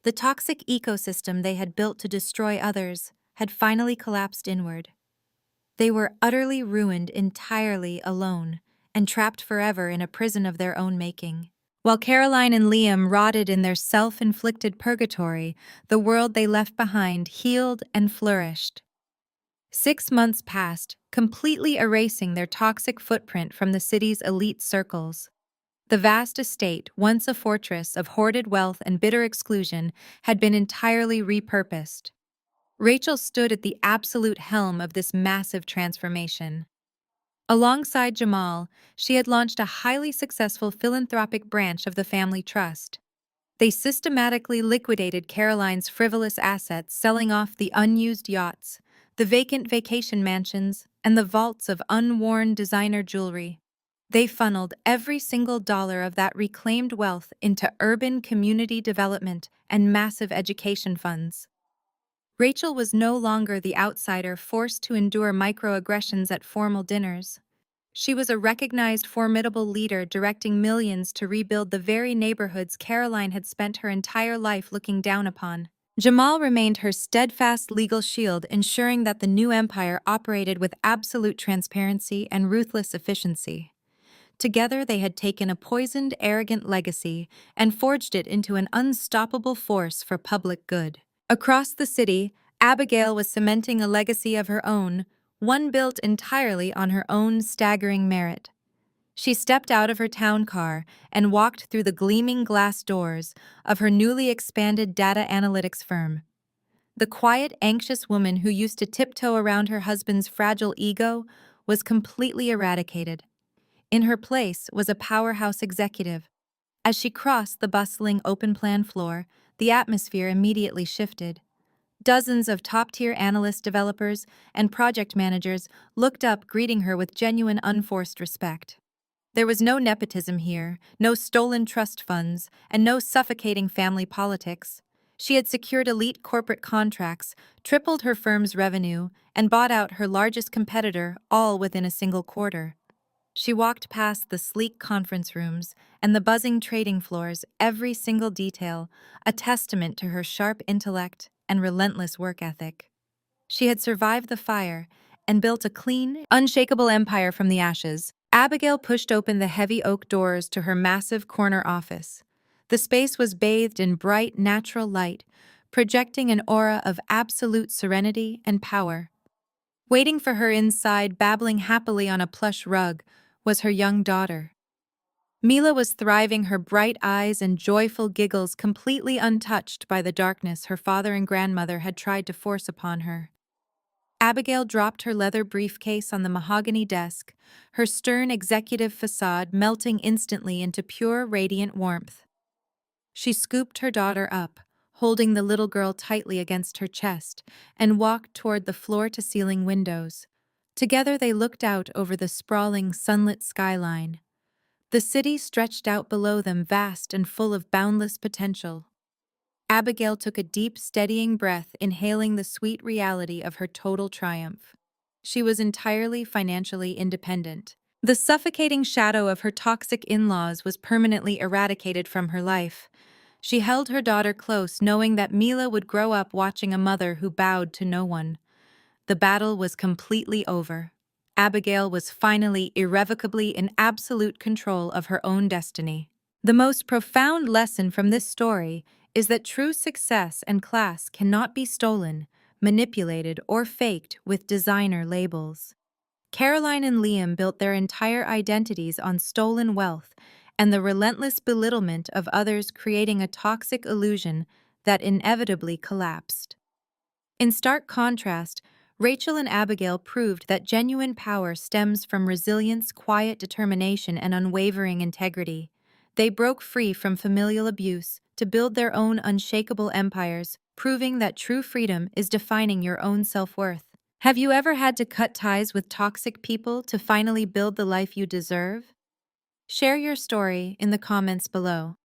The toxic ecosystem they had built to destroy others had finally collapsed inward. They were utterly ruined, entirely alone, and trapped forever in a prison of their own making. While Caroline and Liam rotted in their self-inflicted purgatory, the world they left behind healed and flourished. 6 months passed, completely erasing their toxic footprint from the city's elite circles. The vast estate, once a fortress of hoarded wealth and bitter exclusion, had been entirely repurposed. Rachel stood at the absolute helm of this massive transformation. Alongside Jamal, she had launched a highly successful philanthropic branch of the family trust. They systematically liquidated Caroline's frivolous assets, selling off the unused yachts, the vacant vacation mansions, and the vaults of unworn designer jewelry. They funneled every single dollar of that reclaimed wealth into urban community development and massive education funds. Rachel was no longer the outsider forced to endure microaggressions at formal dinners. She was a recognized, formidable leader directing millions to rebuild the very neighborhoods Caroline had spent her entire life looking down upon. Jamal remained her steadfast legal shield, ensuring that the new empire operated with absolute transparency and ruthless efficiency. Together, they had taken a poisoned, arrogant legacy and forged it into an unstoppable force for public good. Across the city, Abigail was cementing a legacy of her own, one built entirely on her own staggering merit. She stepped out of her town car and walked through the gleaming glass doors of her newly expanded data analytics firm. The quiet, anxious woman who used to tiptoe around her husband's fragile ego was completely eradicated. In her place was a powerhouse executive. As she crossed the bustling open-plan floor, the atmosphere immediately shifted. Dozens of top-tier analyst developers and project managers looked up, greeting her with genuine, unforced respect. There was no nepotism here, no stolen trust funds, and no suffocating family politics. She had secured elite corporate contracts, tripled her firm's revenue, and bought out her largest competitor, all within a single quarter. She walked past the sleek conference rooms and the buzzing trading floors, every single detail a testament to her sharp intellect and relentless work ethic. She had survived the fire and built a clean, unshakable empire from the ashes. Abigail pushed open the heavy oak doors to her massive corner office. The space was bathed in bright, natural light, projecting an aura of absolute serenity and power. Waiting for her inside, babbling happily on a plush rug, was her young daughter. Mila was thriving, her bright eyes and joyful giggles completely untouched by the darkness her father and grandmother had tried to force upon her. Abigail dropped her leather briefcase on the mahogany desk, her stern executive facade melting instantly into pure, radiant warmth. She scooped her daughter up, holding the little girl tightly against her chest, and walked toward the floor-to-ceiling windows. Together they looked out over the sprawling, sunlit skyline. The city stretched out below them, vast and full of boundless potential. Abigail took a deep, steadying breath, inhaling the sweet reality of her total triumph. She was entirely financially independent. The suffocating shadow of her toxic in-laws was permanently eradicated from her life. She held her daughter close, knowing that Mila would grow up watching a mother who bowed to no one. The battle was completely over. Abigail was finally, irrevocably in absolute control of her own destiny. The most profound lesson from this story is that true success and class cannot be stolen, manipulated, or faked with designer labels. Caroline and Liam built their entire identities on stolen wealth and the relentless belittlement of others, creating a toxic illusion that inevitably collapsed. In stark contrast, Rachel and Abigail proved that genuine power stems from resilience, quiet determination, and unwavering integrity. They broke free from familial abuse to build their own unshakable empires, proving that true freedom is defining your own self-worth. Have you ever had to cut ties with toxic people to finally build the life you deserve? Share your story in the comments below.